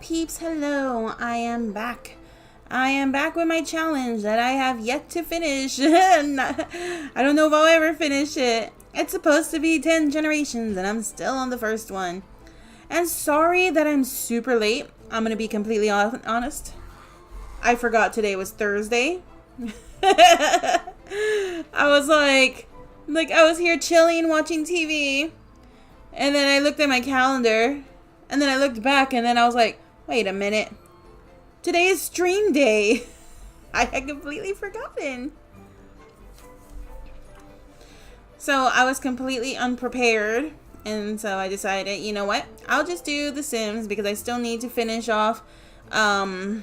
peeps, hello. I am back. I am back with my challenge that I have yet to finish. I don't know if I'll ever finish it. It's supposed to be 10 generations and I'm still on the first one. And sorry that I'm super late. I'm going to be completely honest. I forgot today was Thursday. I was like I was here chilling watching TV. And then I looked at my calendar. And then I looked back and then I was like, wait a minute. Today is stream day. I had completely forgotten. So I was completely unprepared. And so I decided, you know what? I'll just do The Sims because I still need to finish off my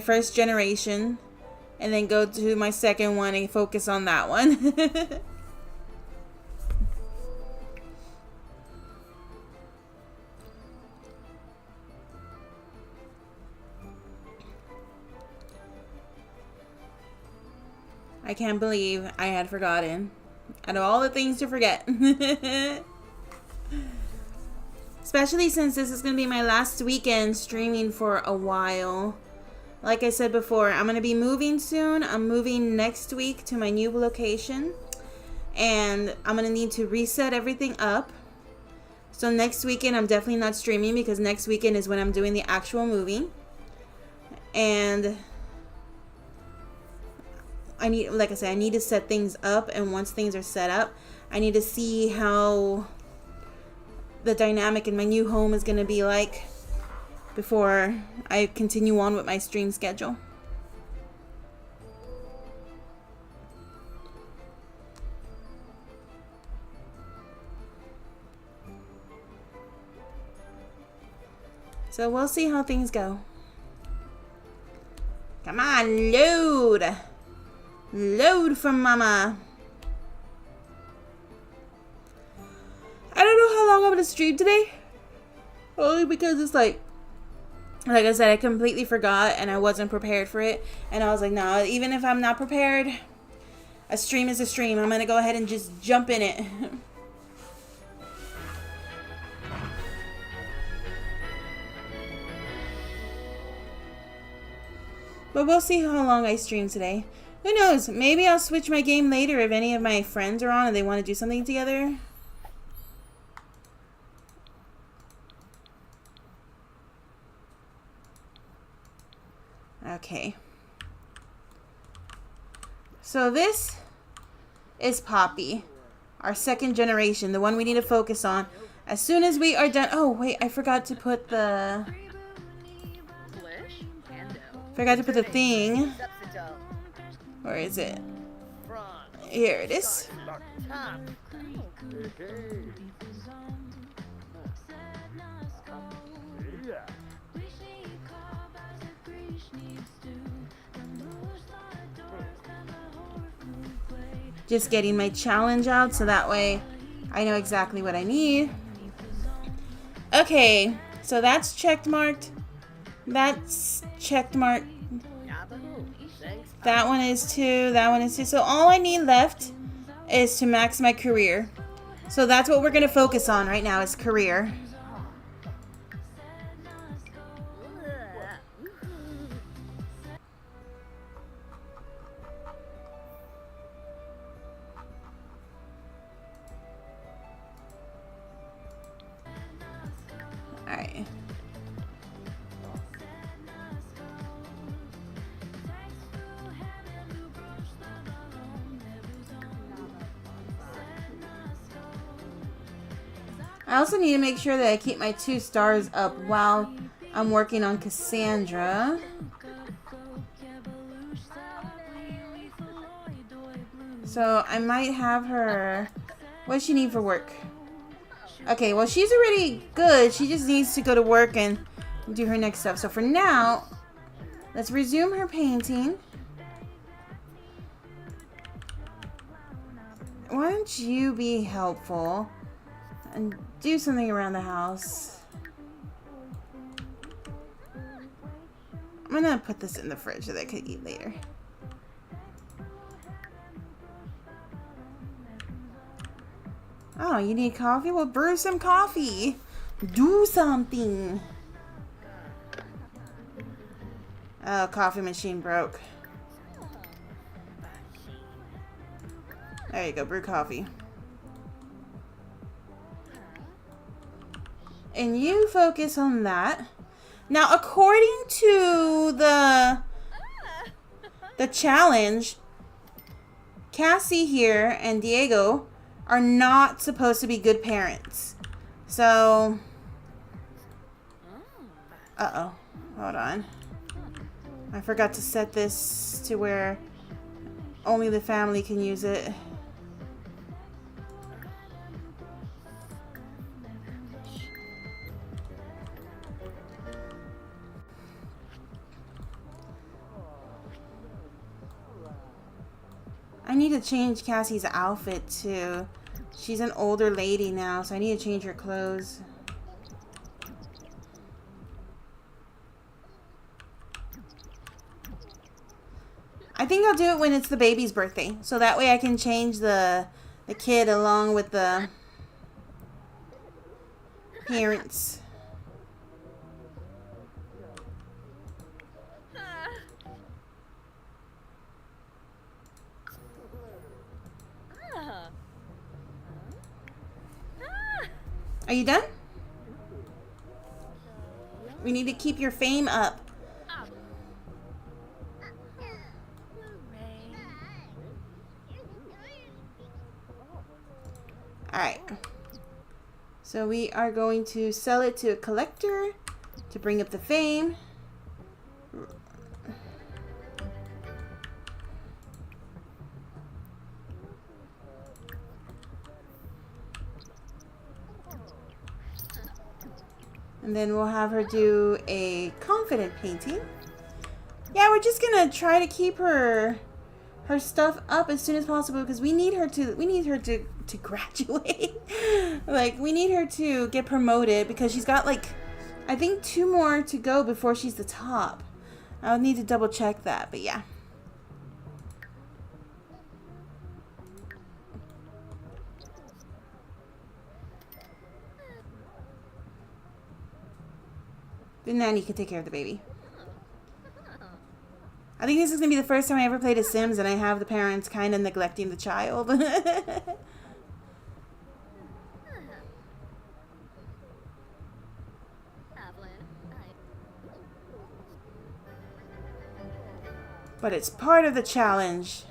first generation. And then go to my second one and focus on that one. I can't believe I had forgotten. Out of all the things to forget. Especially since this is going to be my last weekend streaming for a while. Like I said before, I'm going to be moving soon. I'm moving next week to my new location. And I'm going to need to reset everything up. So next weekend I'm definitely not streaming because next weekend is when I'm doing the actual moving. And I need, like I said, I need to set things up, and once things are set up, I need to see how the dynamic in my new home is going to be like before I continue on with my stream schedule. So we'll see how things go. Come on, load! Load from mama. I don't know how long I'm gonna stream today. Only because it's like I said, I completely forgot and I wasn't prepared for it. And I was like, no, even if I'm not prepared, a stream is a stream. I'm gonna go ahead and just jump in it. But we'll see how long I stream today. Who knows? Maybe I'll switch my game later if any of my friends are on and they want to do something together. Okay. So this is Poppy. Our second generation. The one we need to focus on. As soon as we are done... Oh, wait. I forgot to put the... thing. Where is it? Here it is. Just getting my challenge out so that way I know exactly what I need. Okay, so that's checked marked. That's checked marked. That one is 2. That one is 2. So all I need left is to max my career. So that's what we're going to focus on right now is career. Alright. I also need to make sure that I keep my 2 stars up while I'm working on Cassandra. So I might have her... What does she need for work? Okay, well she's already good. She just needs to go to work and do her next stuff. So for now, let's resume her painting. Why don't you be helpful and do something around the house? I'm gonna put this in the fridge so that I can eat later. Oh, you need coffee? Well, brew some coffee. Do something. Oh, coffee machine broke. There you go, brew coffee. And you focus on that. Now, according to the challenge, Cassie here and Diego are not supposed to be good parents. So, uh-oh. Hold on. I forgot to set this to where only the family can use it. I need to change Cassie's outfit too. She's an older lady now, so I need to change her clothes. I think I'll do it when it's the baby's birthday, so that way I can change the kid along with the parents. Are you done? We need to keep your fame up. Alright. So we are going to sell it to a collector to bring up the fame. And then we'll have her do a confident painting. Yeah, we're just gonna try to keep her stuff up as soon as possible because we need her to graduate. Like, we need her to get promoted because she's got like I think 2 more to go before she's the top. I'll need to double check that, but yeah. The nanny can take care of the baby. I think this is going to be the first time I ever played a Sims and I have the parents kind of neglecting the child. But it's part of the challenge.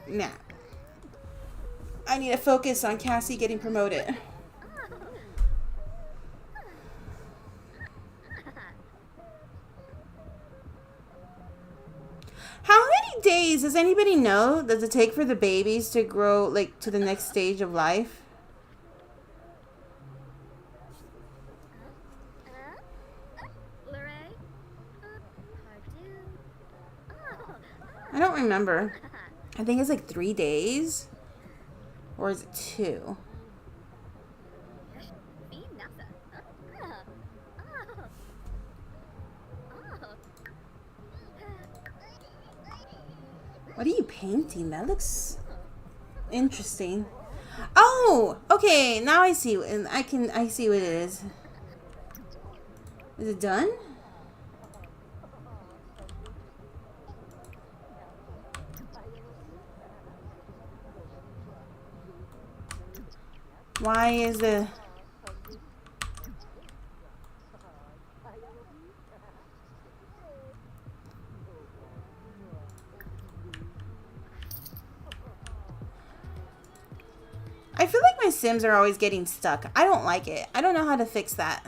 Now, I need to focus on Cassie getting promoted. How many days, does anybody know, does it take for the babies to grow, like, to the next stage of life? I don't remember. I think it's like 3 days. Or is it 2? What are you painting? That looks interesting. Oh, okay. Now I see, and I see what it is. Is it done? Why is the... I feel like my Sims are always getting stuck. I don't like it. I don't know how to fix that.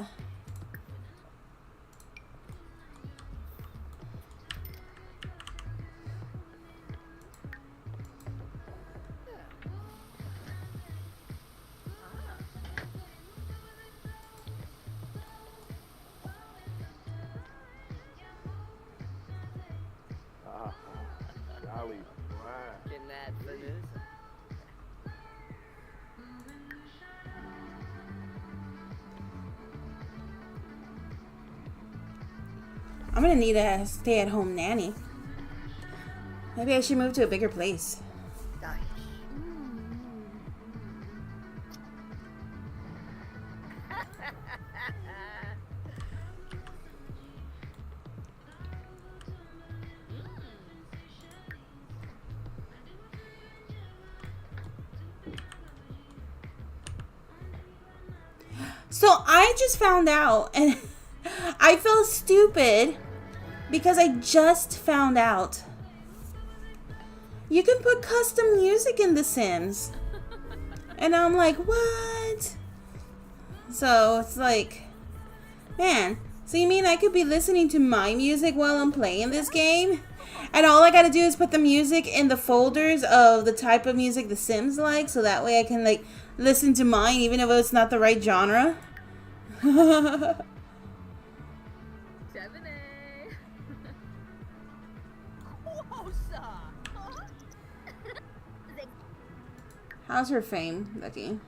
I'm gonna need a stay-at-home nanny. Maybe I should move to a bigger place. So I just found out, and I feel stupid because I just found out you can put custom music in The Sims. And I'm like, what? So it's like, man, so you mean I could be listening to my music while I'm playing this game? And all I gotta do is put the music in the folders of the type of music The Sims like, so that way I can like listen to mine even if it's not the right genre. How's her fame, Becky?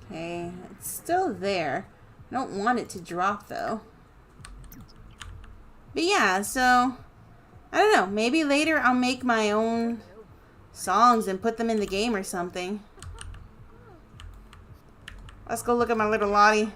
Okay, it's still there. I don't want it to drop though. But yeah, so I don't know. Maybe later I'll make my own songs and put them in the game or something. Let's go look at my little Lottie.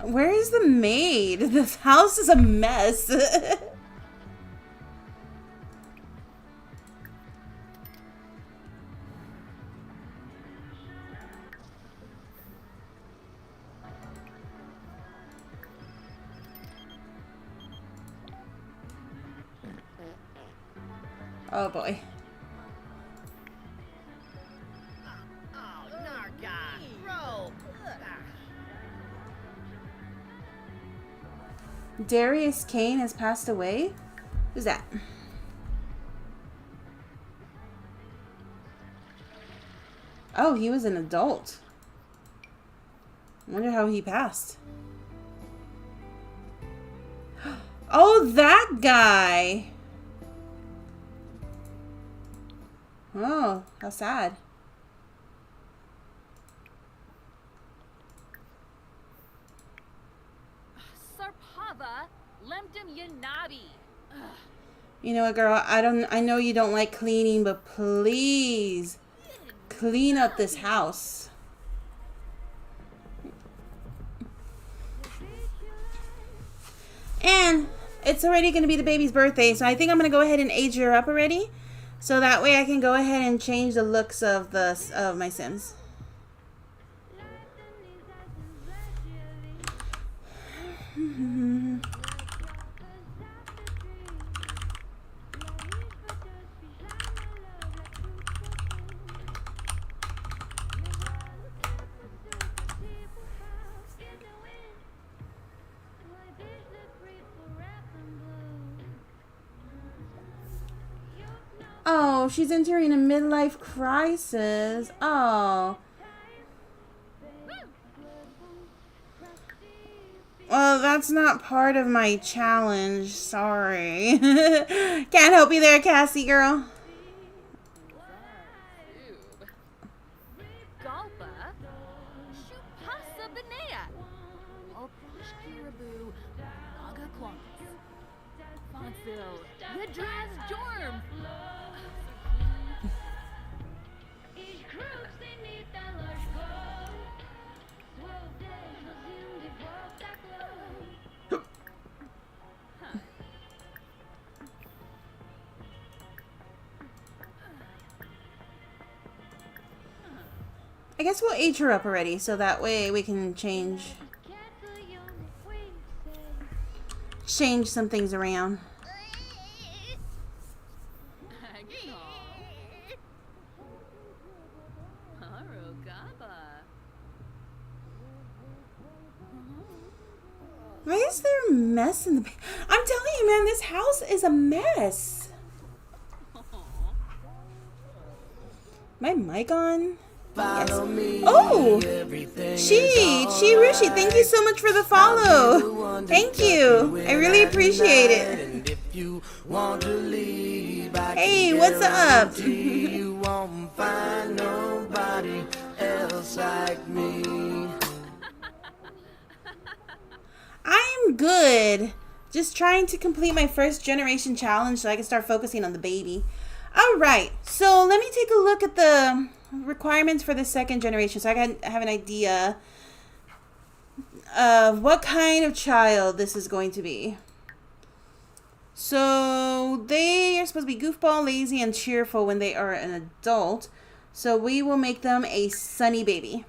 Where is the maid? This house is a mess. Oh boy. Darius Kane has passed away? Who's that? Oh, he was an adult. I wonder how he passed. Oh, that guy! Oh, how sad. You know what, girl? I know you don't like cleaning, but please clean up this house. And it's already going to be the baby's birthday, so I think I'm going to go ahead and age her up already, so that way I can go ahead and change the looks of my Sims. Oh, she's entering a midlife crisis. Oh. Well, that's not part of my challenge. Sorry. Can't help you there, Cassie girl. I guess we'll age her up already, so that way we can change some things around. Why is there a mess in the... I'm telling you, man, this house is a mess. My mic on? Yes. Oh! Rushi, thank you so much for the follow. Thank you. I really appreciate it. Hey, what's up? You won't find nobody else like me. I'm good. Just trying to complete my first generation challenge so I can start focusing on the baby. Alright, so let me take a look at the requirements for the second generation so I can have an idea of what kind of child this is going to be. So they are supposed to be goofball, lazy, and cheerful when they are an adult. So we will make them a sunny baby.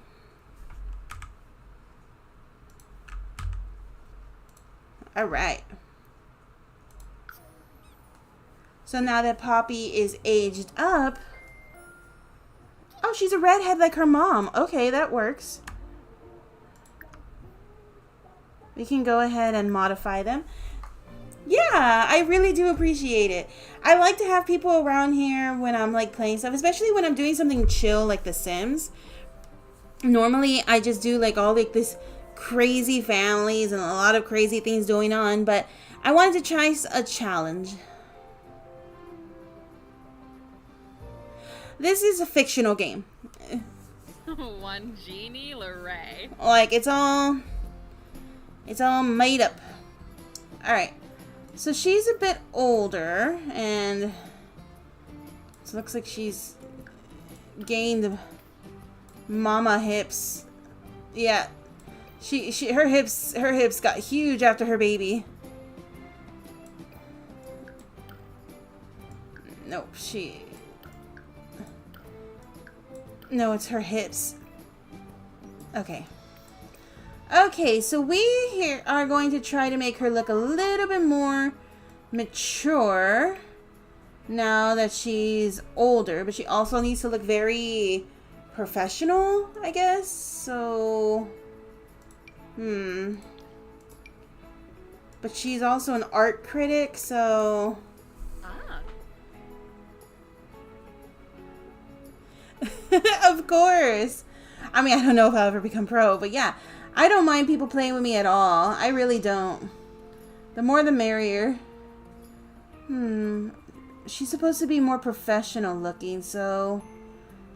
Alright. So now that Poppy is aged up. Oh, she's a redhead like her mom. Okay, that works. We can go ahead and modify them. Yeah, I really do appreciate it. I like to have people around here when I'm like playing stuff, especially when I'm doing something chill like The Sims. Normally, I just do like all like this crazy families and a lot of crazy things going on, but I wanted to try a challenge. This is a fictional game. One Genie Lorray. Like it's all made up. All right. So she's a bit older, and it looks like she's gained mama hips. Yeah, her hips got huge after her baby. Nope, no, it's her hips. Okay. Okay, so we here are going to try to make her look a little bit more mature now that she's older, but she also needs to look very professional, I guess. So, but she's also an art critic, so... Of course. I mean, I don't know if I'll ever become pro, but yeah. I don't mind people playing with me at all. I really don't. The more the merrier. She's supposed to be more professional looking, so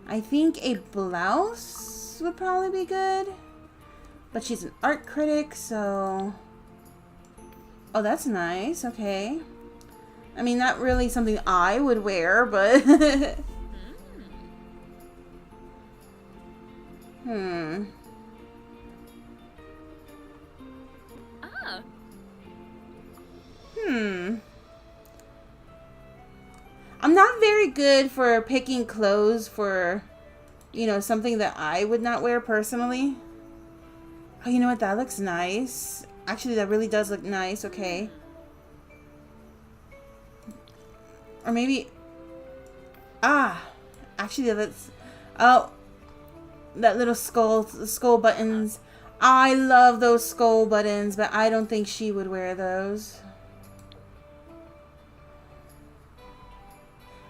I think a blouse would probably be good. But she's an art critic, so... Oh, that's nice. Okay. I mean, not really something I would wear, but... I'm not very good for picking clothes for, you know, something that I would not wear personally. Oh, you know what? That looks nice. Actually, that really does look nice. Okay. Or maybe... Actually, that's... Oh. That little skull buttons. I love those skull buttons, but I don't think she would wear those.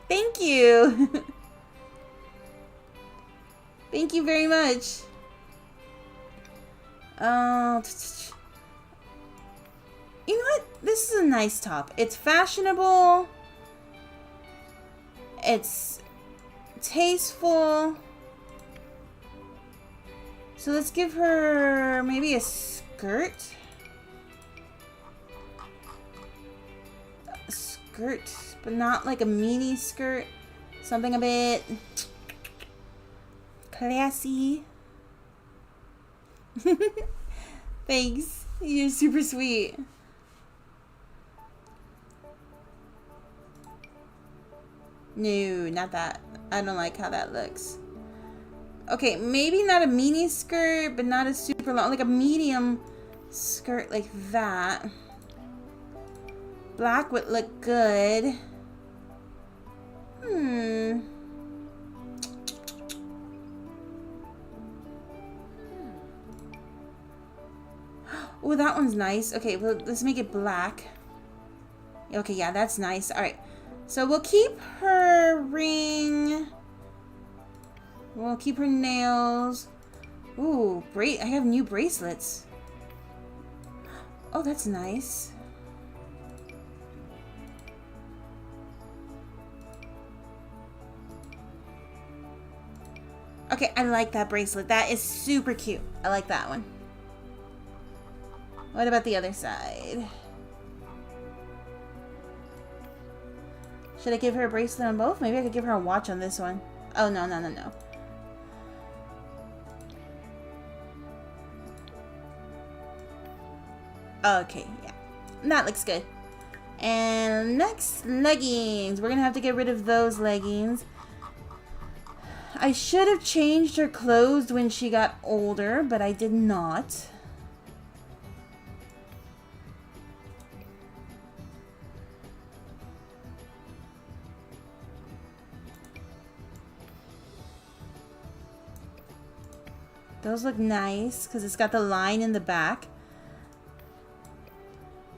Thank you. Thank you very much. You know what? This is a nice top. It's fashionable. It's tasteful. So let's give her maybe a skirt. A skirt, but not like a mini skirt. Something a bit classy. Thanks. You're super sweet. No, not that. I don't like how that looks. Okay, maybe not a mini skirt, but not a super long, like a medium skirt like that. Black would look good. Oh, that one's nice. Okay, well, let's make it black. Okay, yeah, that's nice. All right. So we'll keep her ring. We'll keep her nails. Ooh, I have new bracelets. Oh, that's nice. Okay, I like that bracelet. That is super cute. I like that one. What about the other side? Should I give her a bracelet on both? Maybe I could give her a watch on this one. Oh, no, no, no, no. Okay, yeah. That looks good. And next, leggings. We're going to have to get rid of those leggings. I should have changed her clothes when she got older, but I did not. Those look nice because it's got the line in the back.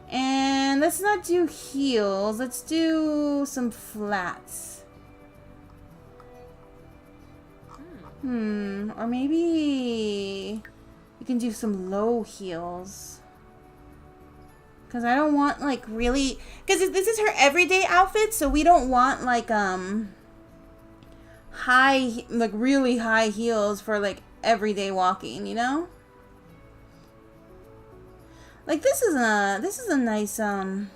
And let's not do heels. Let's do some flats. Or maybe we can do some low heels. Because I don't want like really... Because this is her everyday outfit, so we don't want like high, like really high heels for like everyday walking, you know? Like this is a nice oh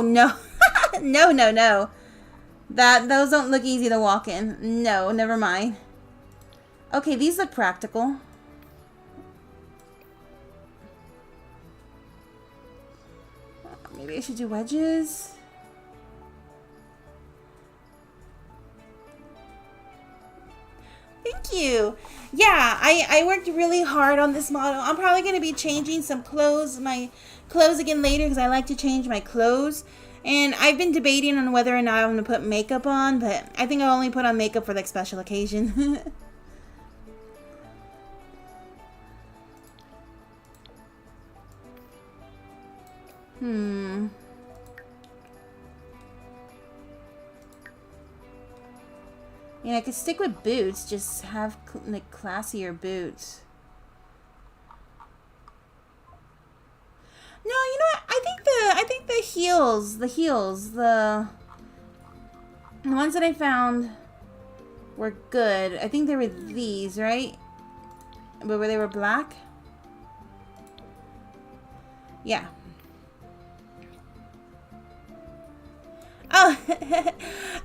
no. No, no, no. Those don't look easy to walk in. No, never mind. Okay, these look practical. Maybe I should do wedges. Thank you. Yeah, I worked really hard on this model. I'm probably going to be changing some clothes, my clothes again later because I like to change my clothes. And I've been debating on whether or not I'm going to put makeup on, but I think I'll only put on makeup for like special occasion. And I could stick with boots, just have like classier boots. No, you know what? I think the heels, the ones that I found were good. I think they were these, right? But where they were black? Yeah. Oh,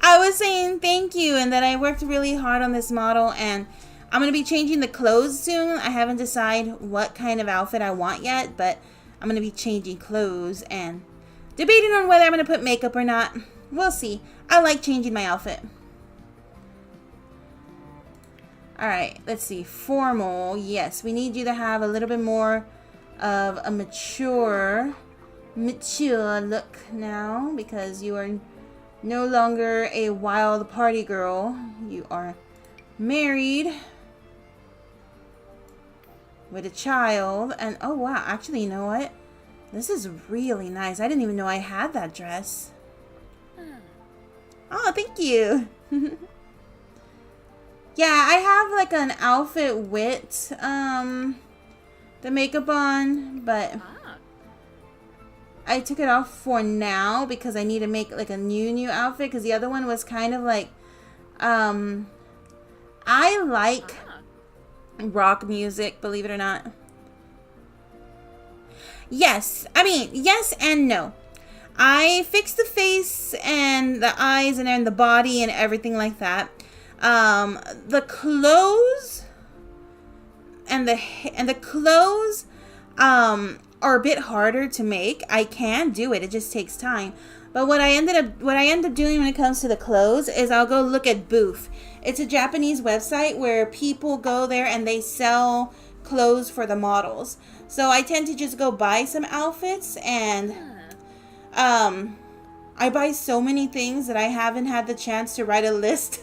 I was saying thank you and that I worked really hard on this model and I'm going to be changing the clothes soon. I haven't decided what kind of outfit I want yet, but I'm going to be changing clothes and debating on whether I'm going to put makeup or not. We'll see. I like changing my outfit. Alright, let's see. Formal. Yes, we need you to have a little bit more of a mature look now because you are no longer a wild party girl. You are married with a child. And oh wow, actually, you know what? This is really nice. I didn't even know I had that dress. Oh, thank you. Yeah, I have like an outfit with the makeup on, but I took it off for now because I need to make like a new outfit because the other one was kind of like I like rock music, believe it or not. Yes, I mean, yes and no. I fixed the face and the eyes and then the body and everything like that. The clothes and the clothes are a bit harder to make. I can do it. It just takes time. But what I end up doing when it comes to the clothes is I'll go look at Booth. It's a Japanese website where people go there and they sell clothes for the models. So I tend to just go buy some outfits and I buy so many things that I haven't had the chance to write a list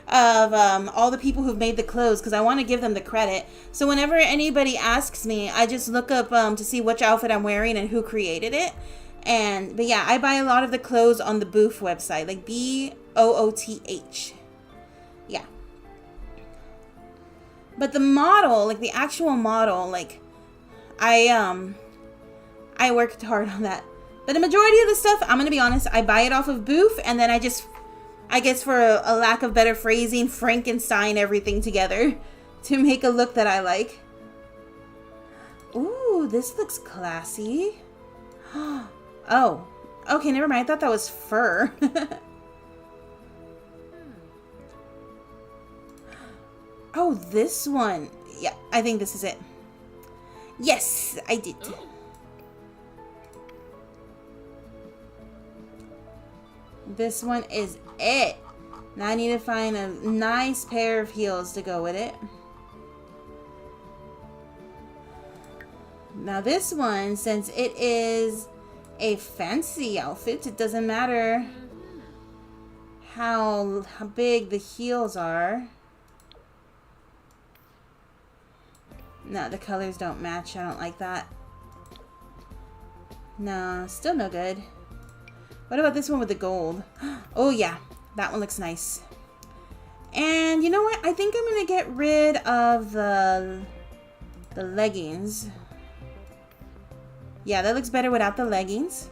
of all the people who've made the clothes because I want to give them the credit. So whenever anybody asks me, I just look up to see which outfit I'm wearing and who created it. But yeah, I buy a lot of the clothes on the Booth website, like BOOTH. Yeah. But the model, like the actual model, like I worked hard on that. But the majority of the stuff, I'm going to be honest, I buy it off of Booth, and then I guess for a lack of better phrasing, Frankenstein everything together to make a look that I like. Ooh, this looks classy. Oh, okay, never mind. I thought that was fur. Oh, this one. Yeah, I think this is it. Yes, I did. Ooh. This one is it. Now I need to find a nice pair of heels to go with it. Now this one, since it is a fancy outfit, it doesn't matter how big the heels are. No, the colors don't match. I don't like that. No, still no good. What about this one with the gold? Oh yeah, that one looks nice. And you know what? I think I'm gonna get rid of the leggings. Yeah, that looks better without the leggings.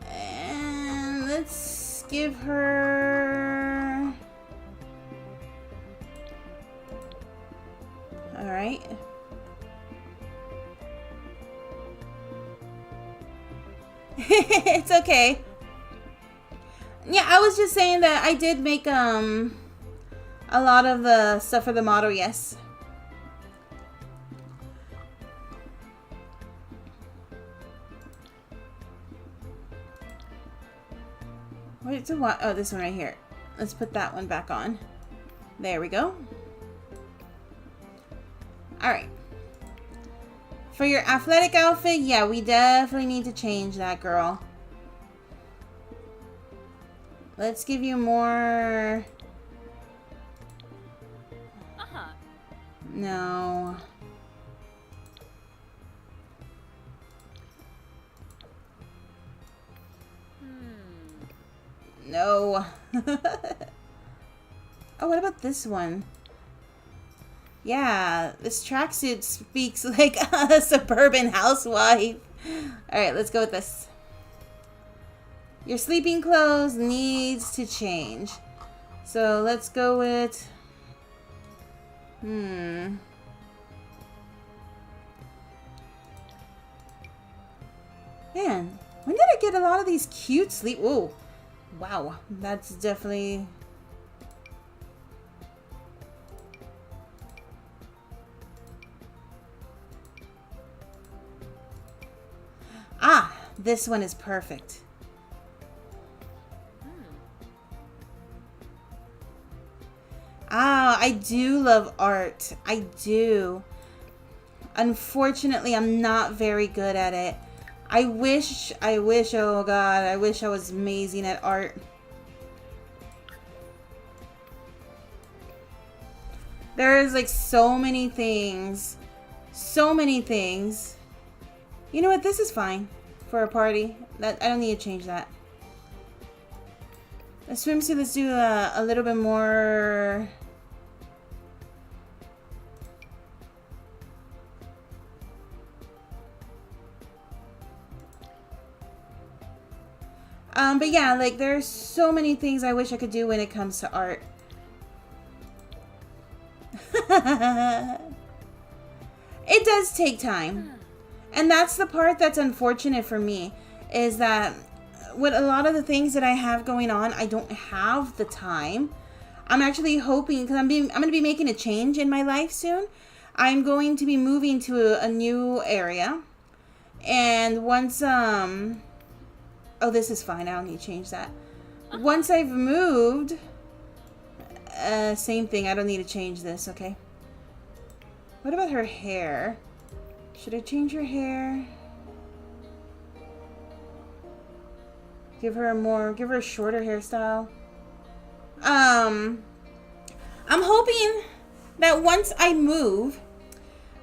And let's give her... All right. It's okay. Yeah, I was just saying that I did make a lot of the stuff for the model, yes. Wait, to what? Oh, this one right here. Let's put that one back on. There we go. Alright. For your athletic outfit, yeah, we definitely need to change that, girl. Let's give you more... Uh-huh. No. No. Oh, what about this one? Yeah, this tracksuit speaks like a suburban housewife. Alright, let's go with this. Your sleeping clothes needs to change. So let's go with... Man, when did I get a lot of these cute sleep... Whoa. Wow, that's definitely... Ah, this one is perfect. Ah, I do love art. I do. Unfortunately, I'm not very good at it. I wish, oh God, I wish I was amazing at art. There's like so many things. So many things. You know what? This is fine for a party. I don't need to change that. The swimsuit, let's do a little bit more... But yeah, like there's so many things I wish I could do when it comes to art. It does take time. And that's the part that's unfortunate for me, is that with a lot of the things that I have going on, I don't have the time. I'm actually hoping, because I'm going to be making a change in my life soon. I'm going to be moving to a new area. And once, oh, this is fine. I don't need to change that. Once I've moved, same thing. I don't need to change this, okay? What about her hair? Should I change her hair? Give her a shorter hairstyle. I'm hoping that once I move,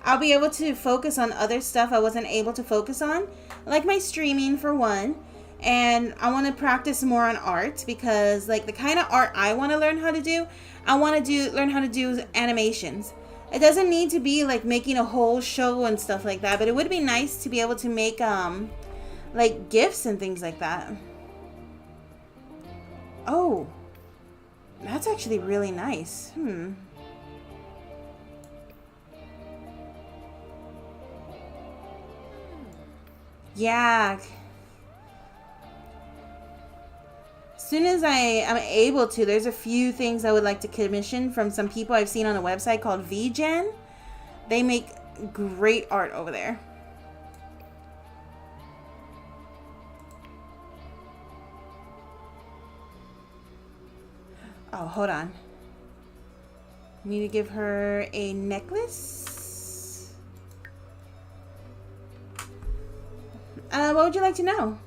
I'll be able to focus on other stuff I wasn't able to focus on, like my streaming for one. And I want to practice more on art because, like, the kind of art I want to learn how to do, I want to learn how to do animations. It doesn't need to be like making a whole show and stuff like that, but it would be nice to be able to make like GIFs and things like that. Oh, that's actually really nice. Yeah. As soon as I am able to, there's a few things I would like to commission from some people I've seen on a website called VGen. They make great art over there. Oh, hold on. Need to give her a necklace. What would you like to know?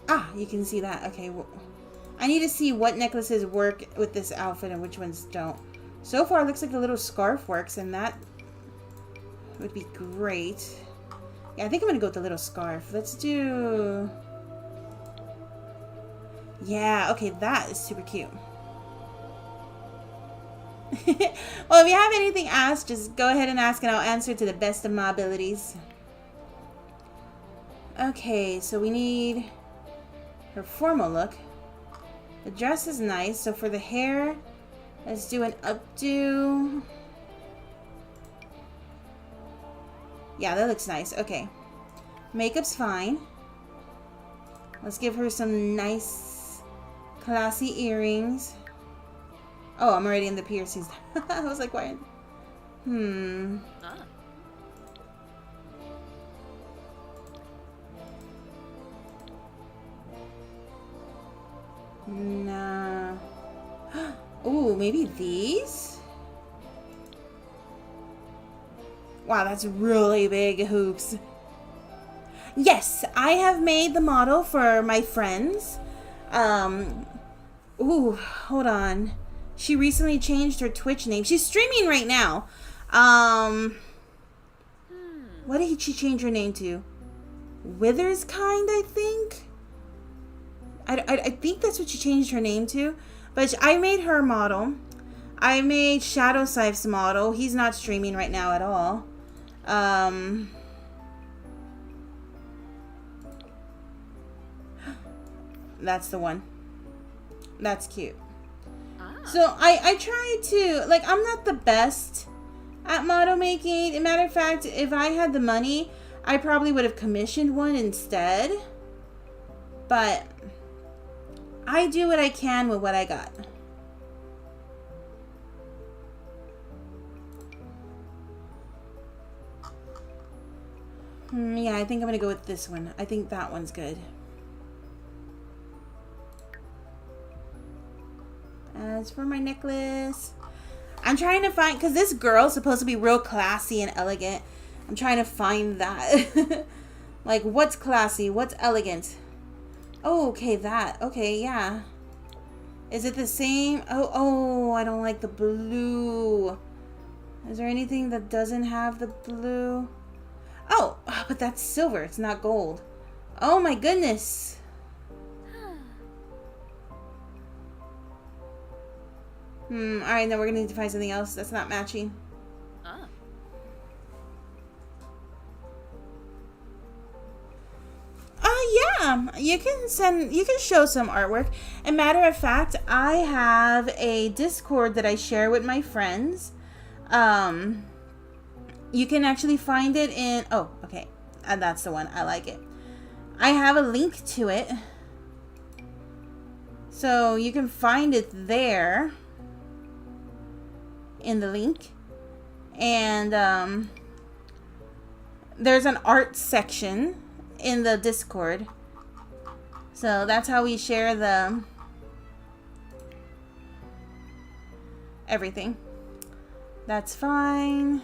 Ah, you can see that. Okay, well, I need to see what necklaces work with this outfit and which ones don't. So far, it looks like the little scarf works, and that would be great. Yeah, I think I'm gonna go with the little scarf. Let's do... Yeah, okay, that is super cute. Well, if you have anything asked, just go ahead and ask and I'll answer to the best of my abilities. Okay, so we need her formal look. The dress is nice, so for the hair, let's do an updo. Yeah, that looks nice. Okay. Makeup's fine. Let's give her some nice, classy earrings. Oh, I'm already in the piercings. I was like, why? Nah. Ooh, maybe these? Wow, that's really big hoops. Yes, I have made the model for my friends. Ooh, hold on. She recently changed her Twitch name. She's streaming right now. What did she change her name to? Witherskind, I think? I think that's what she changed her name to. But I made her model. I made Shadow Scythe's model. He's not streaming right now at all. That's the one. That's cute. So I try to, like, I'm not the best at model making. As a matter of fact, if I had the money, I probably would have commissioned one instead. But I do what I can with what I got. Yeah, I think I'm going to go with this one. I think that one's good. As for my necklace, I'm trying to find, because this girl's supposed to be real classy and elegant. I'm trying to find that. Like, what's classy? What's elegant? Oh, okay, that. Okay, yeah. Is it the same? Oh, I don't like the blue. Is there anything that doesn't have the blue? Oh, but that's silver. It's not gold. Oh, my goodness. Alright, then we're gonna need to find something else that's not matching. Yeah, you can show some artwork. And matter of fact, I have a Discord that I share with my friends. You can actually find it in, oh, okay, that's the one. I like it. I have a link to it, so you can find it there in the link. And there's an art section in the Discord, so that's how we share the everything. That's fine.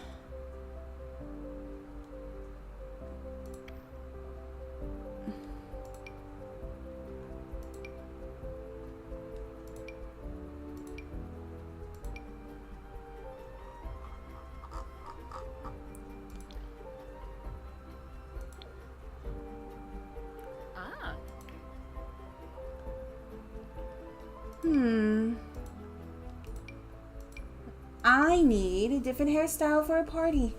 I need a different hairstyle for a party.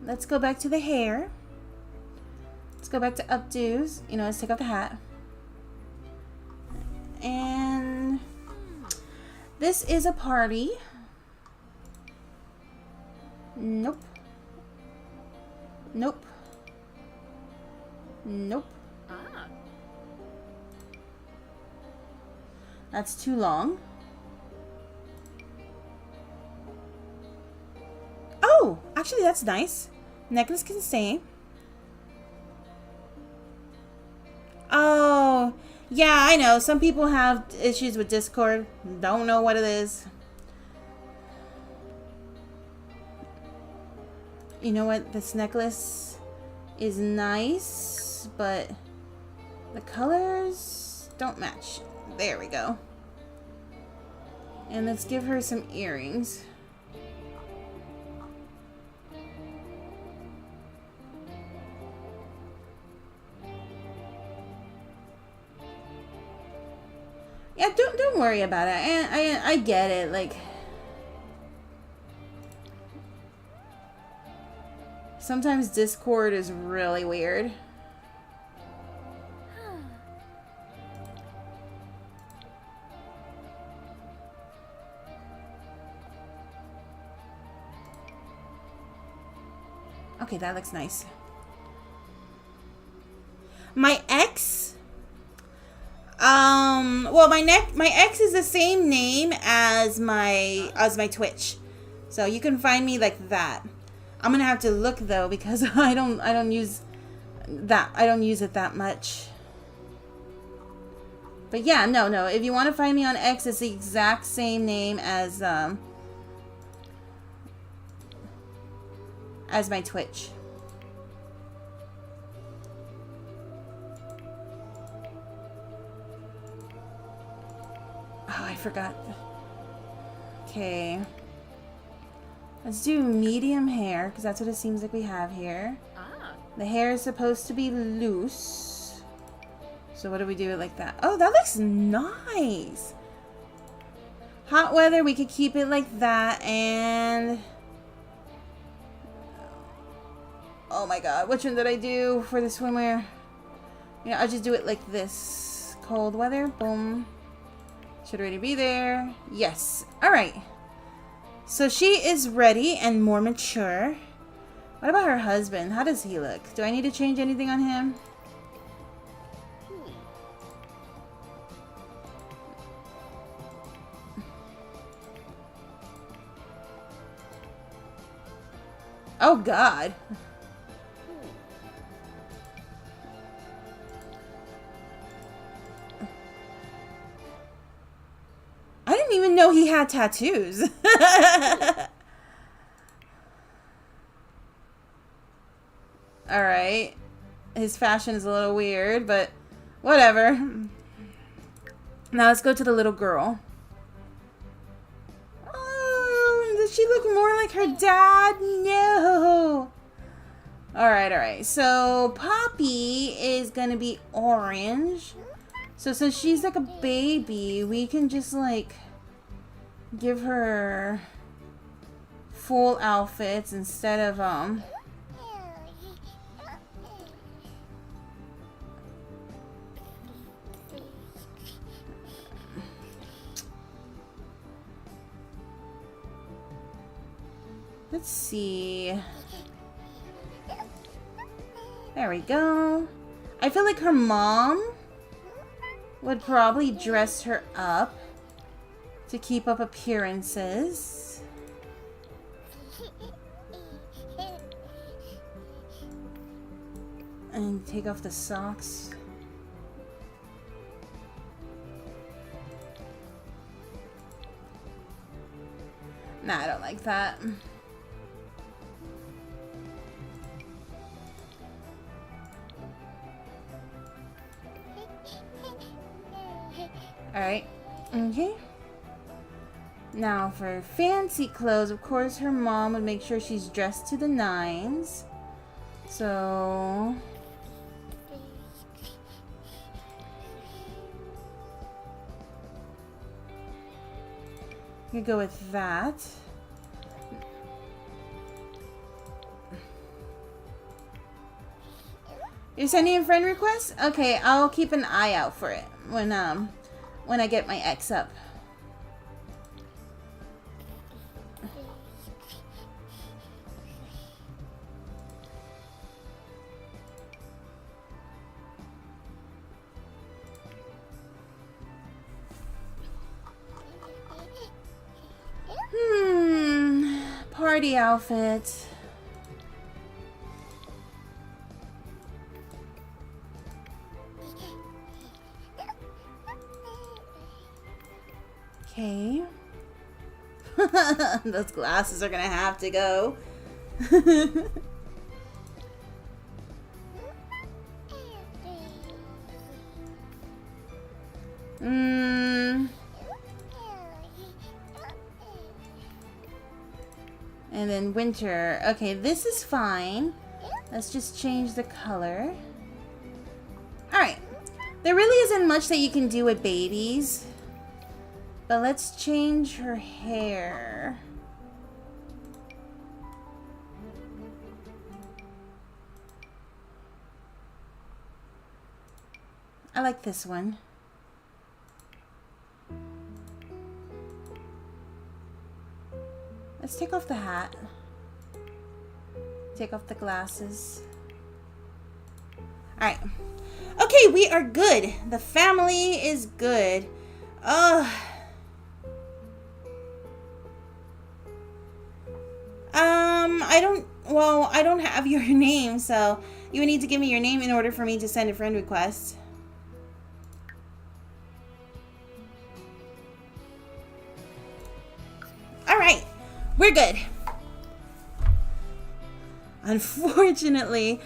Let's go back to the hair. Let's go back to updos. You know, let's take off the hat. And this is a party. Nope. Nope. Nope. Ah. That's too long. Oh, actually that's nice. Necklace can stay. Oh, yeah, I know. Some people have issues with Discord. Don't know what it is. You know what? This necklace is nice, but the colors don't match. There we go. And let's give her some earrings. Yeah, don't worry about it. I get it. Like, sometimes Discord is really weird. Okay, that looks nice. My ex, well, my ex is the same name as my Twitch, so you can find me like that. I'm gonna have to look though because I don't use it that much. But yeah, no. If you want to find me on X, it's the exact same name as my Twitch. Oh, I forgot. Okay. Let's do medium hair, because that's what it seems like we have here. Ah. The hair is supposed to be loose. So what do we do it like that? Oh, that looks nice. Hot weather, we could keep it like that, and... Oh my god, which one did I do for the swimwear? Yeah, I'll just do it like this. Cold weather, boom. Should already be there. Yes. Alright. So she is ready and more mature. What about her husband? How does he look? Do I need to change anything on him? Oh god. I didn't even know he had tattoos. Alright. His fashion is a little weird, but whatever. Now let's go to the little girl. Oh, does she look more like her dad? No. Alright. So Poppy is gonna be orange. So since she's like a baby, we can just like give her full outfits instead of let's see. There we go. I feel like her mom would probably dress her up to keep up appearances. And take off the socks. Nah, I don't like that. Alright. Okay. Now for fancy clothes, of course her mom would make sure she's dressed to the nines. So... You could go with that. You're sending a friend request? Okay, I'll keep an eye out for it when I get my X up. Party outfit. Okay. Those glasses are gonna have to go. And then winter. Okay, this is fine. Let's just change the color. Alright. There really isn't much that you can do with babies. But let's change her hair. I like this one. Let's take off the hat. Take off the glasses. Alright. Okay, we are good. The family is good. I don't have your name, so you would need to give me your name in order for me to send a friend request. Alright, we're good. Unfortunately,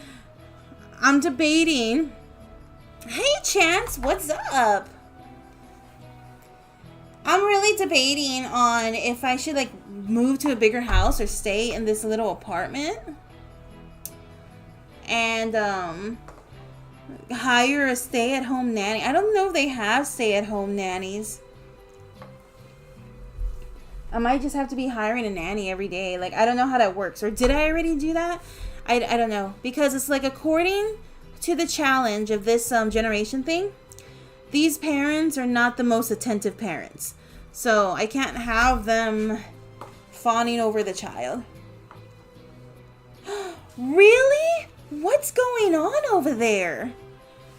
I'm debating. Hey, Chance, what's up? I'm really debating on if I should, like, move to a bigger house or stay in this little apartment. And, hire a stay-at-home nanny. I don't know if they have stay-at-home nannies. I might just have to be hiring a nanny every day. Like, I don't know how that works. Or did I already do that? I don't know. Because it's like, according to the challenge of this generation thing, these parents are not the most attentive parents. So I can't have them fawning over the child. Really? What's going on over there?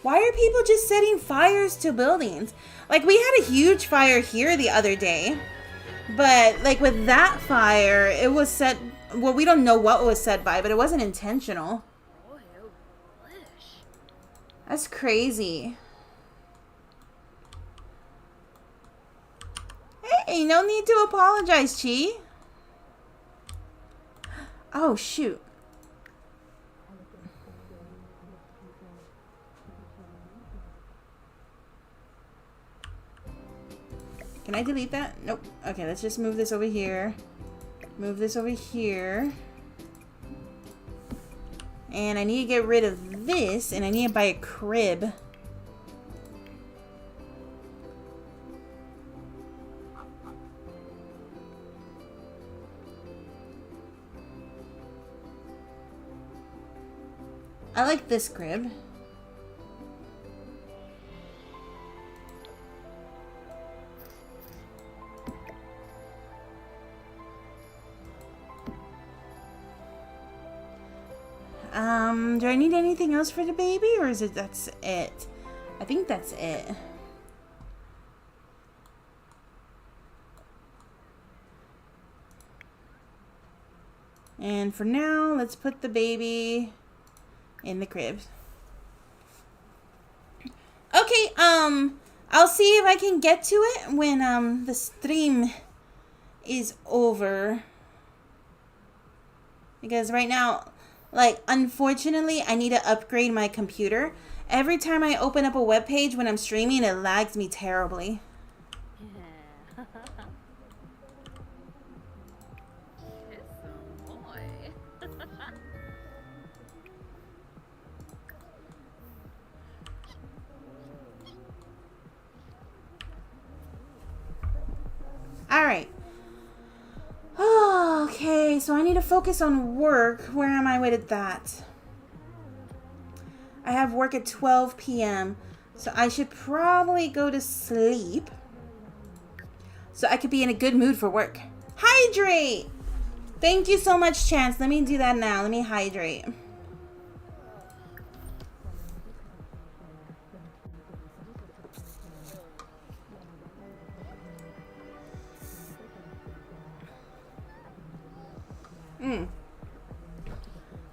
Why are people just setting fires to buildings? Like, we had a huge fire here the other day. But, like, with that fire, it was set... Well, we don't know what it was set by, but it wasn't intentional. That's crazy. Hey, no need to apologize, Chi. Oh, shoot. Can I delete that? Nope. Okay, let's just move this over here. Move this over here. And I need to get rid of this, and I need to buy a crib. I like this crib. Do I need anything else for the baby, or is it that's it? I think that's it. And for now, let's put the baby in the crib. Okay, I'll see if I can get to it when the stream is over. Because right now, like, unfortunately, I need to upgrade my computer. Every time I open up a web page when I'm streaming, it lags me terribly. Alright, Okay, so I need to focus on work. Where am I with that? I have work at 12 p.m. So I should probably go to sleep so I could be in a good mood for work. Hydrate! Thank you so much, Chance. Let me do that now. Let me hydrate.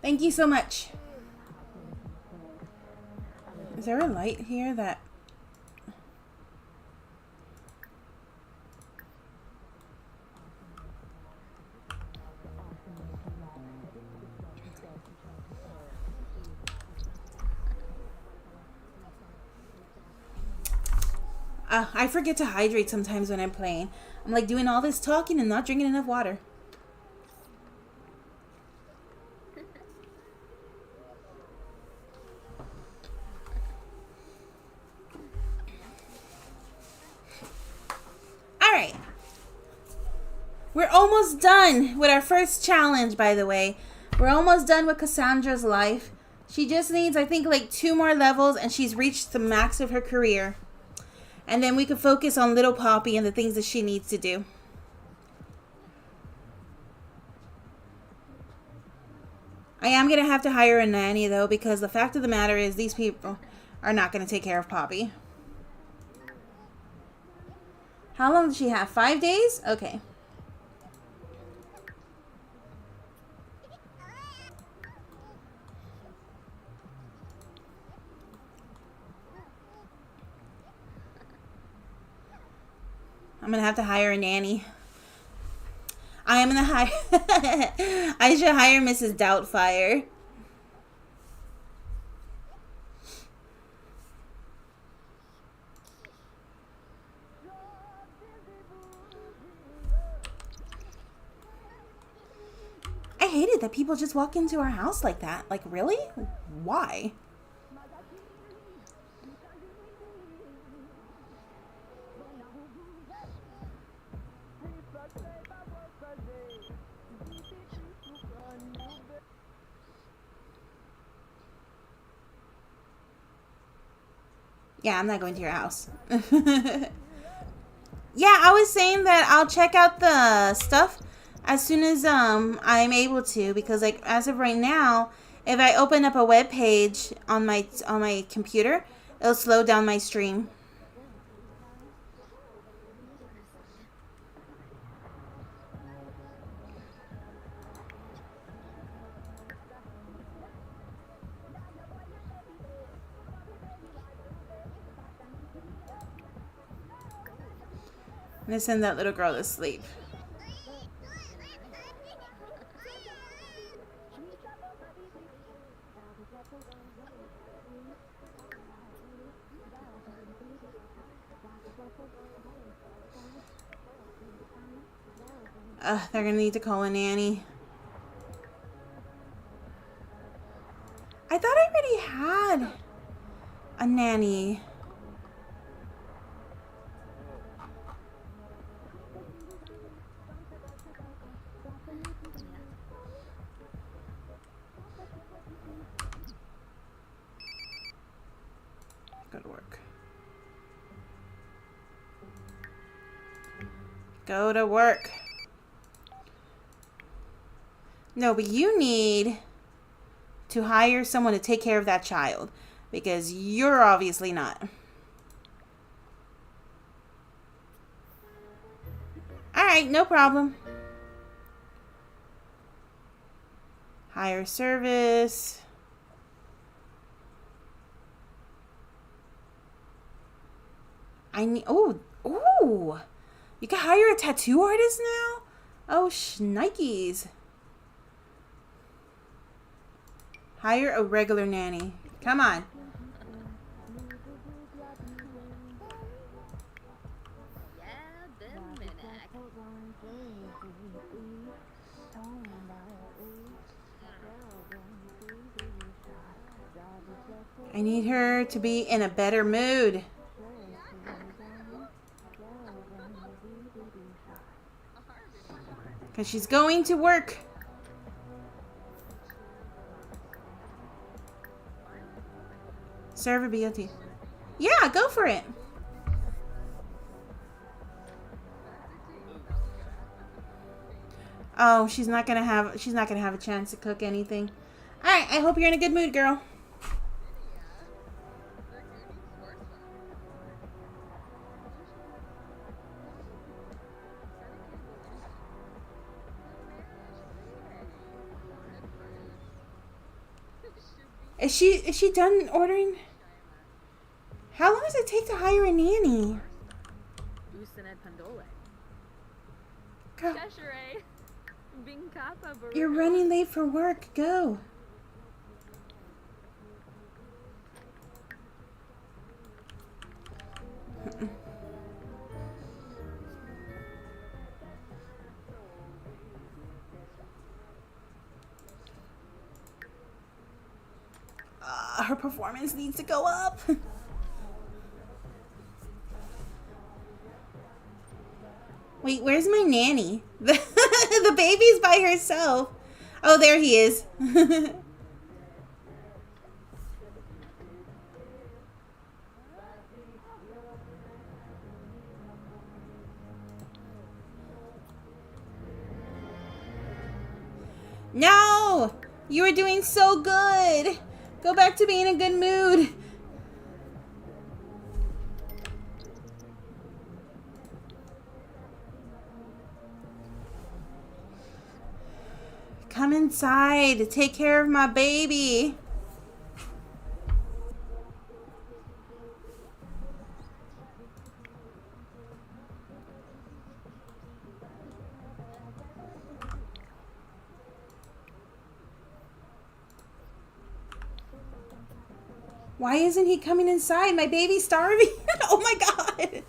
Thank you so much. Is there a light here that... I forget to hydrate sometimes when I'm playing. I'm like doing all this talking and not drinking enough water. Alright. We're almost done with our first challenge, by the way. We're almost done with Cassandra's life. She just needs, I think, like 2 more levels and she's reached the max of her career. And then we can focus on little Poppy and the things that she needs to do. I am going to have to hire a nanny, though, because the fact of the matter is these people are not going to take care of Poppy. How long does she have? 5 days? Okay. I'm going to have to hire a nanny. I am going to hire... I should hire Mrs. Doubtfire. I hate it that people just walk into our house like that. Like, really? Why? Yeah, I'm not going to your house. Yeah, I was saying that I'll check out the stuff as soon as I'm able to, because like as of right now, if I open up a web page on my computer, it'll slow down my stream. I'm gonna send that little girl to sleep. They're gonna need to call a nanny. I thought I already had a nanny. Go to work. Go to work. No, but you need to hire someone to take care of that child, because you're obviously not. Alright, no problem. Hire service. I need... Oh! You can hire a tattoo artist now? Oh, shnikes. Hire a regular nanny. Come on. I need her to be in a better mood. Because she's going to work. Server BOT. Yeah, go for it. Oh, she's not gonna have a chance to cook anything. Alright, I hope you're in a good mood, girl. Is she done ordering? How long does it take to hire a nanny? Girl, you're running late for work. Go. Her performance needs to go up. Wait, where's my nanny? The baby's by herself. Oh, there he is. No! You were doing so good. Go back to being in a good mood. Come inside. Take care of my baby. Why isn't he coming inside? My baby's starving. Oh my god.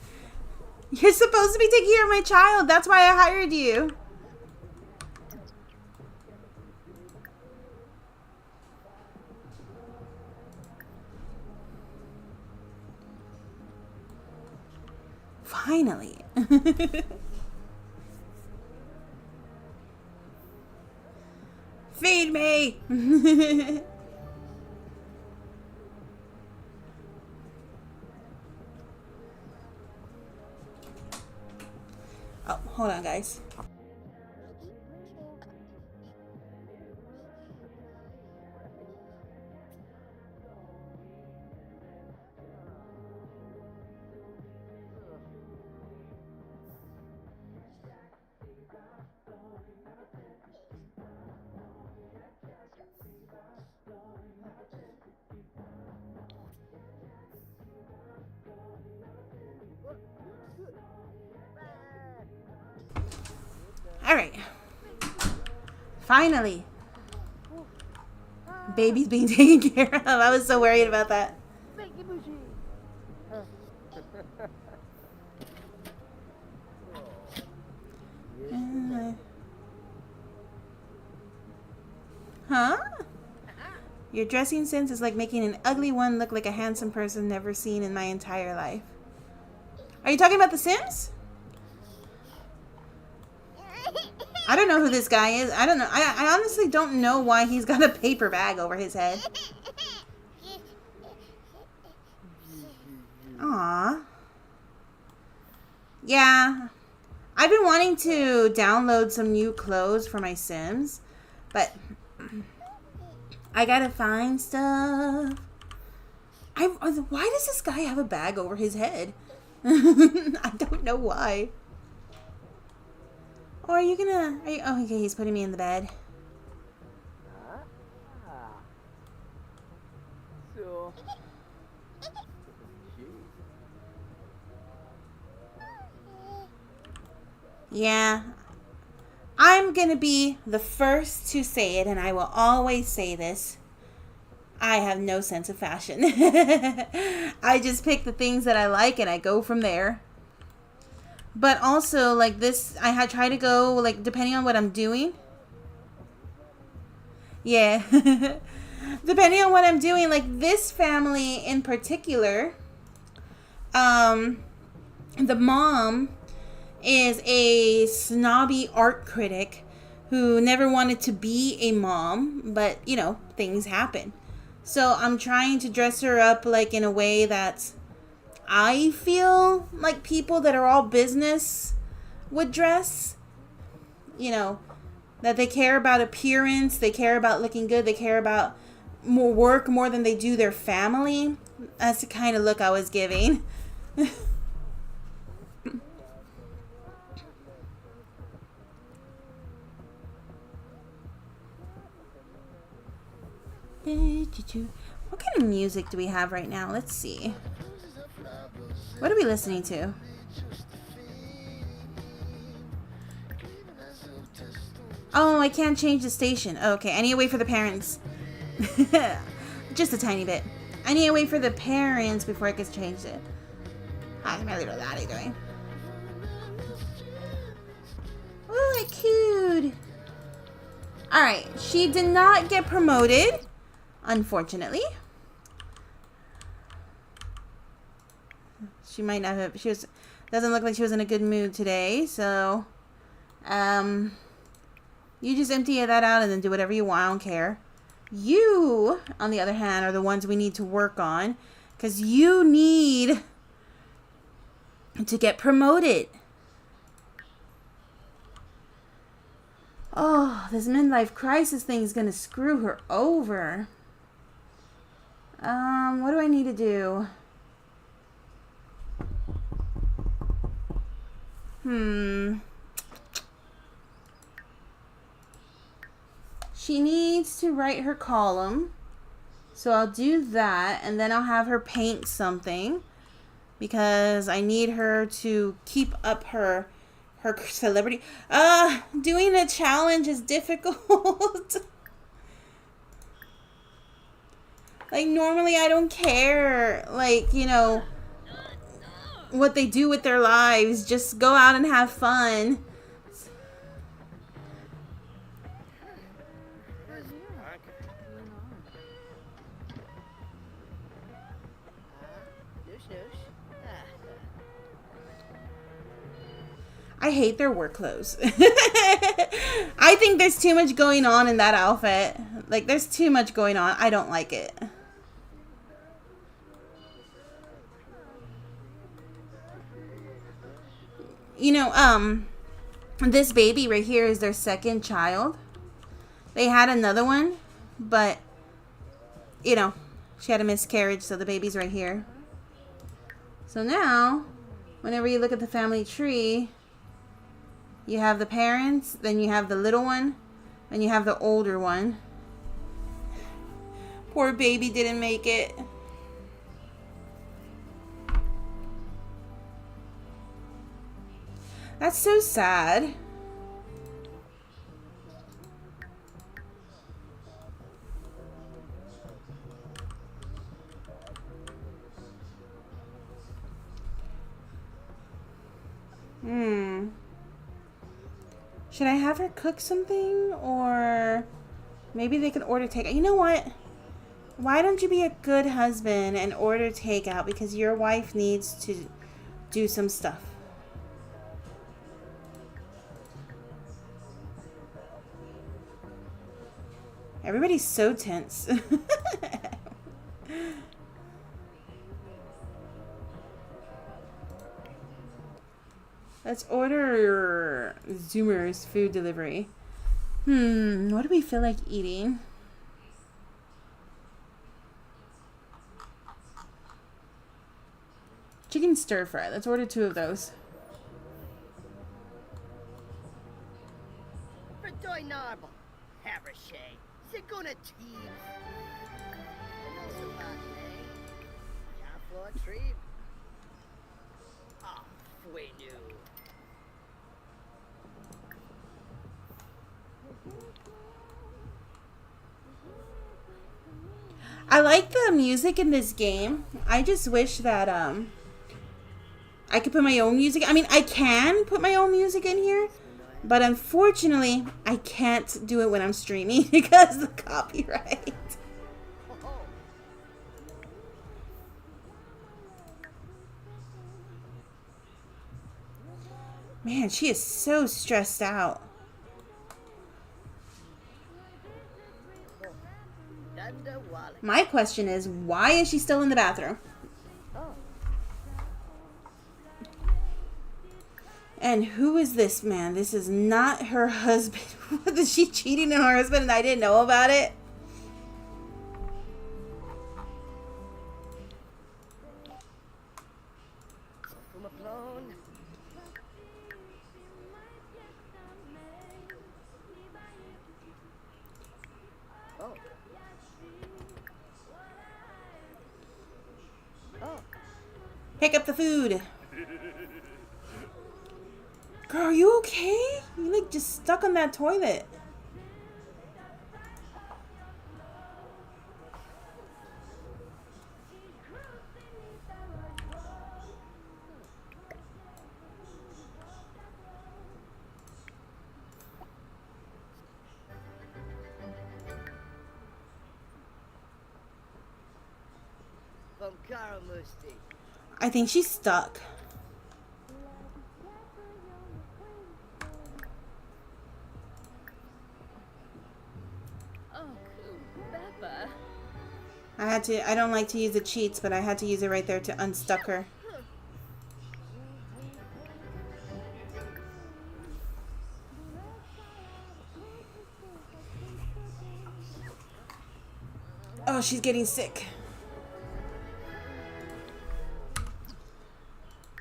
You're supposed to be taking care of my child. That's why I hired you. Finally. Feed me. Oh, hold on, guys. All right. Finally. Baby's being taken care of. I was so worried about that. Huh? Your dressing sense is like making an ugly one look like a handsome person never seen in my entire life. Are you talking about The Sims? I don't know who this guy is. I don't know. I honestly don't know why he's got a paper bag over his head. Aww. Yeah. I've been wanting to download some new clothes for my Sims, but I gotta find stuff. Why does this guy have a bag over his head? I don't know why. Or are you gonna... oh, okay, he's putting me in the bed. Yeah. I'm gonna be the first to say it, and I will always say this. I have no sense of fashion. I just pick the things that I like, and I go from there. But also, like this, I try to go, like, depending on what I'm doing. Yeah. Depending on what I'm doing, like this family in particular, the mom is a snobby art critic who never wanted to be a mom, but you know, things happen. So I'm trying to dress her up like in a way that I feel like people that are all business would dress. You know, that they care about appearance, they care about looking good, they care about more work more than they do their family. That's the kind of look I was giving. What kind of music do we have right now? Let's see. What are we listening to? Oh, I can't change the station. Oh, okay, I need to wait for the parents. Just a tiny bit. I need to wait for the parents before I can change it. How's my little laddie doing? Oh, it's cute. Alright, she did not get promoted, unfortunately. She might not have, doesn't look like she was in a good mood today, so, you just empty that out and then do whatever you want, I don't care. You, on the other hand, are the ones we need to work on, because you need to get promoted. Oh, this midlife crisis thing is going to screw her over. What do I need to do? She needs to write her column. So I'll do that, and then I'll have her paint something. Because I need her to keep up her celebrity. Doing a challenge is difficult. Like, normally I don't care, like, you know, what they do with their lives. Just go out and have fun. I hate their work clothes. I think there's too much going on in that outfit. Like, there's too much going on. I don't like it. You know, this baby right here is their second child. They had another one, but, you know, she had a miscarriage, so the baby's right here. So now, whenever you look at the family tree, you have the parents, then you have the little one, and you have the older one. Poor baby didn't make it. That's so sad. Should I have her cook something? Or maybe they could order takeout. You know what? Why don't you be a good husband and order takeout? Because your wife needs to do some stuff. Everybody's so tense. Let's order Zoomer's food delivery. What do we feel like eating? Chicken stir fry. Let's order 2 of those. I like the music in this game. I just wish that I could put my own music. I mean, I can put my own music in here, but unfortunately, I can't do it when I'm streaming because of the copyright. Man, she is so stressed out. My question is, why is she still in the bathroom? And who is this man? This is not her husband. Is she cheating on her husband and I didn't know about it? Pick up the food. Girl, are you okay? You like just stuck on that toilet. I think she's stuck. Oh, Beppa. I don't like to use the cheats, but I had to use it right there to unstuck her. Oh, she's getting sick.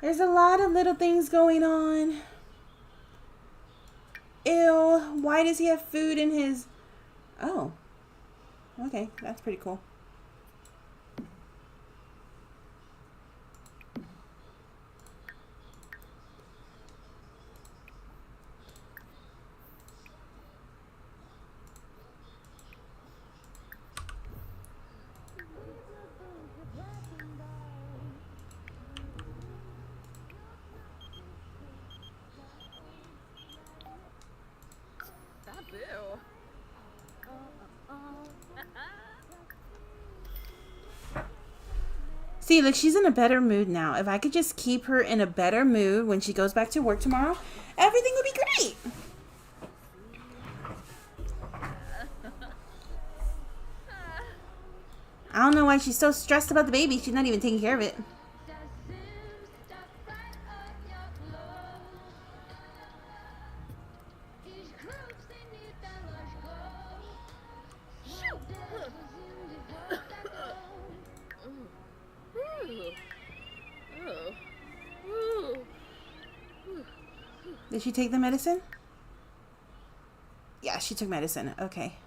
There's a lot of little things going on. Ew, why does he have food in his... Oh. Okay, that's pretty cool. Babu. See, look, she's in a better mood now. If I could just keep her in a better mood when she goes back to work tomorrow, everything would be great. I don't know why she's so stressed about the baby. She's not even taking care of it. Did she take the medicine? Yeah, she took medicine. Okay.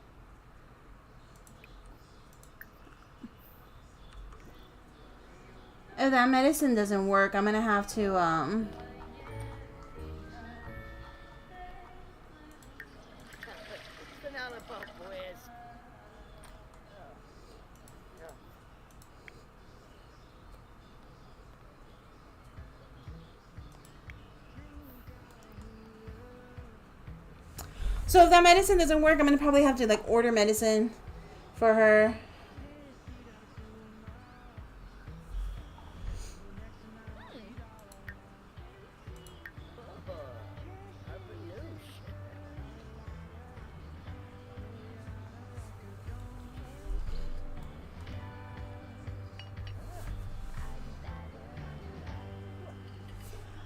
If that medicine doesn't work, I'm gonna have to, So if that medicine doesn't work, I'm gonna probably have to like order medicine for her.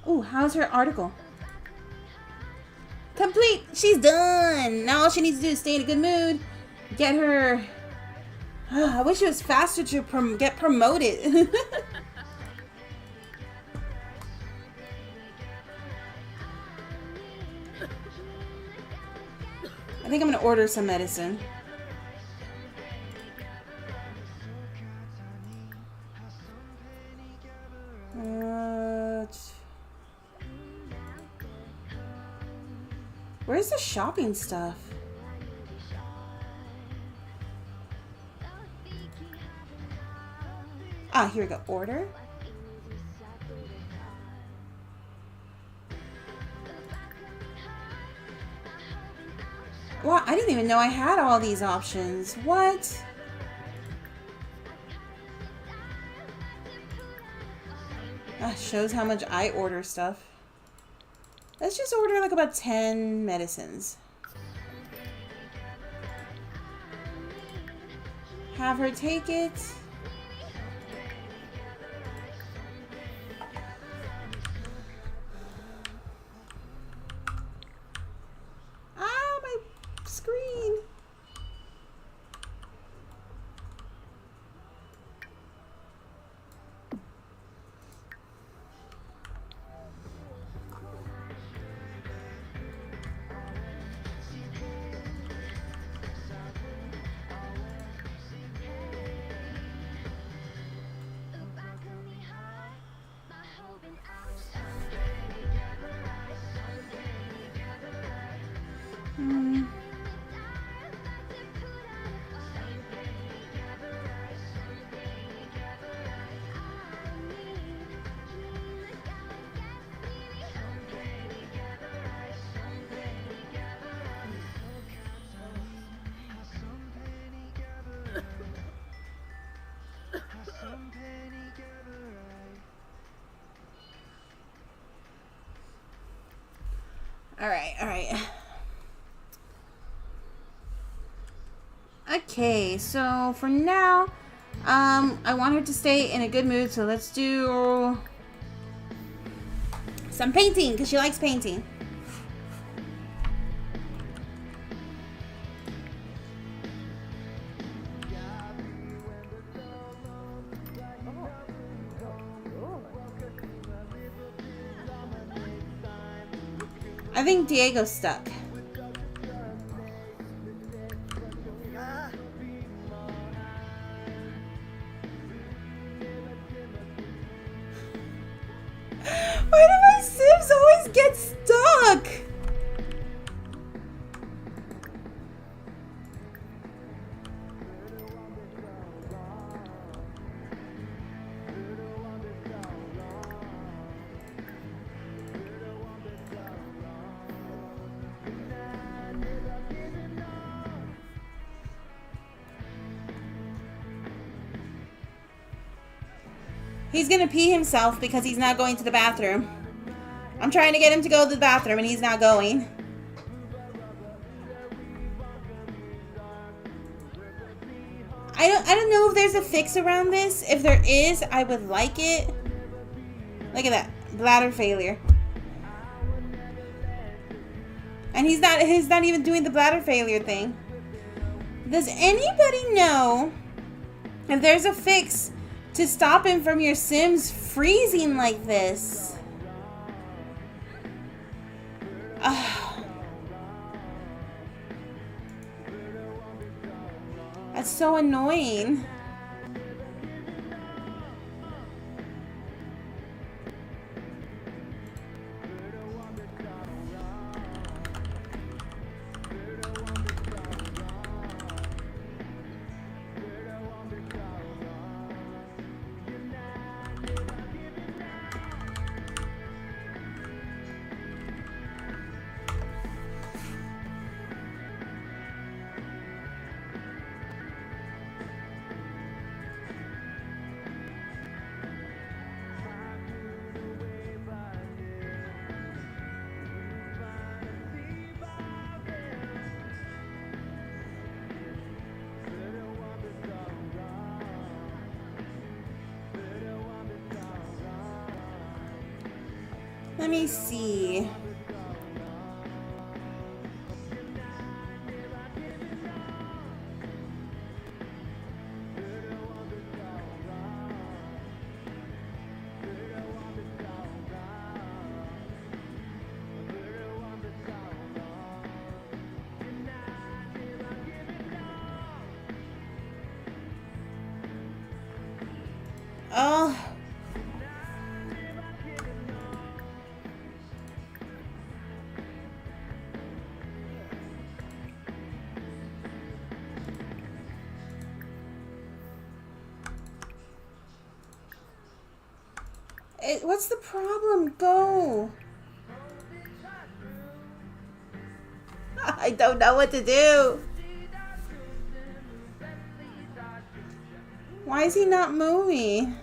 Ooh, how's her article? Complete. She's done. Now all she needs to do is stay in a good mood. Get her... I wish it was faster to get promoted. I think I'm going to order some medicine. Where's the shopping stuff? Ah, here we go. Order. Wow, I didn't even know I had all these options. What? That shows how much I order stuff. Let's just order like about 10 medicines. Have her take it. Ah, my screen. All right. Okay, so for now, I want her to stay in a good mood, so let's do some painting, because she likes painting. I think Diego's stuck. Why do my Sims always get stuck? He's gonna pee himself because he's not going to the bathroom. I'm trying to get him to go to the bathroom and he's not going. I don't know if there's a fix around this. If there is, I would like it. Look at that. Bladder failure. And he's not even doing the bladder failure thing. Does anybody know if there's a fix to stop him from your Sims freezing like this? That's so annoying. Let me see. Oh. What's the problem? Go. I don't know what to do. Why is he not moving?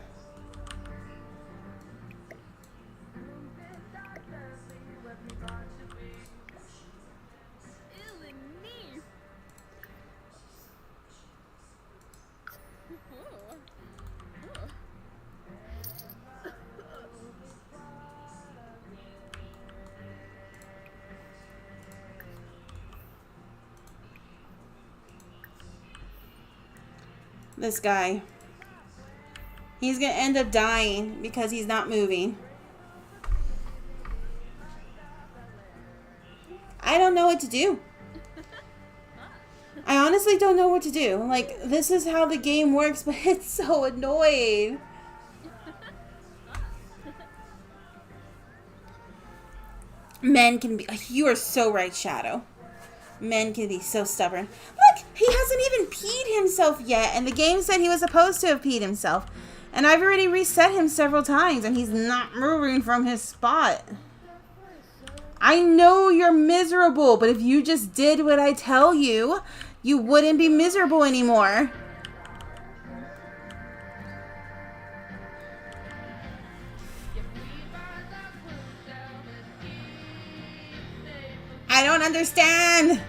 This guy. He's gonna end up dying because he's not moving. I don't know what to do. I honestly don't know what to do. Like, this is how the game works, but it's so annoying. Men can be... You are so right, Shadow. Men can be so stubborn. Look, he hasn't even peed himself yet, and the game said he was supposed to have peed himself. And I've already reset him several times, and he's not moving from his spot. I know you're miserable, but if you just did what I tell you, you wouldn't be miserable anymore. I don't understand.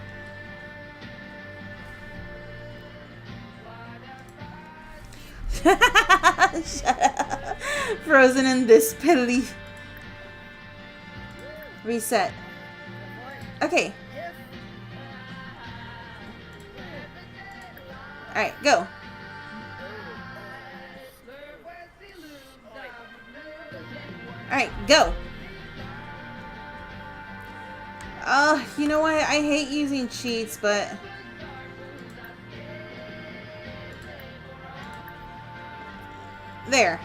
Shut up. Frozen in disbelief. Reset. Okay. Alright, go. Alright, go. Oh, you know what? I hate using cheats, but... There.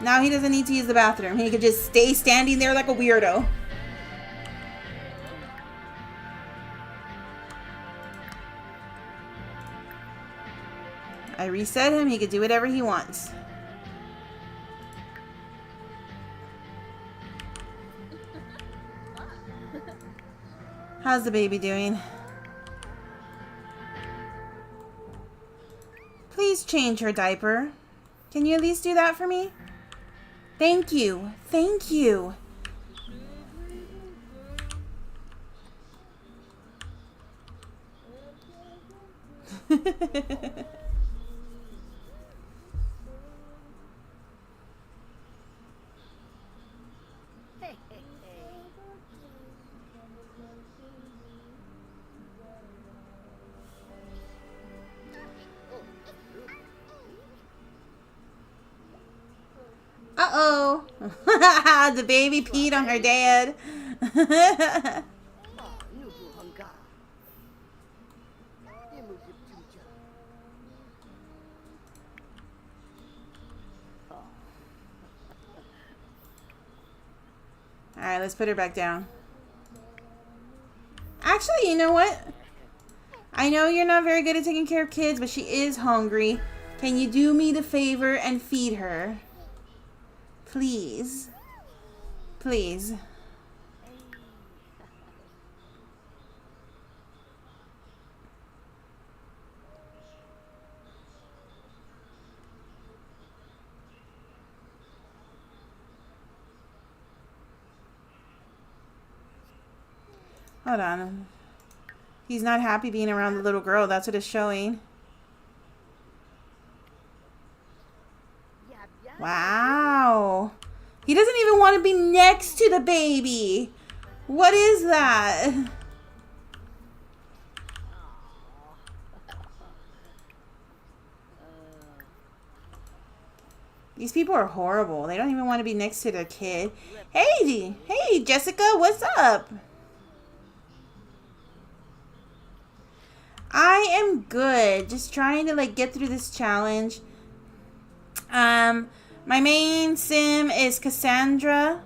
Now he doesn't need to use the bathroom. He could just stay standing there like a weirdo. I reset him. He could do whatever he wants. How's the baby doing? Please change her diaper. Can you at least do that for me? Thank you. Thank you. Uh-oh. The baby peed on her dad. Alright, let's put her back down. Actually, you know what? I know you're not very good at taking care of kids, but she is hungry. Can you do me the favor and feed her? Please. Please. Hold on. He's not happy being around the little girl. That's what it's showing. Wow. He doesn't even want to be next to the baby. What is that? These people are horrible. They don't even want to be next to their kid. Hey, Jessica, what's up? I am good. Just trying to get through this challenge. My main sim is Cassandra.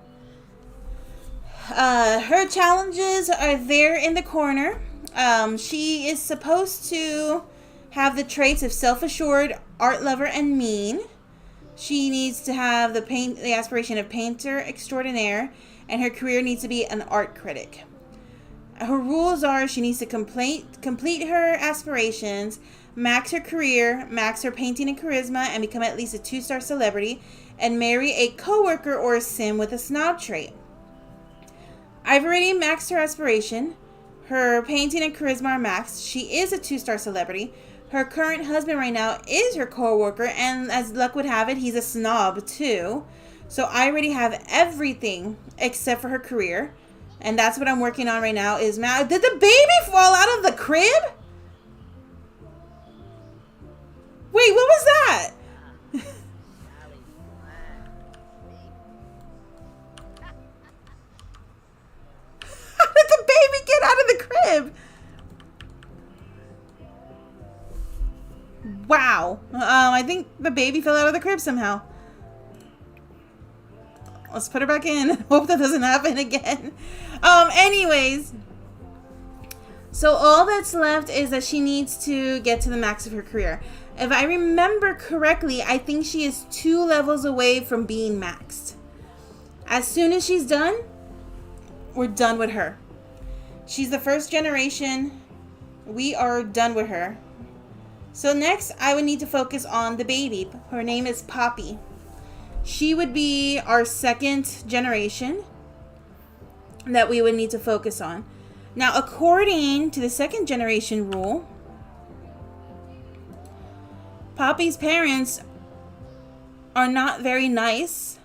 Her challenges are there in the corner. She is supposed to have the traits of self-assured, art lover, and mean. She needs to have the aspiration of painter extraordinaire, and her career needs to be an art critic. Her rules are she needs to complete her aspirations, max her career, max her painting and charisma, and become at least a 2-star celebrity, and marry a coworker or a sim with a snob trait. I've already maxed her aspiration. Her painting and charisma are maxed. She is a 2-star celebrity. Her current husband right now is her coworker, and as luck would have it, he's a snob too. So I already have everything except for her career. And that's what I'm working on right now is did the baby fall out of the crib? Wait, what was Ow. I think the baby fell out of the crib somehow. Let's put her back in. Hope that doesn't happen again. Anyways. So all that's left is that she needs to get to the max of her career. If I remember correctly, I think she is 2 levels away from being maxed. As soon as she's done, we're done with her. She's the first generation. We are done with her. So next, I would need to focus on the baby. Her name is Poppy. She would be our 2nd generation that we would need to focus on. Now, according to the 2nd generation rule, Poppy's parents are not very nice,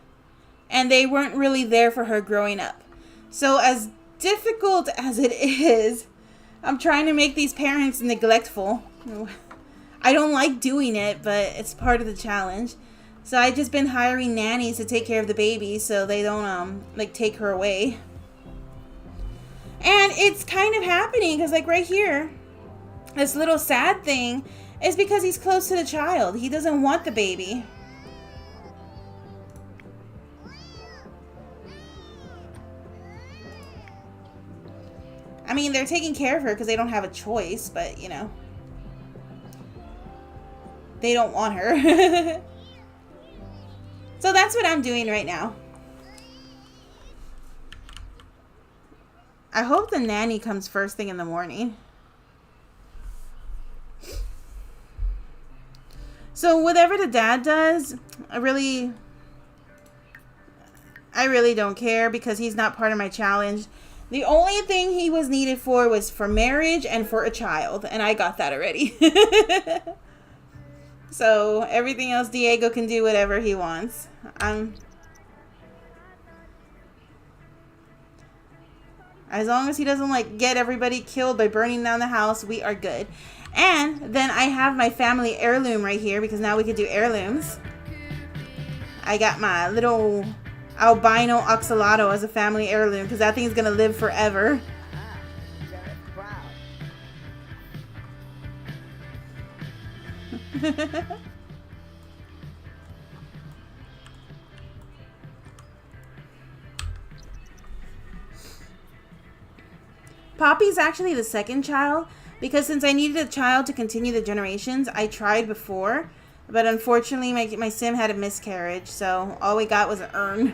and they weren't really there for her growing up. So as difficult as it is, I'm trying to make these parents neglectful. I don't like doing it, but it's part of the challenge. So I've just been hiring nannies to take care of the baby so they don't like take her away. And it's kind of happening because like right here, this little sad thing is because he's close to the child. He doesn't want the baby. I mean, they're taking care of her because they don't have a choice, but you know, they don't want her. So that's what I'm doing right now. I hope the nanny comes first thing in the morning. So whatever the dad does, I really don't care because he's not part of my challenge. The only thing he was needed for was for marriage and for a child, and I got that already. So everything else, Diego can do whatever he wants. As long as he doesn't like get everybody killed by burning down the house, we are good. And then I have my family heirloom right here because now we can do heirlooms. I got my little albino oxalotl as a family heirloom because that thing is going to live forever. Poppy's actually the 2nd child because since I needed a child to continue the generations, I tried before, but unfortunately my sim had a miscarriage, so all we got was an urn.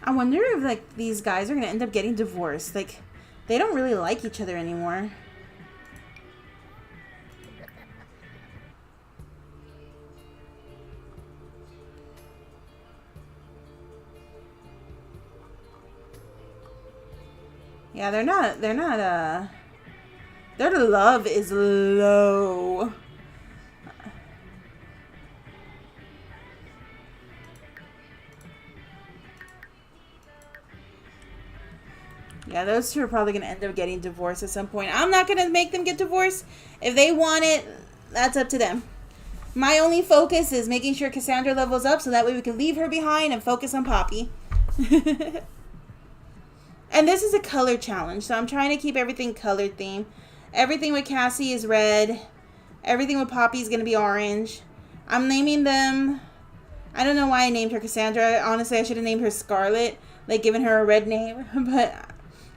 I wonder if like these guys are gonna end up getting divorced. Like, they don't really like each other anymore. Yeah, their love is low. Yeah, those two are probably going to end up getting divorced at some point. I'm not going to make them get divorced. If they want it, that's up to them. My only focus is making sure Cassandra levels up so that way we can leave her behind and focus on Poppy. And this is a color challenge, so I'm trying to keep everything color themed. Everything with Cassie is red. Everything with Poppy is going to be orange. I'm naming them... I don't know why I named her Cassandra. Honestly, I should have named her Scarlet. Like, given her a red name. But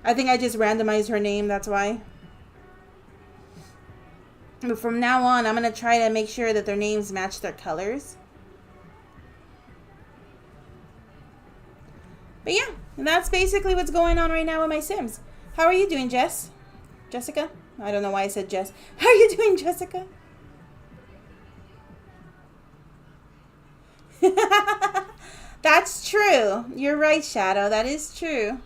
I think I just randomized her name, that's why. But from now on, I'm going to try to make sure that their names match their colors. But yeah, that's basically what's going on right now with my Sims. How are you doing, Jess? Jessica? I don't know why I said Jess. How are you doing, Jessica? That's true. You're right, Shadow. That is true.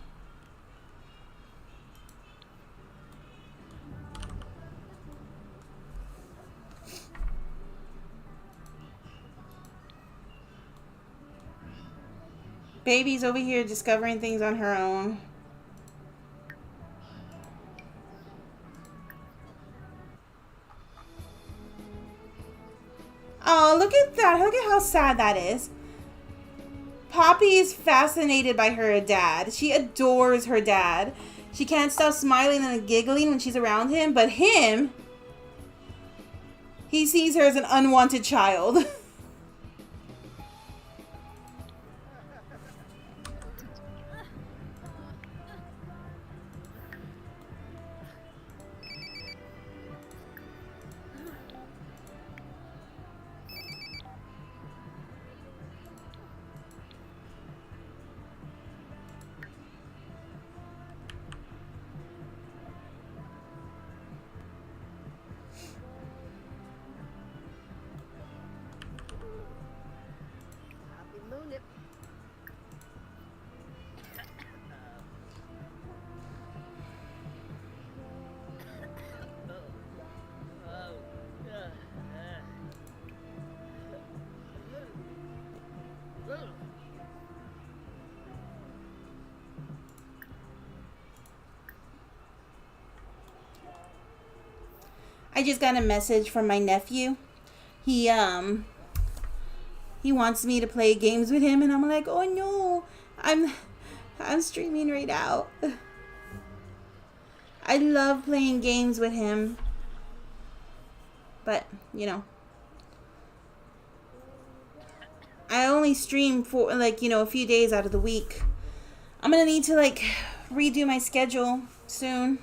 Baby's over here discovering things on her own. Oh, look at that. Look at how sad that is. Poppy is fascinated by her dad. She adores her dad. She can't stop smiling and giggling when she's around him, but him, he sees her as an unwanted child. I just got a message from my nephew. He wants me to play games with him, and I'm like, oh no, I'm streaming right now. I love playing games with him, but you know, I only stream for like, you know, a few days out of the week. I'm gonna need to like redo my schedule soon.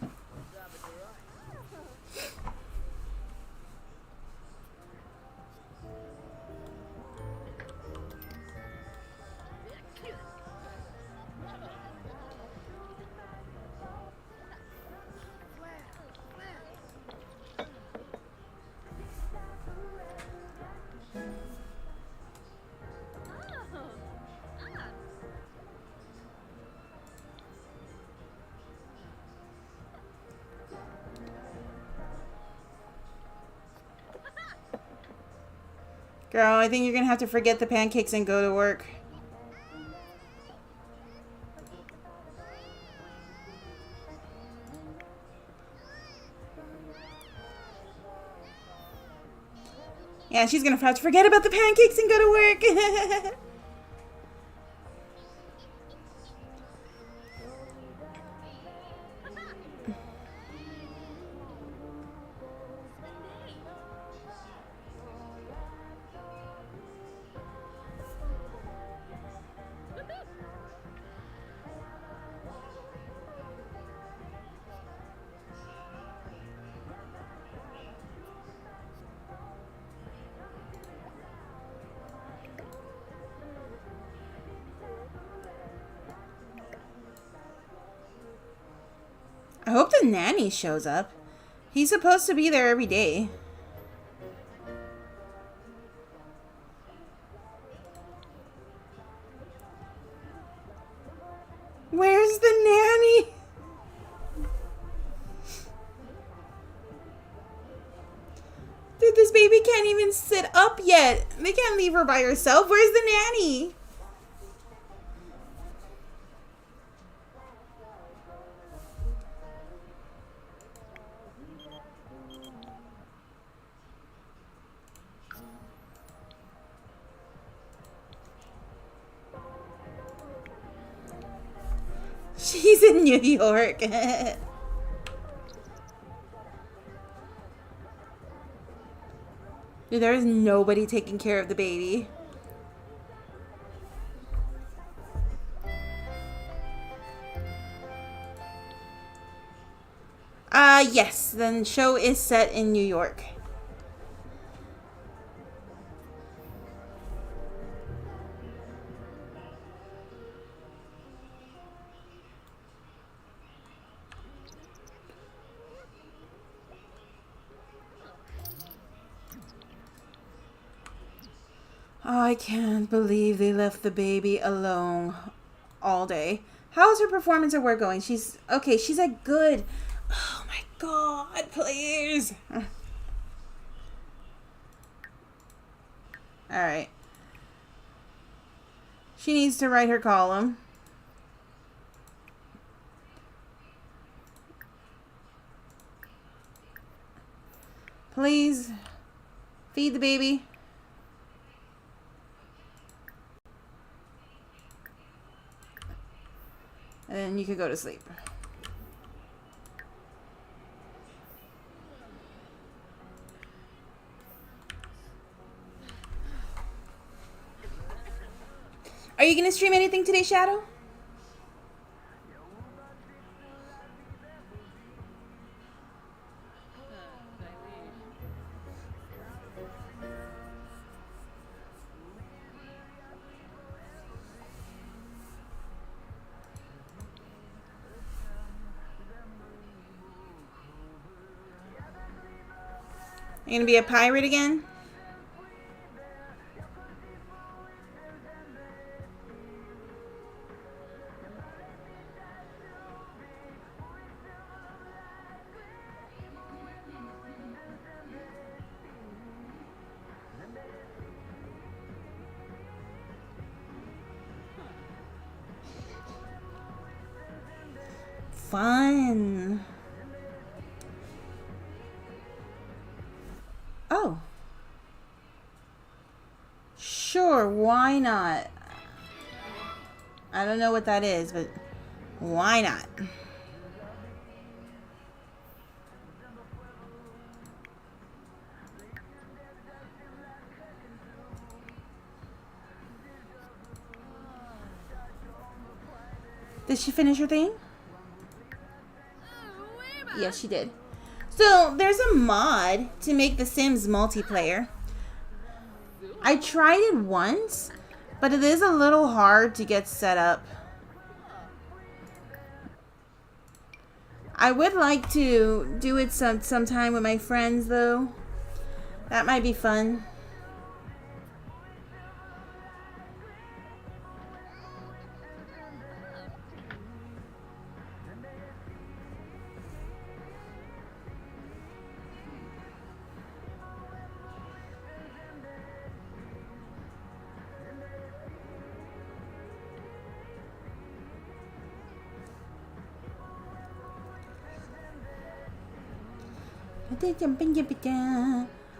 Girl, I think you're gonna have to forget the pancakes and go to work. Yeah, she's gonna have to forget about the pancakes and go to work. I hope the nanny shows up. He's supposed to be there every day. Where's the nanny? Dude, this baby can't even sit up yet. They can't leave her by herself. Where's the nanny? She's in New York. Dude, there is nobody taking care of the baby. Yes, the show is set in New York. Oh, I can't believe they left the baby alone all day. How is her performance at work going? She's okay. She's like good. Oh my god, please. All right. She needs to write her column. Please feed the baby. And you could go to sleep. Are you gonna stream anything today, Shadow? You gonna be a pirate again? Fun. Oh. Sure, why not? I don't know what that is, but why not? Did she finish her thing? Yes, she did. So, there's a mod to make The Sims multiplayer. I tried it once, but it is a little hard to get set up. I would like to do it sometime with my friends, though. That might be fun.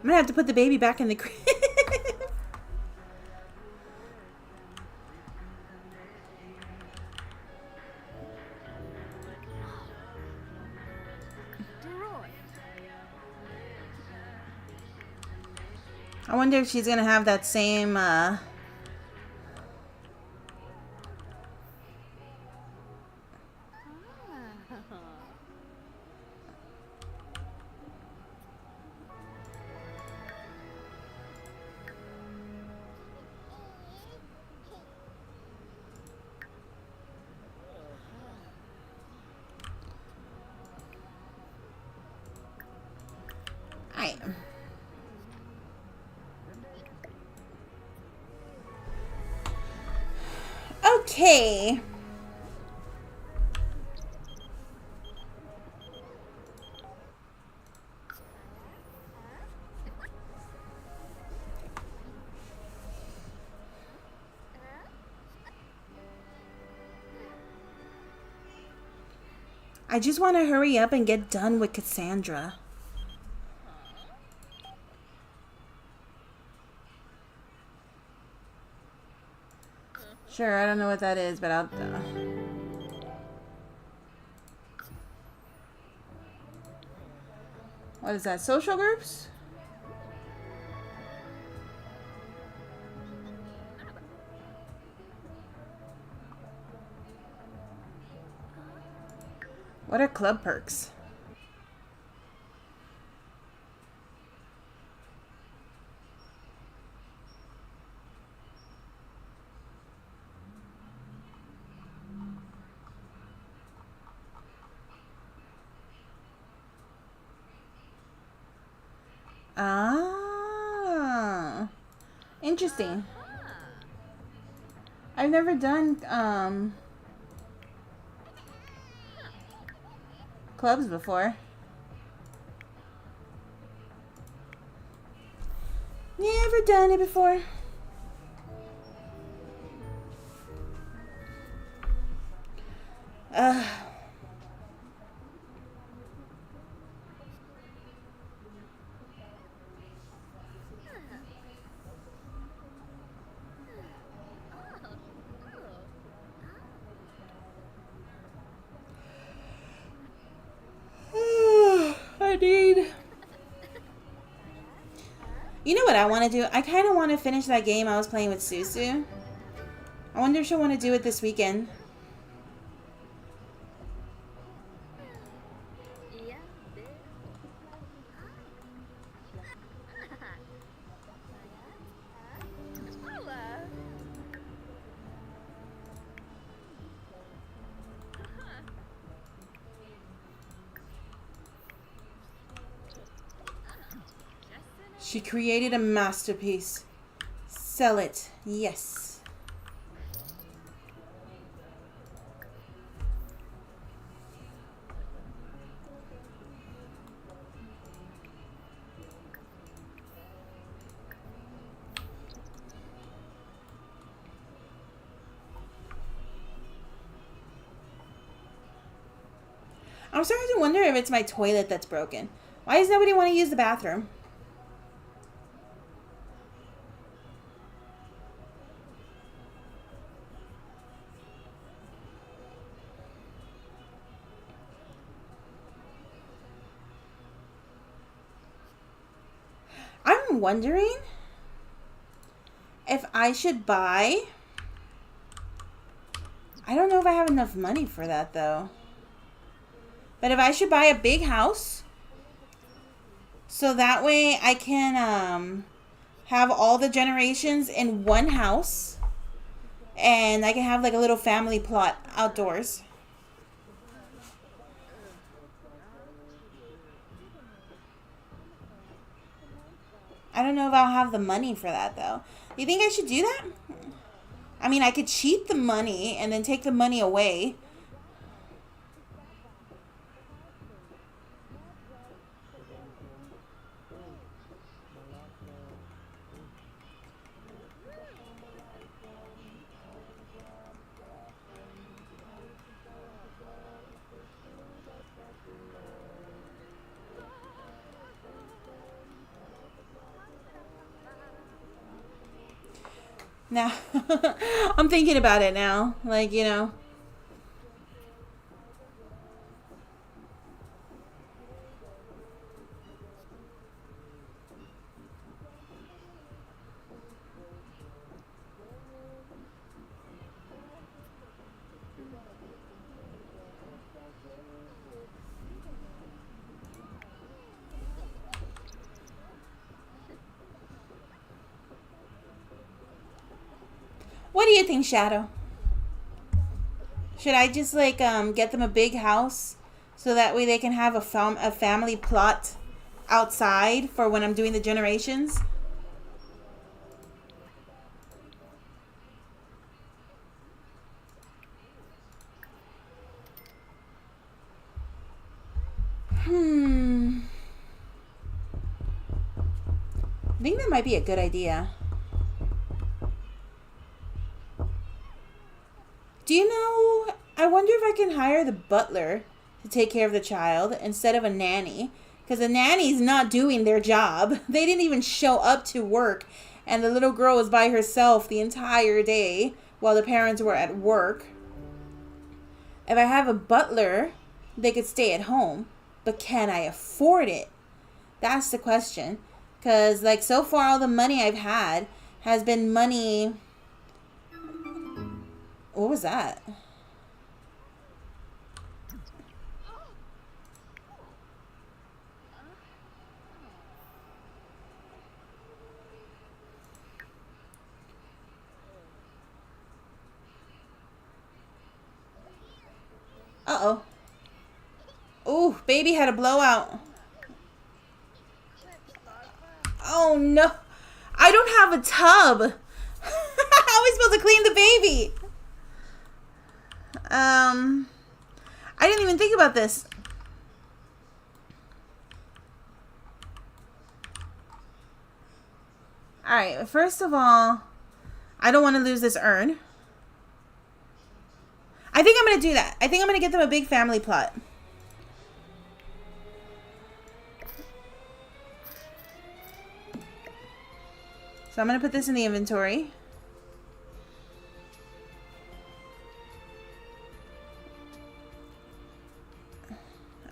I'm gonna have to put the baby back in the crib. I wonder if she's gonna have that same Okay. I just want to hurry up and get done with Cassandra. Sure, I don't know what that is, but I'll... What is that? Social groups? What are club perks? Ah, interesting. I've never done clubs before. Never done it before. what I want to do? I kind of want to finish that game I was playing with Susu. I wonder if she'll want to do it this weekend. Yeah, bitch. Hola. She created a masterpiece. Sell it. Yes. I'm starting to wonder if it's my toilet that's broken. Why does nobody want to use the bathroom? I'm wondering if I should buy... I don't know if I have enough money for that, though. But if I should buy a big house, so that way I can have all the generations in one house, and I can have like a little family plot outdoors. I don't know if I'll have the money for that, though. Do you think I should do that? I mean, I could cheat the money and then take the money away. Now, I'm thinking about it now. Like, you know. What do you think, Shadow? Should I just like get them a big house so that way they can have a family plot outside for when I'm doing the generations? I think that might be a good idea. Do you know, I wonder if I can hire the butler to take care of the child instead of a nanny. Because the nanny's not doing their job. They didn't even show up to work. And the little girl was by herself the entire day while the parents were at work. If I have a butler, they could stay at home. But can I afford it? That's the question. Because, like, so far all the money I've had has been money... What was that? Uh-oh. Ooh, baby had a blowout. Oh, no. I don't have a tub. How are we supposed to clean the baby? I didn't even think about this. Alright, first of all, I don't want to lose this urn. I think I'm going to do that. I think I'm going to get them a big family plot. So I'm going to put this in the inventory.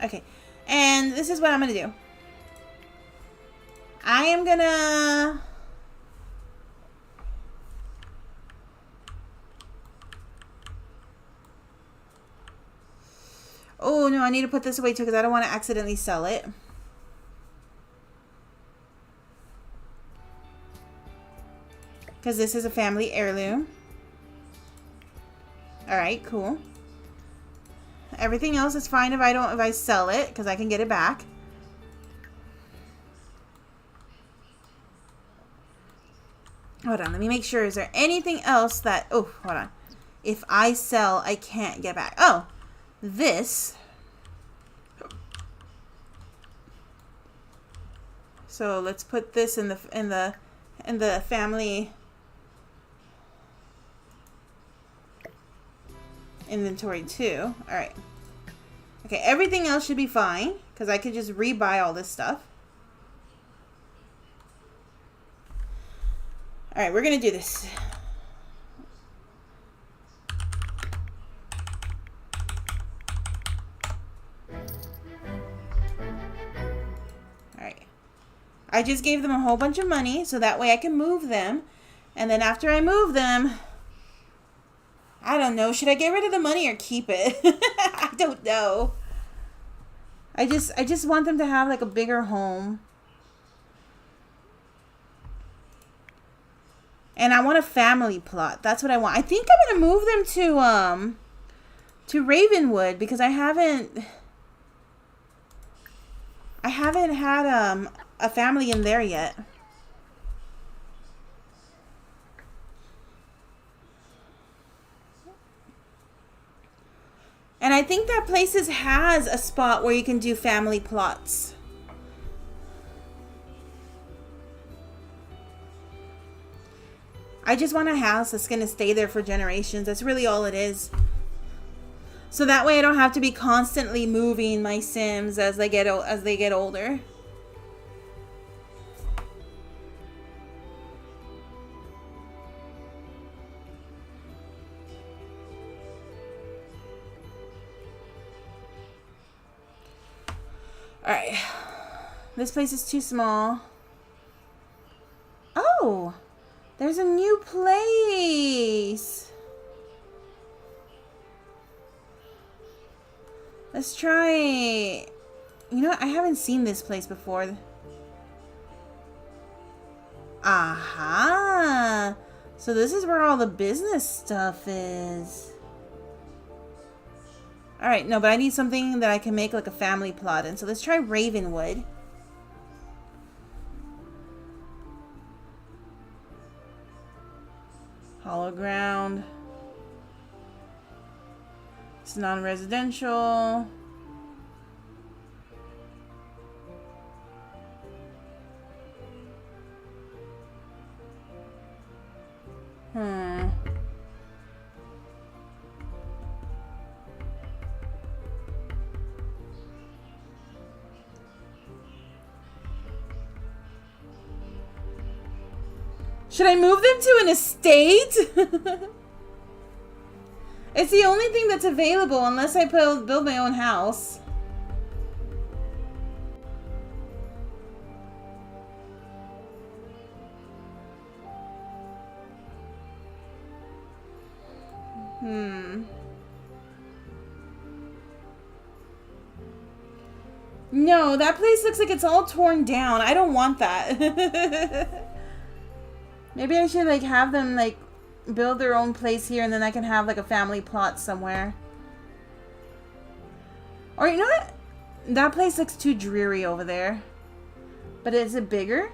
Okay, and this is what I'm going to do. I am going to Oh, no, I need to put this away too because I don't want to accidentally sell it. Because this is a family heirloom. Alright, cool. Everything else is fine if I sell it because I can get it back. Hold on, let me make sure. Is there anything else that... Oh, hold on. If I sell, I can't get back. Oh, this. So let's put this in the family inventory too. All right. Okay, everything else should be fine because I could just rebuy all this stuff. All right, we're gonna do this. All right. I just gave them a whole bunch of money so that way I can move them, and then after I move them, I don't know. Should I get rid of the money or keep it? I don't know. I just want them to have like a bigger home. And I want a family plot. That's what I want. I think I'm gonna move them to Ravenwood because I haven't had a family in there yet. And I think that places has a spot where you can do family plots. I just want a house that's going to stay there for generations. That's really all it is. So that way I don't have to be constantly moving my Sims as they get older. Alright. This place is too small. Oh! There's a new place! Let's try... You know what? I haven't seen this place before. Aha! So this is where all the business stuff is. Alright, no, but I need something that I can make like a family plot in. So let's try Ravenwood. Hollow ground. It's non-residential. Should I move them to an estate? It's the only thing that's available unless I build my own house. No, that place looks like it's all torn down. I don't want that. Maybe I should like have them like build their own place here and then I can have like a family plot somewhere. Or you know what? That place looks too dreary over there. But is it bigger?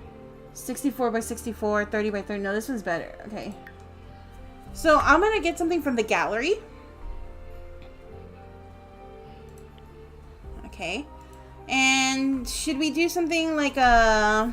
64 by 64, 30 by 30. No, this one's better. Okay. So I'm going to get something from the gallery. Okay. And should we do something like a...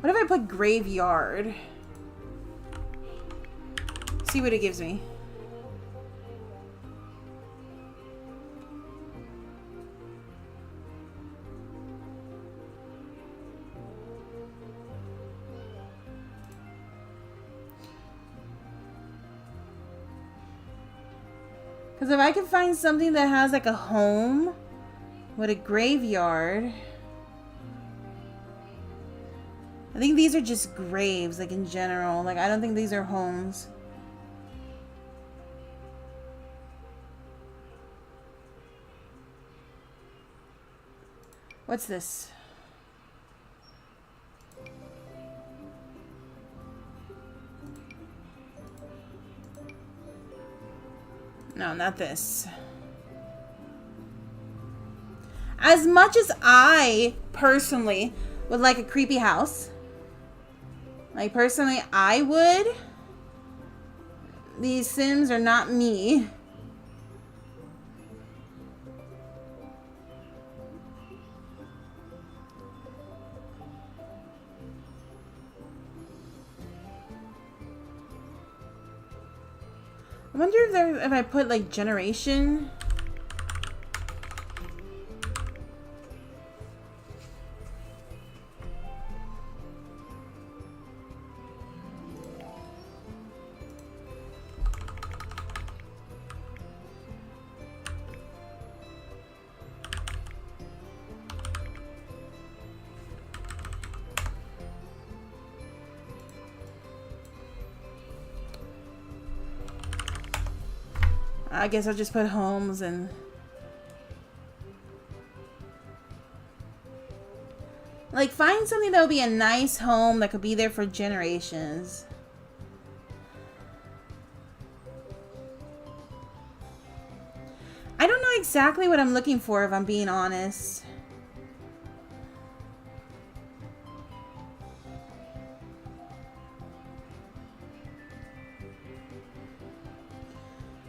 What if I put graveyard? See what it gives me. Because if I can find something that has like a home with a graveyard. I think these are just graves, like in general. Like I don't think these are homes. What's this? No, not this. As much as I personally would like a creepy house, like personally I would, these Sims are not me. I wonder if I put like generation. I guess I'll just put homes and like find something that would be a nice home that could be there for generations. I don't know exactly what I'm looking for, if I'm being honest.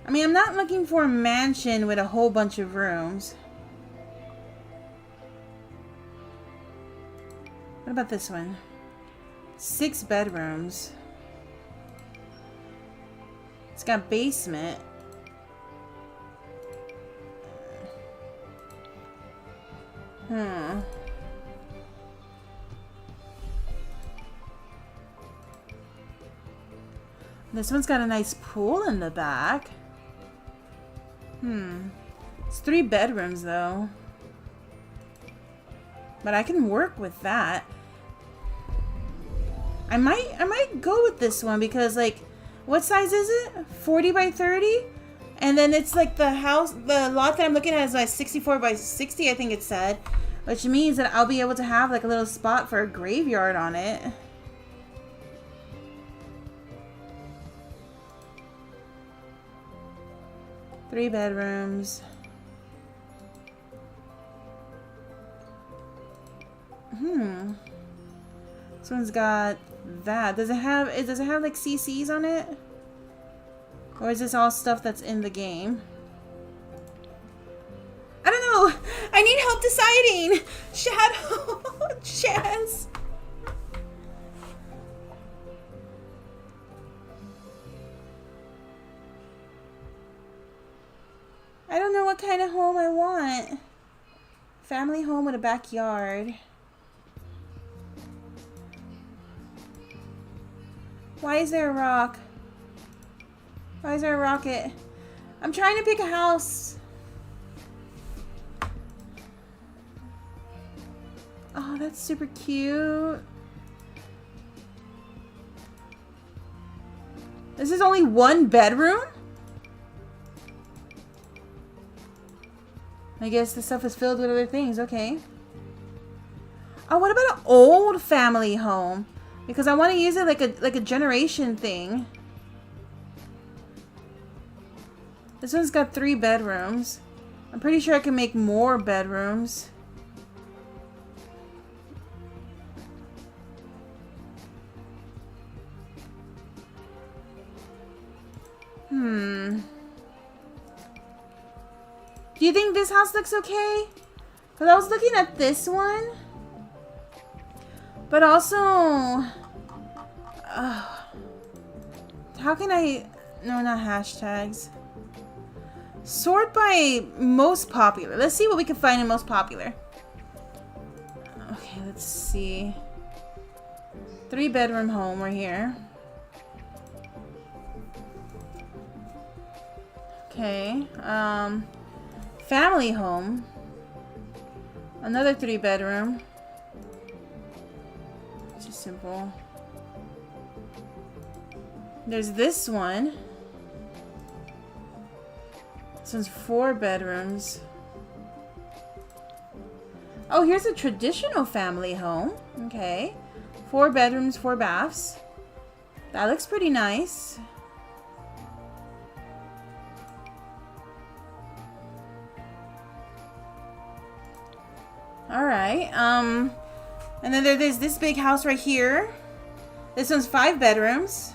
I mean, I'm not looking for a mansion with a whole bunch of rooms. What about this one? 6 bedrooms. It's got basement. This one's got a nice pool in the back. It's 3 bedrooms though. But I can work with that. I might go with this one because like, what size is it? 40 by 30? And then it's like the lot that I'm looking at is like 64 by 60, I think it said. Which means that I'll be able to have like a little spot for a graveyard on it. Three bedrooms. This one's got that. Does it have like CCs on it? Or is this all stuff that's in the game? I don't know. I need help deciding. Shadow. Chaz. I don't know what kind of home I want. Family home with a backyard. Why is there a rock? Why is there a rocket? I'm trying to pick a house. Oh, that's super cute. This is only 1 bedroom? I guess the stuff is filled with other things. Okay. Oh, what about an old family home? Because I want to use it like a generation thing. This one's got 3 bedrooms. I'm pretty sure I can make more bedrooms. Do you think this house looks okay? Because I was looking at this one. But also... how can I... No, not hashtags. Sort by most popular. Let's see what we can find in most popular. Okay, let's see. 3 bedroom home. We're here. Okay. Family home. Another 3-bedroom. Just simple. There's this one. This one's 4 bedrooms. Oh, here's a traditional family home. Okay. 4 bedrooms, 4 baths. That looks pretty nice. Alright. And then there's this big house right here. This one's 5 bedrooms.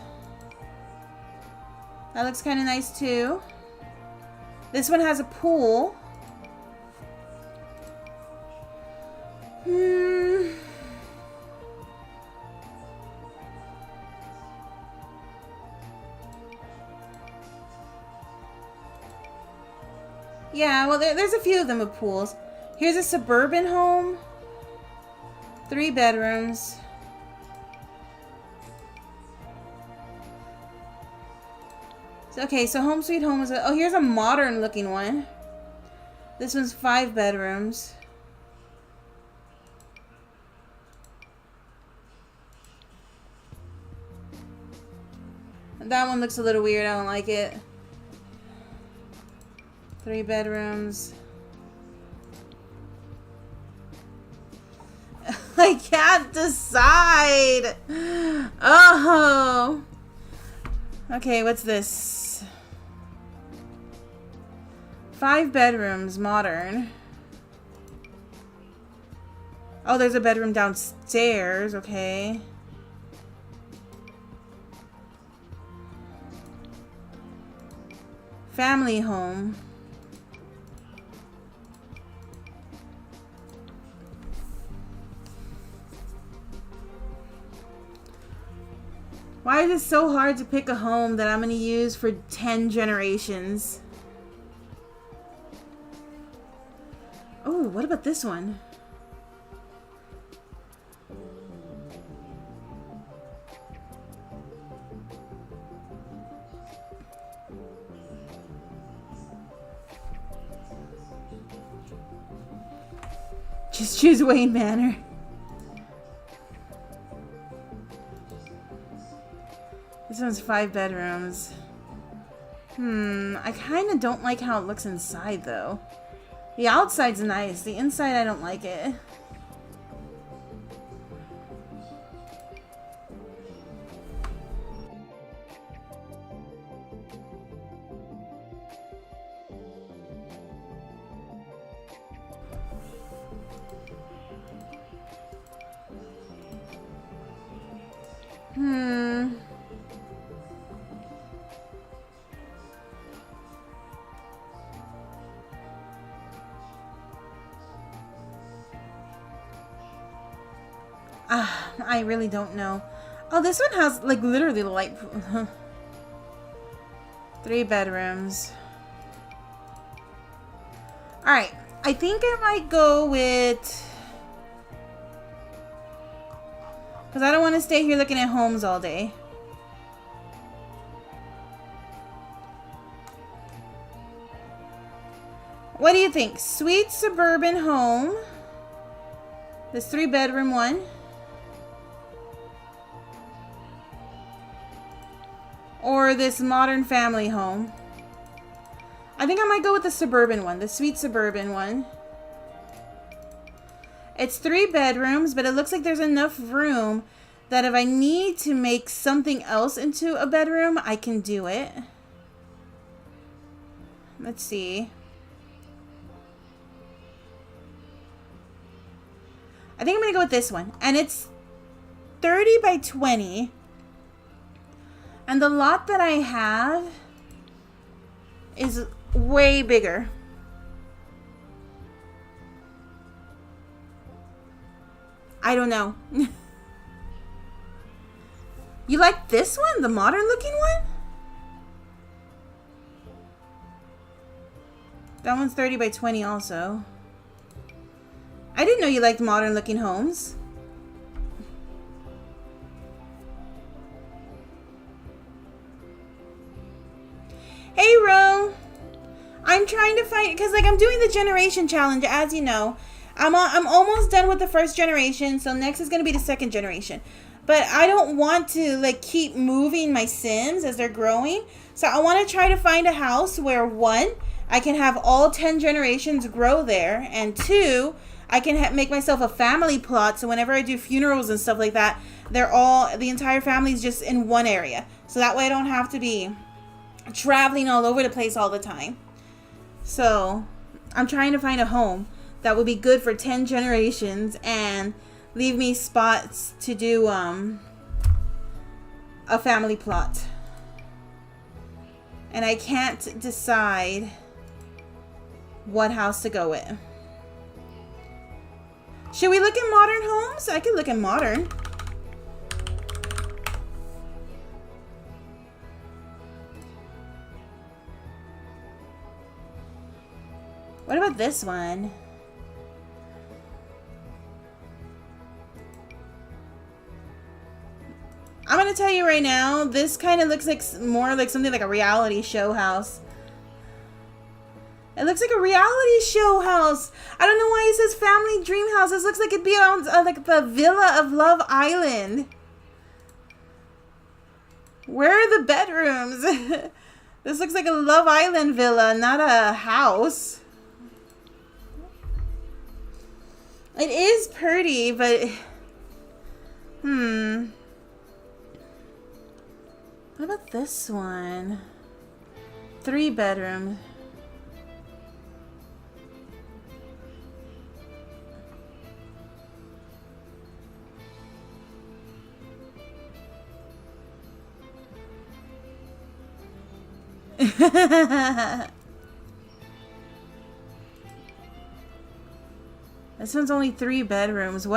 That looks kind of nice too. This one has a pool. Yeah, well, there's a few of them with pools. Here's a suburban home. 3 bedrooms. Okay, so Home Sweet Home is oh, here's a modern looking one. This one's 5 bedrooms. That one looks a little weird. I don't like it. 3 bedrooms. I can't decide. Oh. Okay, what's this? 5 bedrooms, modern. Oh, there's a bedroom downstairs. Okay. Family home. Why is it so hard to pick a home that I'm going to use for 10 generations? Oh, what about this one? Just choose Wayne Manor. This one's 5 bedrooms. I kind of don't like how it looks inside, though. The outside's nice. The inside, I don't like it. I really don't know. Oh, this one has, like, literally light. 3 bedrooms. Alright. I think I might go with... because I don't want to stay here looking at homes all day. What do you think? Sweet suburban home. This 3-bedroom one. Or this modern family home. I think I might go with the suburban one. The sweet suburban one. It's 3 bedrooms, but it looks like there's enough room that if I need to make something else into a bedroom, I can do it. Let's see. I think I'm going to go with this one. And it's 30 by 20. And the lot that I have is way bigger. I don't know. You like this one? The modern looking one? That one's 30 by 20 also. I didn't know you liked modern looking homes. Hey, Ro. I'm trying to find, because like I'm doing the generation challenge, as you know. I'm almost done with the first generation, so next is going to be the second generation. But I don't want to like keep moving my Sims as they're growing. So I want to try to find a house where, one, I can have all 10 generations grow there, and two, I can make myself a family plot, so whenever I do funerals and stuff like that, the entire family's just in one area. So that way I don't have to be traveling all over the place all the time. So I'm trying to find a home that would be good for 10 generations and leave me spots to do a family plot. And I can't decide what house to go with. Should we look at modern homes? I could look at modern. What about this one? I'm gonna tell you right now, this kind of looks like more like something like a reality show house. It looks like a reality show house. I don't know why it says family dream house. This looks like it'd be on like the villa of Love Island. Where are the bedrooms? This looks like a Love Island villa, not a house. It is pretty, but what about this one? 3 bedrooms. This one's only 3 bedrooms.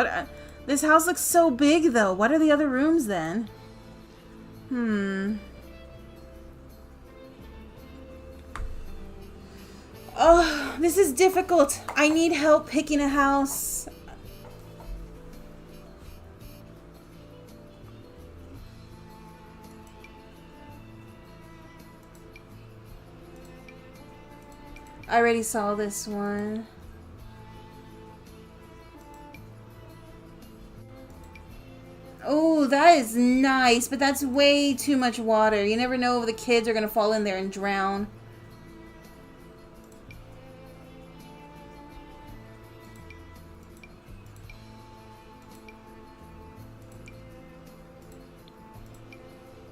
This house looks so big though. What are the other rooms then? Oh, this is difficult. I need help picking a house. I already saw this one. Oh, that is nice, but that's way too much water. You never know if the kids are going to fall in there and drown.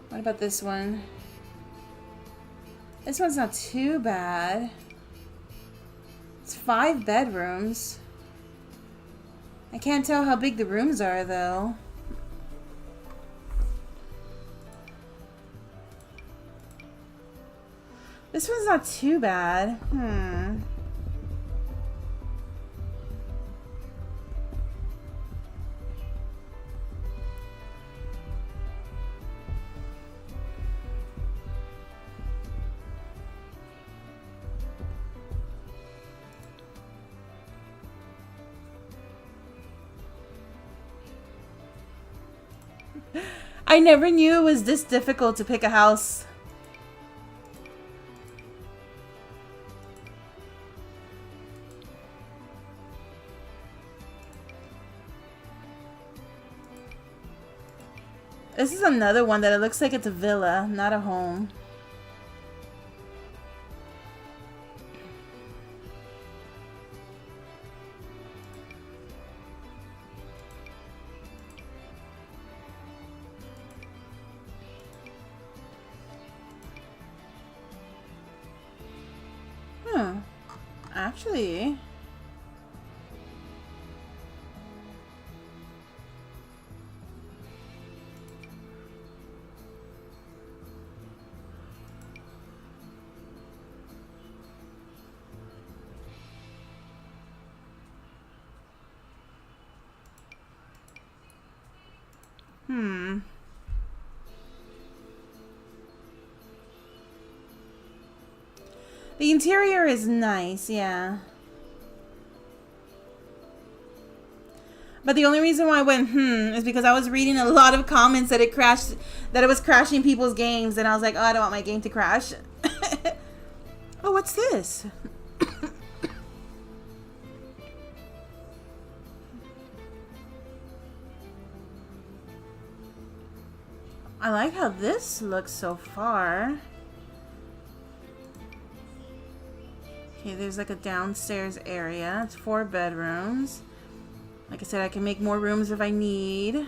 What about this one? This one's not too bad. It's 5 bedrooms. I can't tell how big the rooms are, though. This one's not too bad. I never knew it was this difficult to pick a house. This is another one that it looks like it's a villa, not a home. Actually, the interior is nice, yeah. But the only reason why I went, is because I was reading a lot of comments that it crashed, that it was crashing people's games, and I was like, oh, I don't want my game to crash. Oh, what's this? I like how this looks so far. Okay, there's like a downstairs area. It's 4 bedrooms. Like I said, I can make more rooms if I need.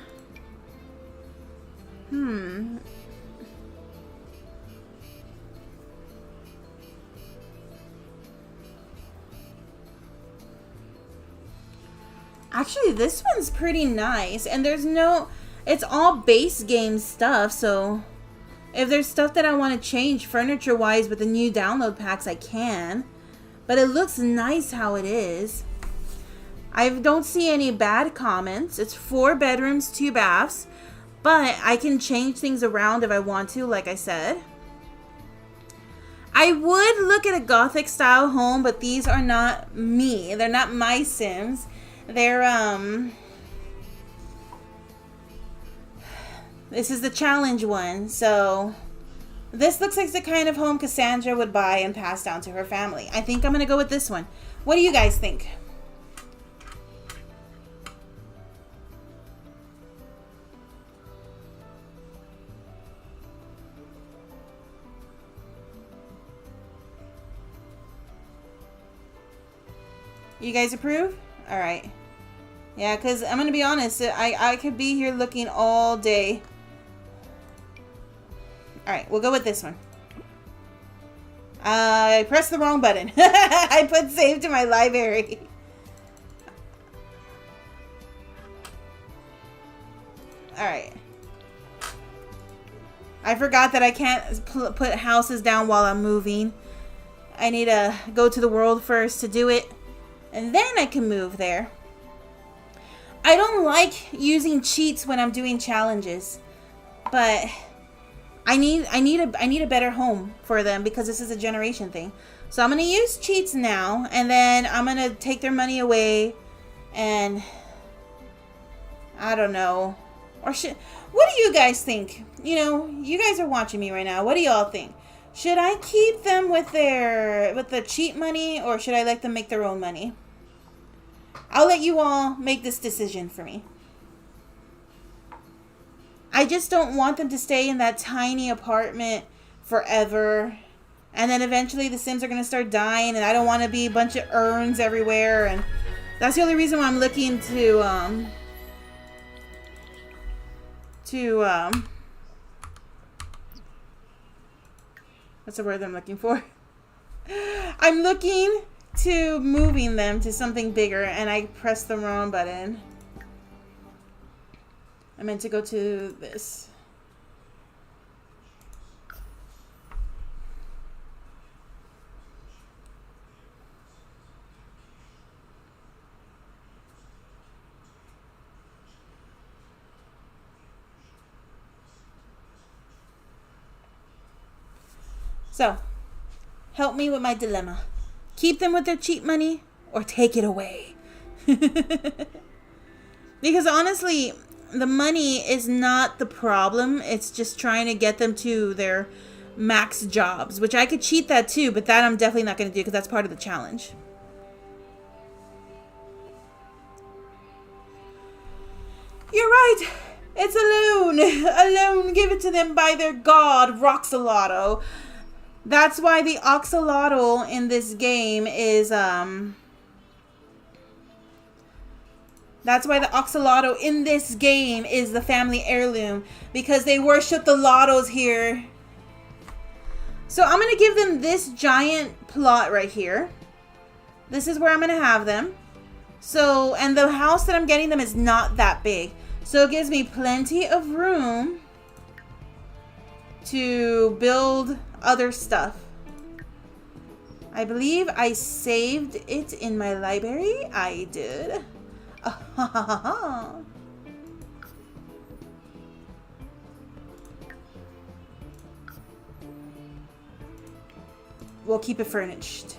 Actually, this one's pretty nice. And there's no... It's all base game stuff, so... If there's stuff that I want to change furniture-wise with the new download packs, I can. But it looks nice how it is. I don't see any bad comments. It's 4 bedrooms, 2 baths. But I can change things around if I want to, like I said. I would look at a Gothic style home, but these are not me. They're not my Sims. They're, this is the challenge one, so this looks like the kind of home Cassandra would buy and pass down to her family. I think I'm going to go with this one. What do you guys think? You guys approve? All right. Yeah, because I'm going to be honest, I could be here looking all day. All right, we'll go with this one. I pressed the wrong button. I put save to my library. All right. I forgot that I can't put houses down while I'm moving. I need to go to the world first to do it. And then I can move there. I don't like using cheats when I'm doing challenges, but I need a better home for them because this is a generation thing. So I'm gonna use cheats now, and then I'm gonna take their money away, and I don't know, or should. What do you guys think? You know, you guys are watching me right now. What do y'all think? Should I keep them with the cheat money, or should I let them make their own money? I'll let you all make this decision for me. I just don't want them to stay in that tiny apartment forever. And then eventually the Sims are going to start dying, and I don't want to be a bunch of urns everywhere. And that's the only reason why I'm looking to what's the word I'm looking for? I'm looking to moving them to something bigger, and I pressed the wrong button. I meant to go to this. So, help me with my dilemma. Keep them with their cheap money or take it away. Because honestly, the money is not the problem. It's just trying to get them to their max jobs, which I could cheat that too, but that I'm definitely not going to do because that's part of the challenge. You're right. It's a loan. A loan given to them by their god, Roxolotto. That's why the Oxalotl in this game is, that's why the Oxalotl in this game is the family heirloom. Because they worship the Lottos here. So I'm going to give them this giant plot right here. This is where I'm going to have them. So, and the house that I'm getting them is not that big. So it gives me plenty of room to build other stuff. I believe I saved it in my library. I did. We'll keep it furnished.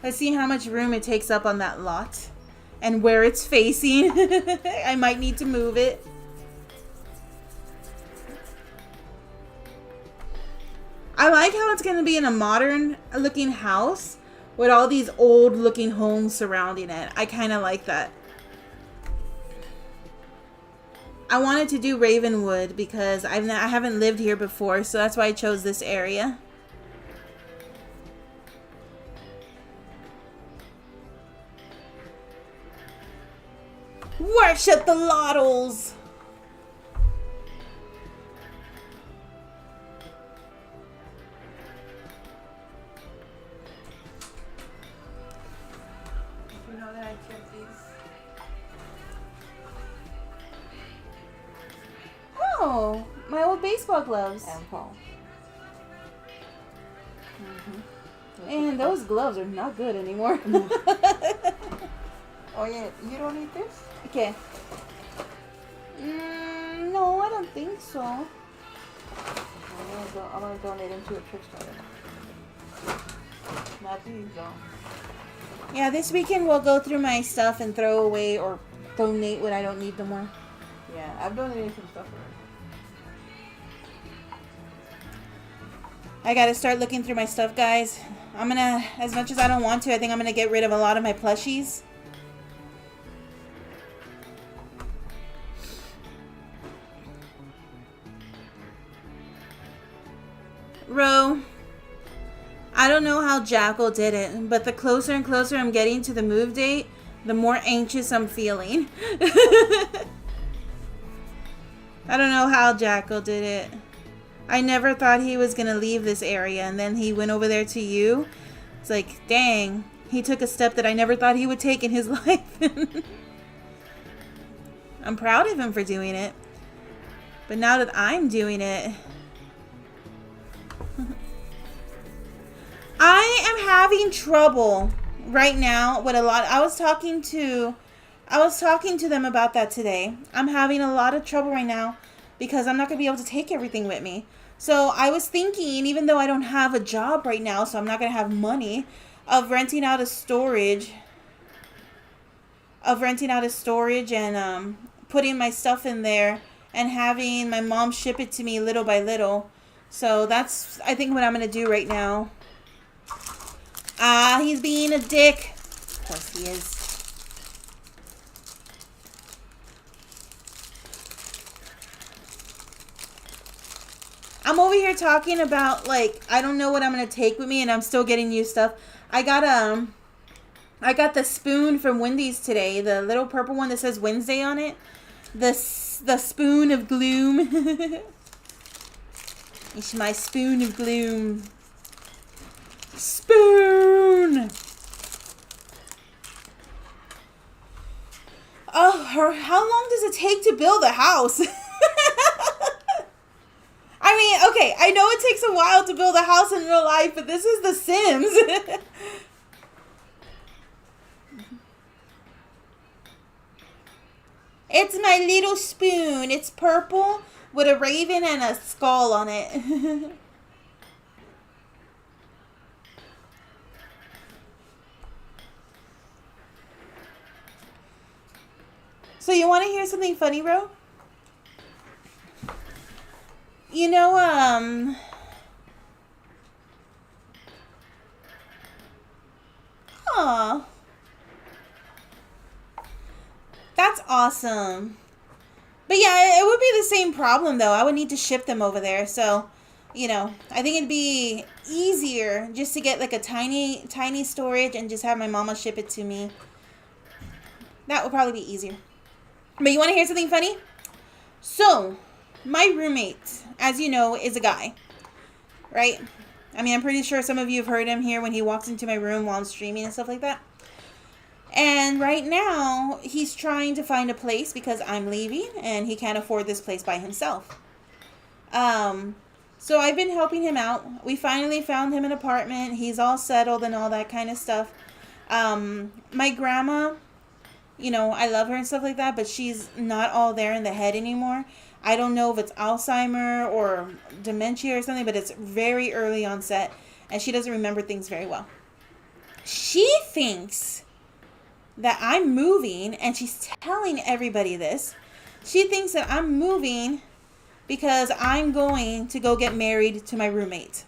Let's see how much room it takes up on that lot. And where it's facing. I might need to move it. I like how it's going to be in a modern looking house with all these old looking homes surrounding it. I kind of like that. I wanted to do Ravenwood because I haven't lived here before, so that's why I chose this area. Worship the Lottles! You know that I kept these. Oh, my old baseball gloves. And Paul. And those gloves are not good anymore. Oh yeah, you don't need this? Okay. No, I don't think so. I'm gonna donate them to a Kickstarter. Not these though. Yeah, this weekend we'll go through my stuff and throw away or donate what I don't need no more. Yeah, I've donated some stuff already. I gotta start looking through my stuff, guys. I'm gonna, as much as I don't want to, I think I'm gonna get rid of a lot of my plushies. Ro, I don't know how Jackal did it, but the closer and closer I'm getting to the move date, the more anxious I'm feeling. I don't know how Jackal did it. I never thought he was going to leave this area, and then he went over there to you. It's like, dang, he took a step that I never thought he would take in his life. I'm proud of him for doing it. But now that I'm doing it, I am having trouble right now with a lot. I was talking to them about that today. I'm having a lot of trouble right now because I'm not going to be able to take everything with me. So I was thinking, even though I don't have a job right now, so I'm not going to have money, of renting out a storage and putting my stuff in there and having my mom ship it to me little by little. So that's, I think, what I'm going to do right now. Ah, he's being a dick. Of course he is. I'm over here talking about, like, I don't know what I'm going to take with me, and I'm still getting new stuff. I got the spoon from Wendy's today, the little purple one that says Wednesday on it. The spoon of gloom. It's my spoon of gloom. Spoon! Oh, how long does it take to build a house? I mean, okay, I know it takes a while to build a house in real life, but this is The Sims. It's my little spoon. It's purple with a raven and a skull on it. So you want to hear something funny, Ro? You know, aw. That's awesome. But yeah, it would be the same problem, though. I would need to ship them over there. So, you know, I think it'd be easier just to get like a tiny, tiny storage and just have my mama ship it to me. That would probably be easier. But you want to hear something funny? So, my roommate, as you know, is a guy. Right? I mean, I'm pretty sure some of you have heard him here when he walks into my room while I'm streaming and stuff like that. And right now, he's trying to find a place because I'm leaving and he can't afford this place by himself. So I've been helping him out. We finally found him an apartment. He's all settled and all that kind of stuff. My grandma, you know, I love her and stuff like that, but she's not all there in the head anymore. I don't know if it's Alzheimer or dementia or something, but it's very early onset and she doesn't remember things very well. She thinks that I'm moving, and she's telling everybody this. She thinks that I'm moving because I'm going to go get married to my roommate.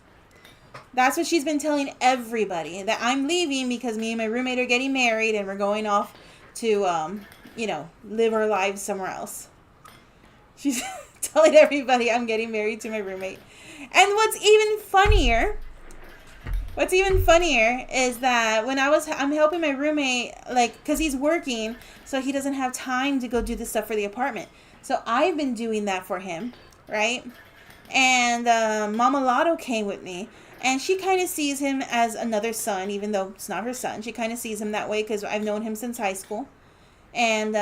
That's what she's been telling everybody, that I'm leaving because me and my roommate are getting married and we're going off to, live our lives somewhere else. She's telling everybody I'm getting married to my roommate. And what's even funnier is that when I'm helping my roommate, like, because he's working, so he doesn't have time to go do the stuff for the apartment. So I've been doing that for him, right? And Mama Lotto came with me. And she kind of sees him as another son, even though it's not her son. She kind of sees him that way because I've known him since high school. And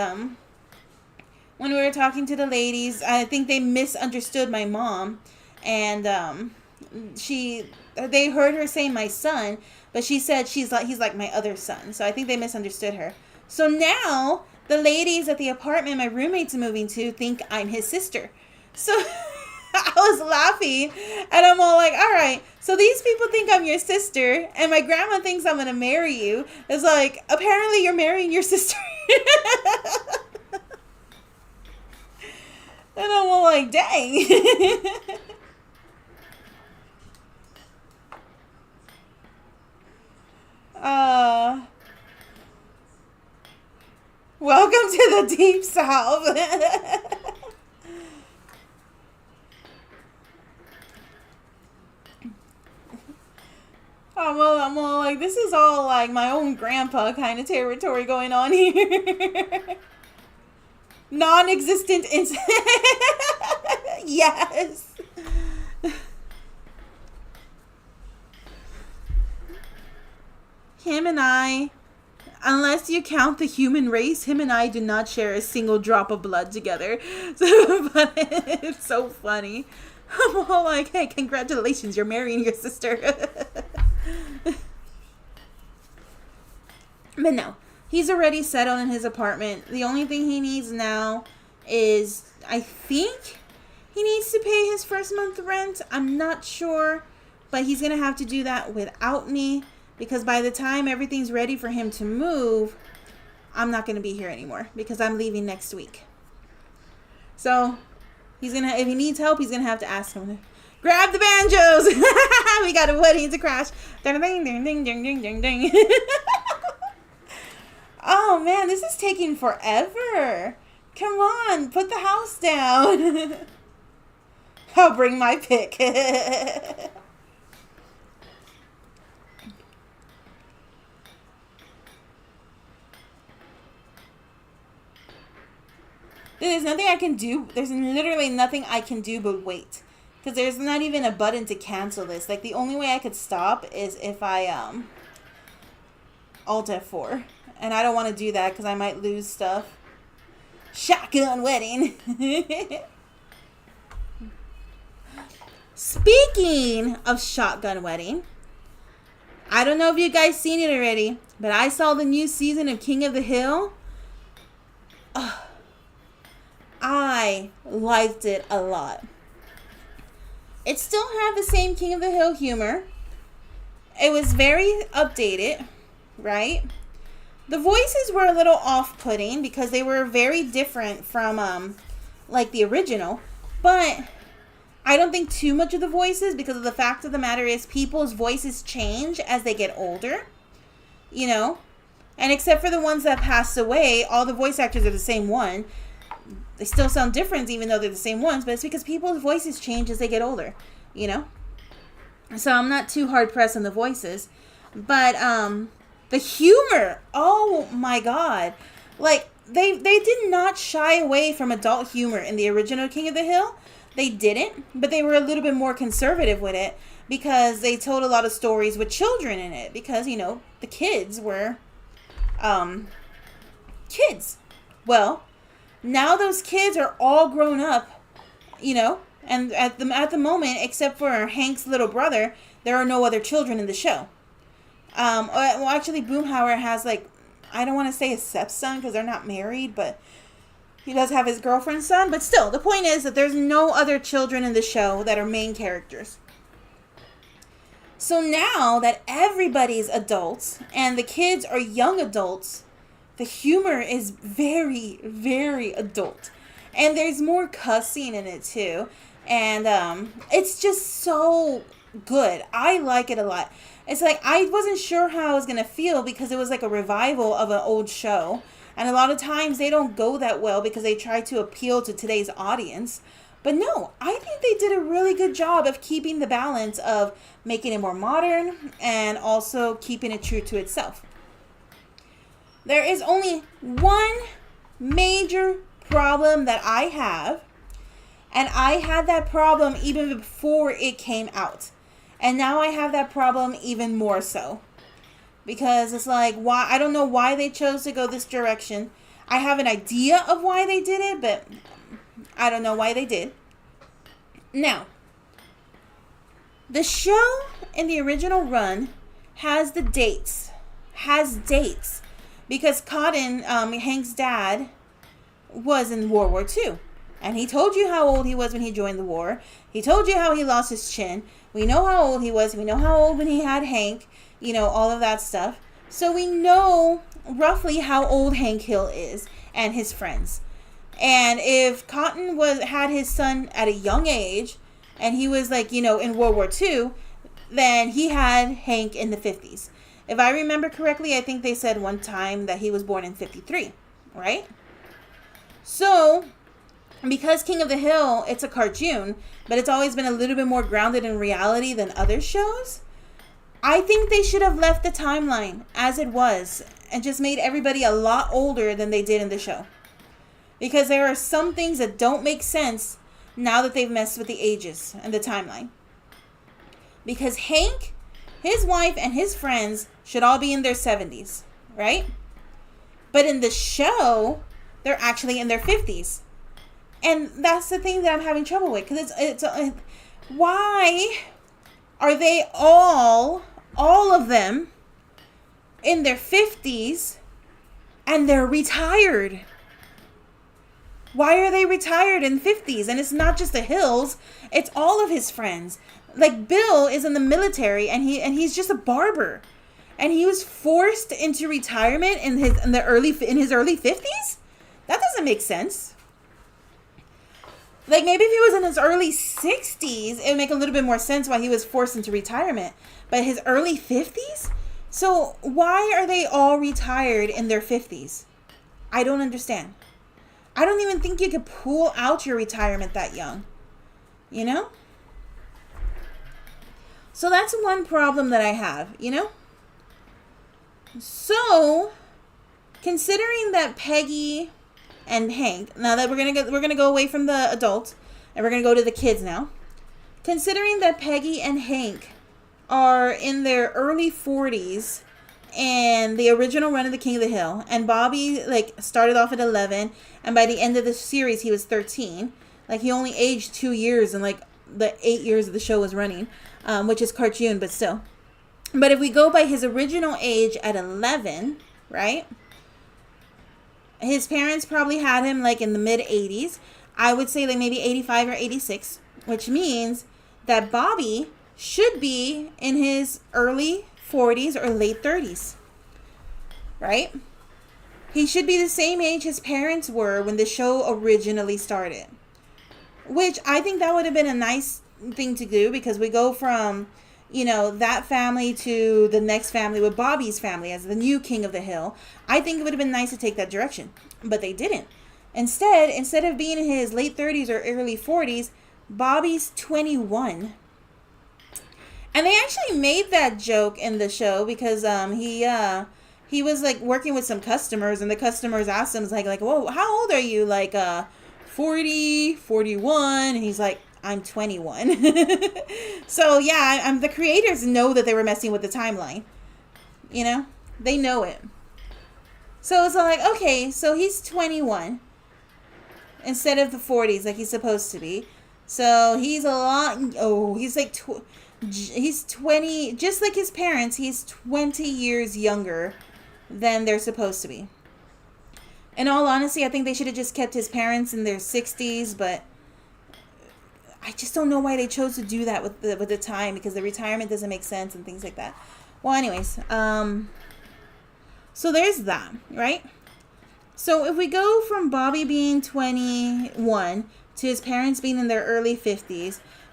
when we were talking to the ladies, I think they misunderstood my mom. And they heard her say my son, but she said he's like my other son. So I think they misunderstood her. So now the ladies at the apartment my roommate's moving to think I'm his sister. So I was laughing, and I'm all like, all right, so these people think I'm your sister, and my grandma thinks I'm going to marry you. It's like, apparently you're marrying your sister. And I'm all like, dang. Welcome to the Deep South. I'm all like, this is all like my own grandpa kind of territory going on here. Non-existent yes. Him and I, unless you count the human race, him and I do not share a single drop of blood together. So, but it's so funny. I'm all like, hey, congratulations, you're marrying your sister. But no, he's already settled in his apartment. The only thing he needs now is, I think, he needs to pay his first month rent. I'm not sure, but he's going to have to do that without me, because by the time everything's ready for him to move, I'm not going to be here anymore because I'm leaving next week. So if he needs help, he's going to have to ask him to grab the banjos. We got a wedding to crash. Ding, ding, ding, ding, ding, ding, ding. Oh man, this is taking forever. Come on, put the house down. I'll bring my pick. There's nothing I can do. There's literally nothing I can do but wait. Because there's not even a button to cancel this. Like, the only way I could stop is if I, Alt F4. And I don't want to do that because I might lose stuff. Shotgun wedding. Speaking of shotgun wedding, I don't know if you guys seen it already, but I saw the new season of King of the Hill. I liked it a lot. It still had the same King of the Hill humor. It was very updated, right? The voices were a little off-putting because they were very different from, like, the original. But I don't think too much of the voices, because of the fact of the matter is people's voices change as they get older, you know? And except for the ones that passed away, all the voice actors are the same one. They still sound different even though they're the same ones, but it's because people's voices change as they get older, you know? So I'm not too hard-pressed on the voices. But, the humor, oh my god. Like, they did not shy away from adult humor in the original King of the Hill. They didn't, but they were a little bit more conservative with it because they told a lot of stories with children in it because, you know, the kids were, kids. Well, now those kids are all grown up, you know, and at the moment, except for Hank's little brother, there are no other children in the show. Well, actually, Boomhauer has, like, I don't want to say a stepson because they're not married, but he does have his girlfriend's son. But still, the point is that there's no other children in the show that are main characters. So now that everybody's adults and the kids are young adults, the humor is very, very adult. And there's more cussing in it, too. And it's just so good. I like it a lot. It's like I wasn't sure how I was going to feel because it was like a revival of an old show. And a lot of times they don't go that well because they try to appeal to today's audience. But no, I think they did a really good job of keeping the balance of making it more modern and also keeping it true to itself. There is only one major problem that I have, and I had that problem even before it came out. And now I have that problem even more so. Because it's like, why? I don't know why they chose to go this direction. I have an idea of why they did it, but I don't know why they did. Now, the show in the original run has the dates. Has dates. Because Cotton, Hank's dad, was in World War II. And he told you how old he was when he joined the war. He told you how he lost his chin. We know how old he was. We know how old when he had Hank. You know, all of that stuff. So we know roughly how old Hank Hill is and his friends. And if Cotton had his son at a young age, and he was like, you know, in World War II, then he had Hank in the 50s. If I remember correctly, I think they said one time that he was born in 53, right? So, because King of the Hill, it's a cartoon, but it's always been a little bit more grounded in reality than other shows, I think they should have left the timeline as it was and just made everybody a lot older than they did in the show. Because there are some things that don't make sense now that they've messed with the ages and the timeline. Because Hank, his wife, and his friends should all be in their 70s, right? But in the show, they're actually in their 50s. And that's the thing that I'm having trouble with. Because why are they all of them, in their 50s and they're retired? Why are they retired in 50s? And it's not just the Hills, it's all of his friends. Like Bill is in the military and he's just a barber. And he was forced into retirement in his early 50s? That doesn't make sense. Like maybe if he was in his early 60s, it would make a little bit more sense why he was forced into retirement. But his early 50s? So why are they all retired in their 50s? I don't understand. I don't even think you could pull out your retirement that young. You know? So that's one problem that I have, you know? So, considering that Peggy and Hank, now that we're gonna go away from the adults and we're gonna go to the kids now. Considering that Peggy and Hank are in their early 40s and the original run of the King of the Hill, and Bobby like started off at 11, and by the end of the series he was 13. Like he only aged 2 years in like the 8 years of the show was running, which is cartoon, but still. But if we go by his original age at 11, right? His parents probably had him like in the mid 80s. I would say like maybe 85 or 86, which means that Bobby should be in his early 40s or late 30s, right? He should be the same age his parents were when the show originally started, which I think that would have been a nice thing to do, because we go from, you know, that family to the next family with Bobby's family as the new King of the Hill. I think it would have been nice to take that direction, but they didn't. Instead of being in his late 30s or early 40s, Bobby's 21. And they actually made that joke in the show because he was like working with some customers, and the customers asked him like, whoa, how old are you? Like 40, 41, and he's like, I'm 21. So yeah, the creators know that they were messing with the timeline. You know, they know it. So it's like, okay, so he's 21 instead of the 40s like he's supposed to be. So he's he's like he's 20, just like his parents. He's 20 years younger than they're supposed to be. In all honesty, I think they should have just kept his parents in their 60s, but I just don't know why they chose to do that with the time, because the retirement doesn't make sense and things like that. Well, anyways, so there's that, right? So if we go from Bobby being 21 to his parents being in their early 50s,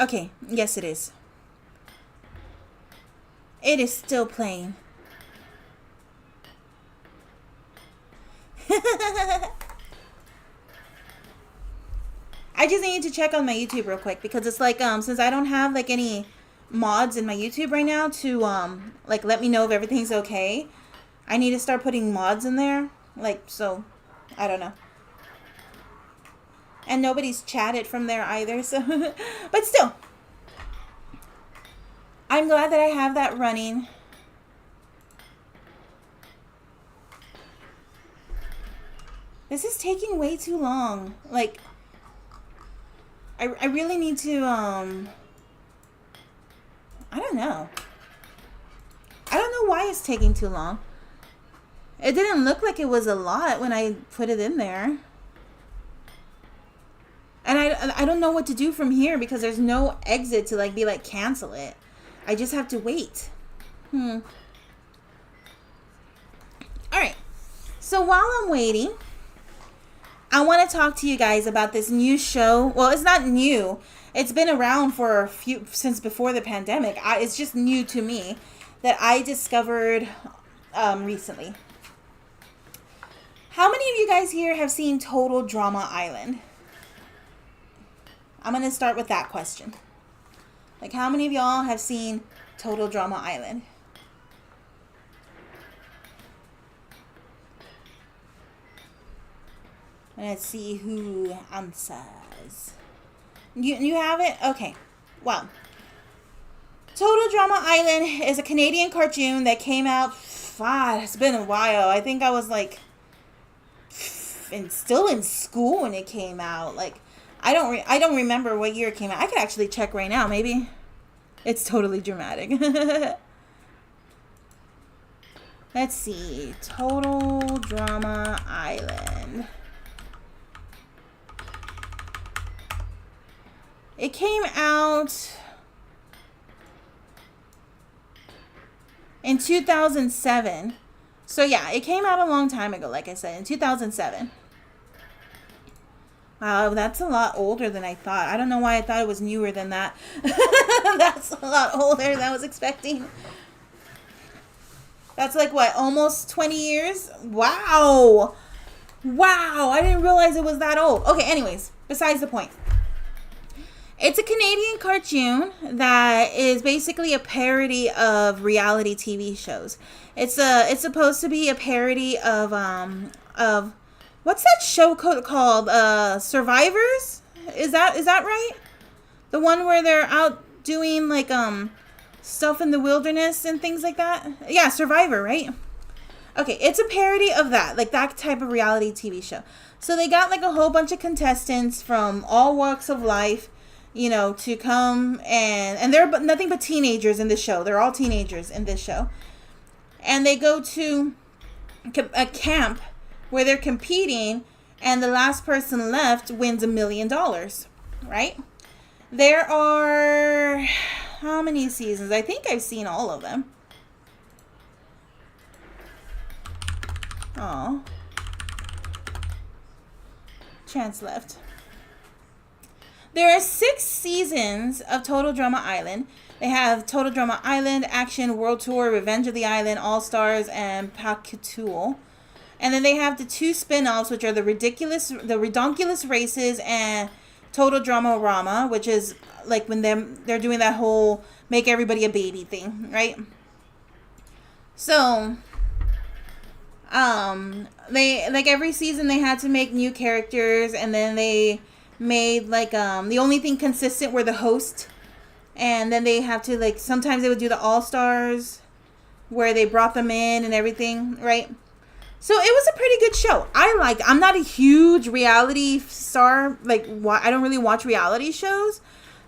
Okay, yes it is. It is still playing. I just need to check on my YouTube real quick because it's like since I don't have like any mods in my YouTube right now to like let me know if everything's okay. I need to start putting mods in there. Like, so I don't know. And nobody's chatted from there either, so but still. I'm glad that I have that running. This is taking way too long. Like, I really need to, I don't know. I don't know why it's taking too long. It didn't look like it was a lot when I put it in there. And I don't know what to do from here because there's no exit to like be like cancel it. I just have to wait. Alright. So while I'm waiting, I want to talk to you guys about this new show. Well, it's not new. It's been around for since before the pandemic. It's just new to me that I discovered recently. How many of you guys here have seen Total Drama Island? I'm going to start with that question. Like, how many of y'all have seen Total Drama Island? Let's see who answers. You have it? Okay. Well, Total Drama Island is a Canadian cartoon that came out. It's been a while. I think I was like, still in school when it came out. Like, I don't remember what year it came out. I could actually check right now. Maybe it's totally dramatic. Let's see. Total Drama Island. It came out in 2007. So yeah, it came out a long time ago, like I said, in 2007. Wow, that's a lot older than I thought. I don't know why I thought it was newer than that. That's a lot older than I was expecting. That's like, what, almost 20 years? Wow. Wow, I didn't realize it was that old. Okay, anyways, besides the point. It's a Canadian cartoon that is basically a parody of reality TV shows. It's supposed to be a parody of what's that show called? Survivors? Is that right? The one where they're out doing like stuff in the wilderness and things like that? Yeah, Survivor, right? Okay, it's a parody of that, like that type of reality TV show. So they got like a whole bunch of contestants from all walks of life, you know, to come and they're nothing but teenagers in this show. They're all teenagers in this show. And they go to a camp where they're competing and the last person left wins $1 million, right? There are how many seasons? I think I've seen all of them. Oh. Chance left. There are 6 seasons of Total Drama Island. They have Total Drama Island, Action, World Tour, Revenge of the Island, All Stars, and Pacatool. And then they have the 2 spin-offs, which are the Redonkulous Races and Total Drama Rama, which is like when they're doing that whole make everybody a baby thing, right? So, they like every season they had to make new characters, and then they made like the only thing consistent were the host, and then they have to like sometimes they would do the All Stars where they brought them in and everything, right? So it was a pretty good show. I'm not a huge reality star, like I don't really watch reality shows,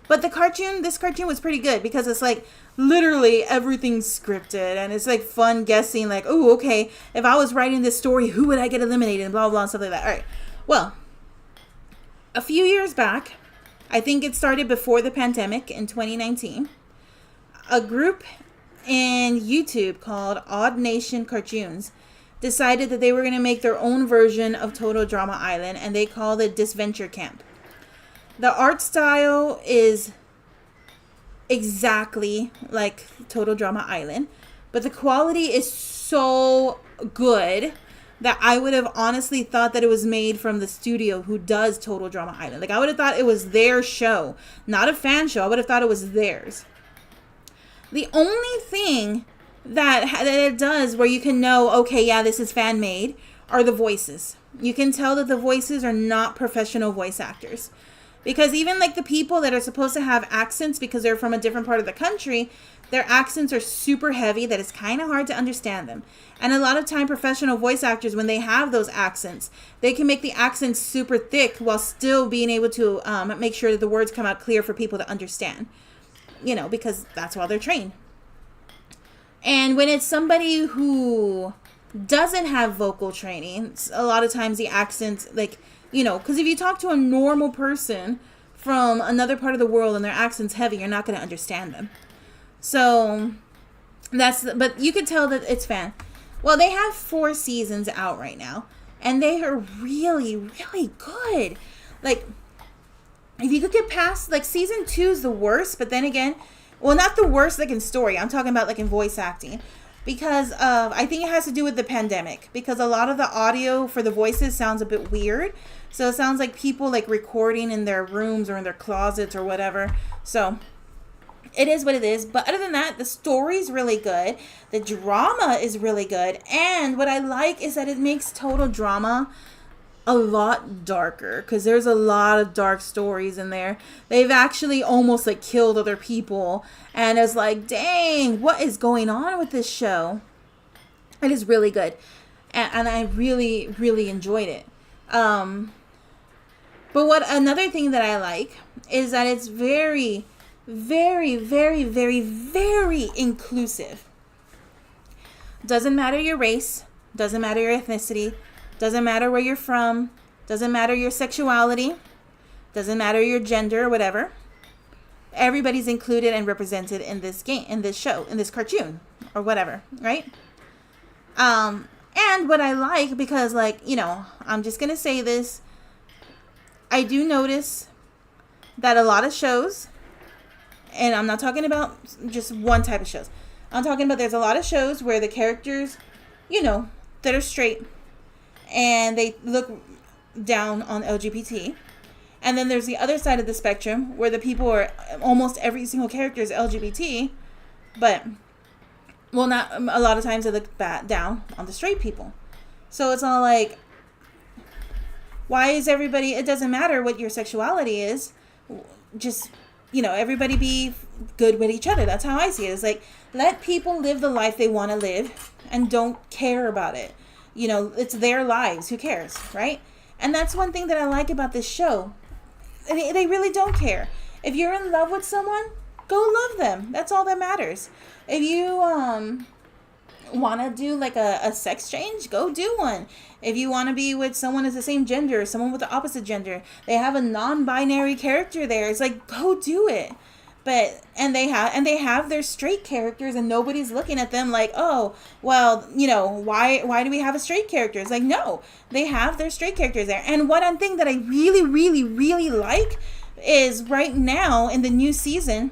but this cartoon was pretty good because it's like literally everything's scripted and it's like fun guessing like, oh, okay, if I was writing this story, who would I get eliminated and blah, blah, and stuff like that. All right. Well, a few years back, I think it started before the pandemic in 2019, a group in YouTube called Odd Nation Cartoons decided that they were going to make their own version of Total Drama Island, and they called it Disventure Camp. The art style is exactly like Total Drama Island, but the quality is so good that I would have honestly thought that it was made from the studio who does Total Drama Island. Like, I would have thought it was their show, not a fan show. I would have thought it was theirs. The only thing that it does where you can know, okay, yeah, this is fan made, are the voices. You can tell that the voices are not professional voice actors. Because even like the people that are supposed to have accents because they're from a different part of the country, their accents are super heavy that it's kind of hard to understand them. And a lot of time professional voice actors, when they have those accents, they can make the accents super thick while still being able to make sure that the words come out clear for people to understand. You know, because that's why they're trained. And when it's somebody who doesn't have vocal training, a lot of times the accents, like, you know, because if you talk to a normal person from another part of the world and their accent's heavy, you're not going to understand them. So but you could tell that it's fan. Well, they have 4 seasons out right now, and they are really, really good. Like, if you could get past, like, season 2 is the worst, but then again, well, not the worst, like, in story. I'm talking about, like, in voice acting. Because I think it has to do with the pandemic. Because a lot of the audio for the voices sounds a bit weird. So it sounds like people, like, recording in their rooms or in their closets or whatever. So it is what it is. But other than that, the story's really good. The drama is really good. And what I like is that it makes Total Drama a lot darker, because there's a lot of dark stories in there. They've actually almost like killed other people, and it's like, dang, what is going on with this show? It is really good, and I really, really enjoyed it. But what another thing that I like is that it's very, very, very, very, very inclusive. Doesn't matter your race, doesn't matter your ethnicity, doesn't matter where you're from, doesn't matter your sexuality, doesn't matter your gender or whatever. Everybody's included and represented in this game, in this show, in this cartoon or whatever, right? And what I like, because, like, you know, I'm just going to say this, I do notice that a lot of shows, and I'm not talking about just one type of shows, I'm talking about there's a lot of shows where the characters, you know, that are straight, and they look down on LGBT. And then there's the other side of the spectrum where the people are, almost every single character is LGBT, but, well, not a lot of times they look down on the straight people. So it's all like, why is everybody, it doesn't matter what your sexuality is, just, you know, everybody be good with each other. That's how I see it. It's like, let people live the life they want to live and don't care about it. You know, it's their lives. Who cares, right? And that's one thing that I like about this show. They really don't care. If you're in love with someone, go love them. That's all that matters. If you want to do like a sex change, go do one. If you want to be with someone of the same gender or someone with the opposite gender, they have a non-binary character there. It's like, go do it. But they have their straight characters, and nobody's looking at them like, oh, well, you know, why do we have a straight character? It's like, no, they have their straight characters there. And one thing that I really, really, really like is right now in the new season,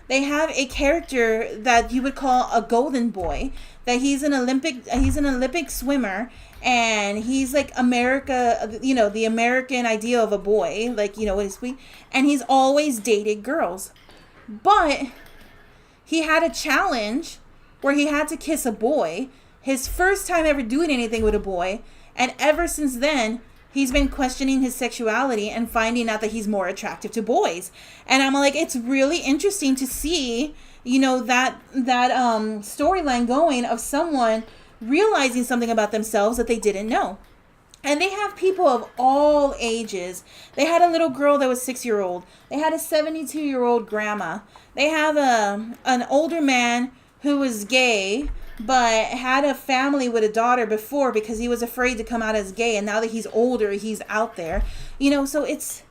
they have a character that you would call a golden boy. That he's an Olympic swimmer, and he's like America, you know, the American ideal of a boy, like, you know, and he's always dated girls. But he had a challenge where he had to kiss a boy, his first time ever doing anything with a boy, and ever since then, he's been questioning his sexuality and finding out that he's more attractive to boys. And I'm like, it's really interesting to see, you know, that storyline going of someone realizing something about themselves that they didn't know. And they have people of all ages. They had a little girl that was 6-year-old. They had a 72-year-old grandma. They have an older man who was gay, but had a family with a daughter before because he was afraid to come out as gay. And now that he's older, he's out there. You know, so it's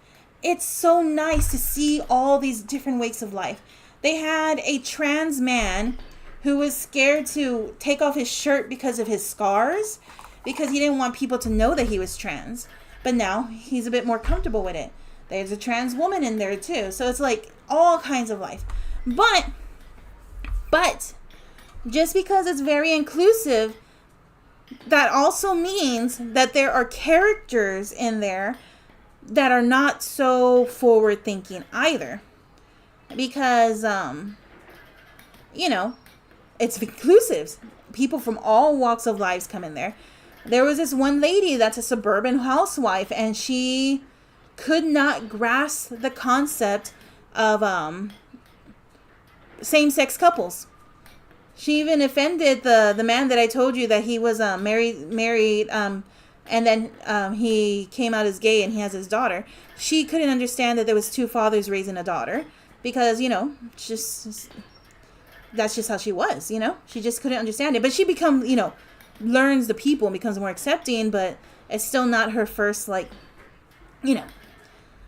so nice to see all these different ways of life. They had a trans man who was scared to take off his shirt because of his scars, because he didn't want people to know that he was trans. But now he's a bit more comfortable with it. There's a trans woman in there too. So it's like all kinds of life. But just because it's very inclusive, that also means that there are characters in there that are not so forward thinking either. Because, it's inclusive. People from all walks of lives come in there. There was this one lady that's a suburban housewife, and she could not grasp the concept of same-sex couples. She even offended the man that I told you that he was married, and then he came out as gay and he has his daughter. She couldn't understand that there was two fathers raising a daughter because, that's just how she was, She just couldn't understand it. But she learns the people and becomes more accepting, but it's still not her first,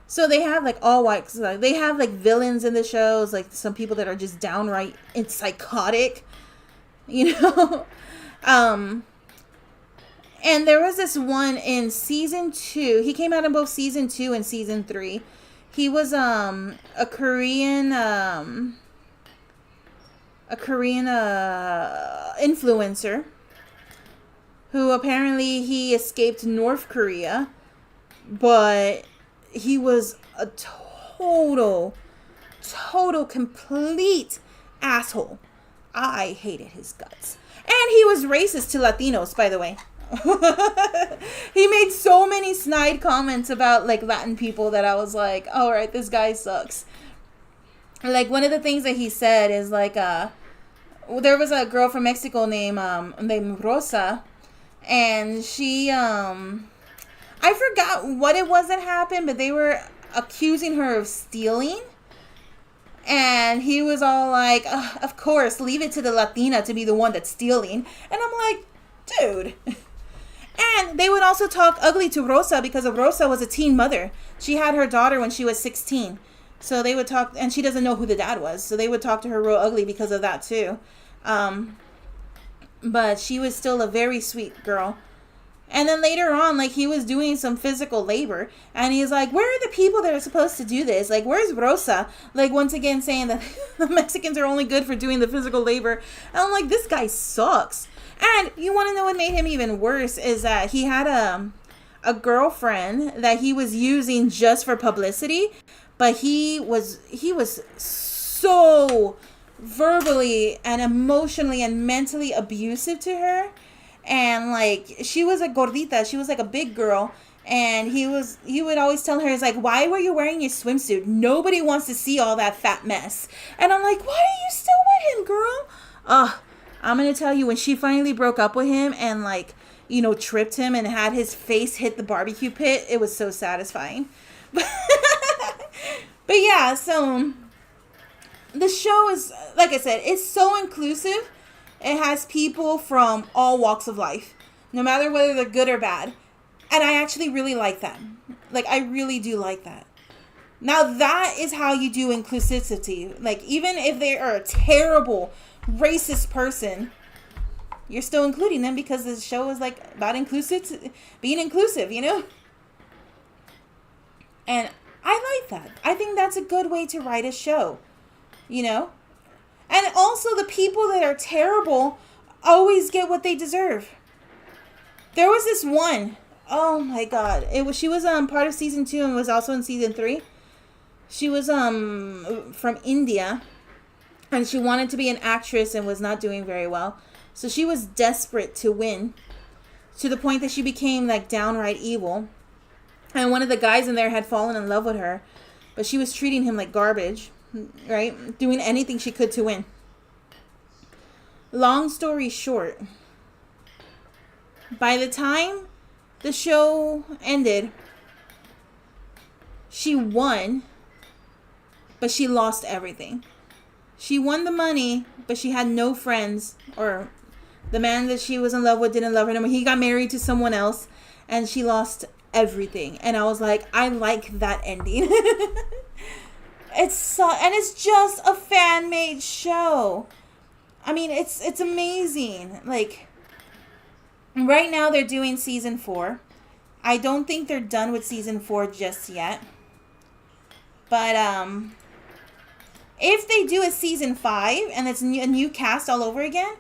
So they have all white. They have villains in the shows, some people that are just downright psychotic, And there was this one in season 2. He came out in both season 2 and season 3. He was a Korean influencer who apparently he escaped North Korea, but he was a total complete asshole. I hated his guts. And he was racist to Latinos, by the way. He made so many snide comments about Latin people that I was like, all right, this guy sucks. One of the things that he said is there was a girl from Mexico named Rosa, and she I forgot what it was that happened, but they were accusing her of stealing. And he was all like, of course, leave it to the Latina to be the one that's stealing. And I'm like, dude. And they would also talk ugly to Rosa because Rosa was a teen mother. She had her daughter when she was 16. So they would talk, and she doesn't know who the dad was. So they would talk to her real ugly because of that too. But she was still a very sweet girl. And then later on, he was doing some physical labor. And he's like, where are the people that are supposed to do this? Where's Rosa? Once again saying that the Mexicans are only good for doing the physical labor. And I'm like, this guy sucks. And you want to know what made him even worse is that he had a girlfriend that he was using just for publicity. But he was so verbally and emotionally and mentally abusive to her. And she was a gordita, she was a big girl, and he would always tell her, why were you wearing your swimsuit? Nobody wants to see all that fat mess. And I'm like, why are you still with him, girl? I'm gonna tell you, when she finally broke up with him and tripped him and had his face hit the barbecue pit, it was so satisfying. But yeah, so the show is, like I said, it's so inclusive. It has people from all walks of life, no matter whether they're good or bad. And I actually really like that. I really do like that. Now, that is how you do inclusivity. Even if they are a terrible, racist person, you're still including them because the show is, about being inclusive, And I like that. I think that's a good way to write a show, And also, the people that are terrible always get what they deserve. There was this one. Oh my God! She was part of season 2 and was also in season 3. She was from India, and she wanted to be an actress and was not doing very well. So she was desperate to win, to the point that she became downright evil. And one of the guys in there had fallen in love with her, but she was treating him like garbage. Right? Doing anything she could to win. Long story short, by the time the show ended, she won, but she lost everything. She won the money, but she had no friends, or the man that she was in love with didn't love her anymore. He got married to someone else, and she lost everything. And I was like, I like that ending. It's just a fan-made show. I mean, it's amazing. Right now they're doing season 4. I don't think they're done with season 4 just yet. But if they do a season 5 and it's a new cast all over again,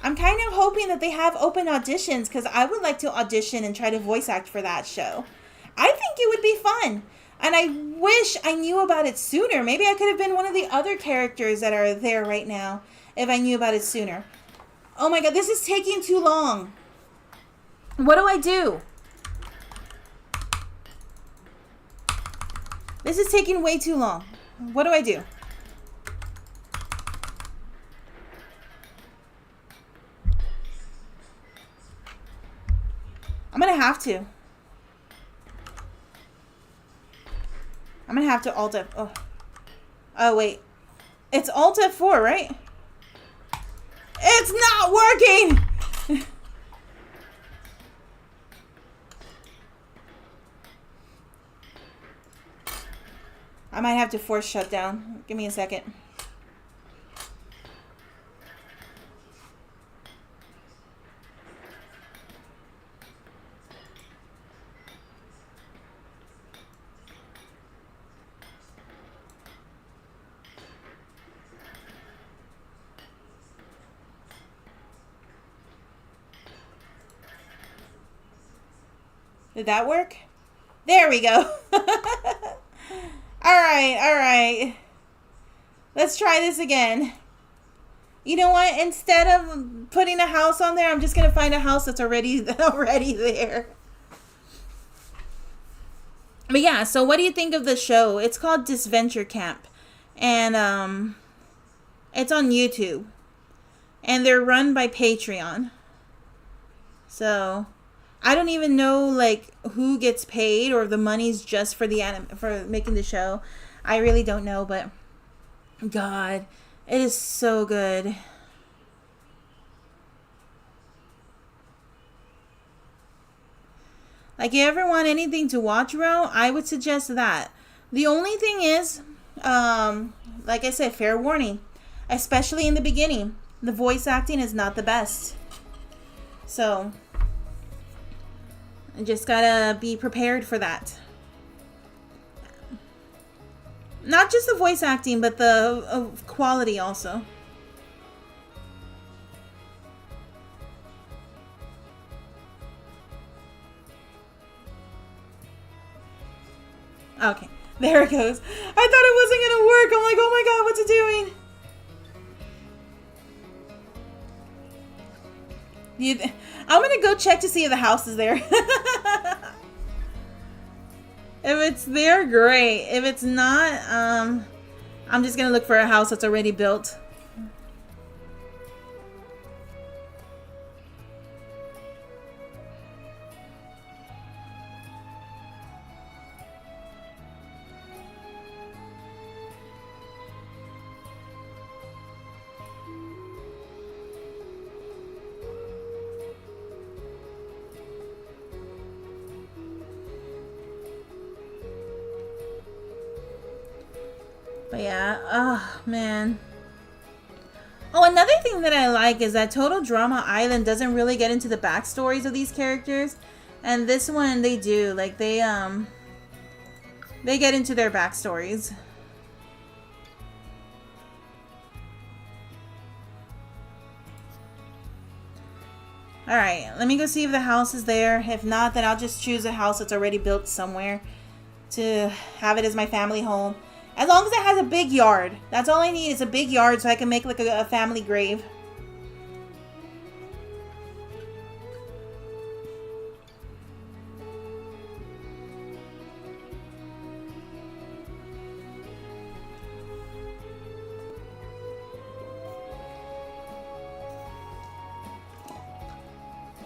I'm kind of hoping that they have open auditions, because I would like to audition and try to voice act for that show. I think it would be fun. And I wish I knew about it sooner. Maybe I could have been one of the other characters that are there right now if I knew about it sooner. Oh my god, this is taking too long. What do I do? This is taking way too long. What do I do? I'm gonna have to. I'm gonna have to Alt F. Oh wait. It's Alt F4, right? It's not working! I might have to force shut down. Give me a second. Did that work? There we go. Alright. Let's try this again. You know what? Instead of putting a house on there, I'm just going to find a house that's already there. But yeah, so what do you think of the show? It's called Disventure Camp. And it's on YouTube. And they're run by Patreon. So I don't even know like who gets paid or if the money's just for the for making the show. I really don't know, but God, it is so good. Like, you ever want anything to watch, bro? I would suggest that. The only thing is, like I said, fair warning, especially in the beginning, the voice acting is not the best. So I just gotta be prepared for that. Not just the voice acting, but the quality also. Okay, there it goes. I thought it wasn't gonna work. I'm like, oh my god, what's it doing? I'm gonna go check to see if the house is there. If it's there, great. If it's not, I'm just gonna look for a house that's already built. But yeah, oh man. Oh, another thing that I like is that Total Drama Island doesn't really get into the backstories of these characters, and this one they do. Like they get into their backstories. All right, let me go see if the house is there. If not, then I'll just choose a house that's already built somewhere to have it as my family home. As long as it has a big yard. That's all I need is a big yard so I can make like a family grave.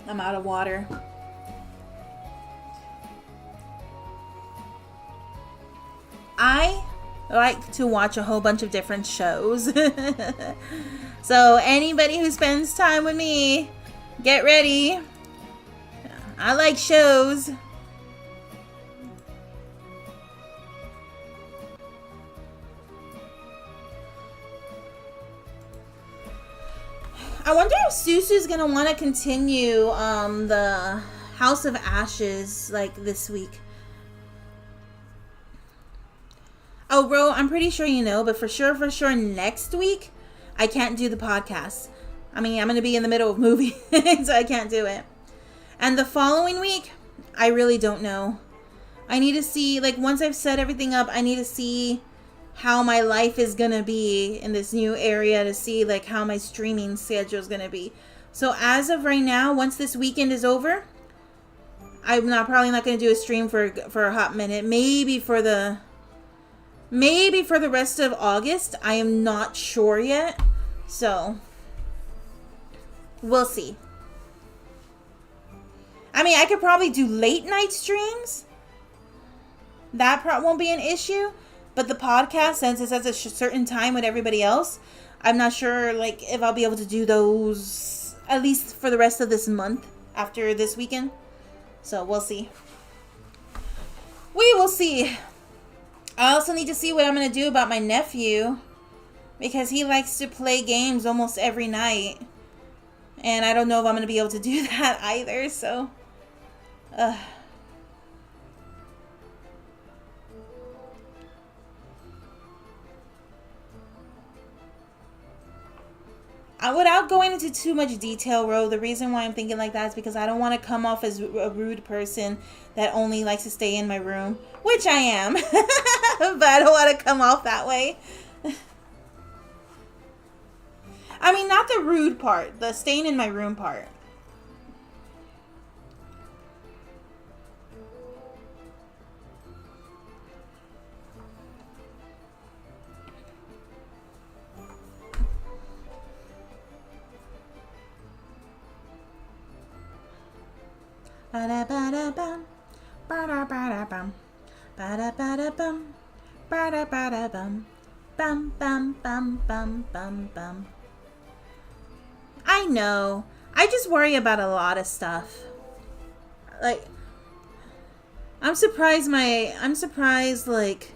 I'm out of water. I like to watch a whole bunch of different shows. So anybody who spends time with me, get ready. I like shows. I wonder if Susu's gonna want to continue the House of Ashes like this week. Oh, bro, I'm pretty sure you know, but for sure, next week, I can't do the podcast. I mean, I'm going to be in the middle of movie, so I can't do it. And the following week, I really don't know. I need to see, like, once I've set everything up, I need to see how my life is going to be in this new area to see, like, how my streaming schedule is going to be. So as of right now, once this weekend is over, I'm probably not going to do a stream for a hot minute. Maybe for the rest of August. I am not sure yet. So, we'll see. I mean, I could probably do late night streams. That won't be an issue. But the podcast, since it's at a certain time with everybody else, I'm not sure, like, if I'll be able to do those at least for the rest of this month after this weekend. So, we'll see. We will see. I also need to see what I'm going to do about my nephew, because he likes to play games almost every night. And I don't know if I'm going to be able to do that either, so... Without going into too much detail, Ro, the reason why I'm thinking like that is because I don't want to come off as a rude person that only likes to stay in my room, which I am, but I don't want to come off that way. I mean, not the rude part, the staying in my room part. Ba-da-ba-da-bum, ba-da-ba-da-bum, ba-da-ba-da-bum, ba-da-ba-da-bum, bum, bum, bum, bum, bum, bum. I know. I just worry about a lot of stuff. Like, I'm surprised, like,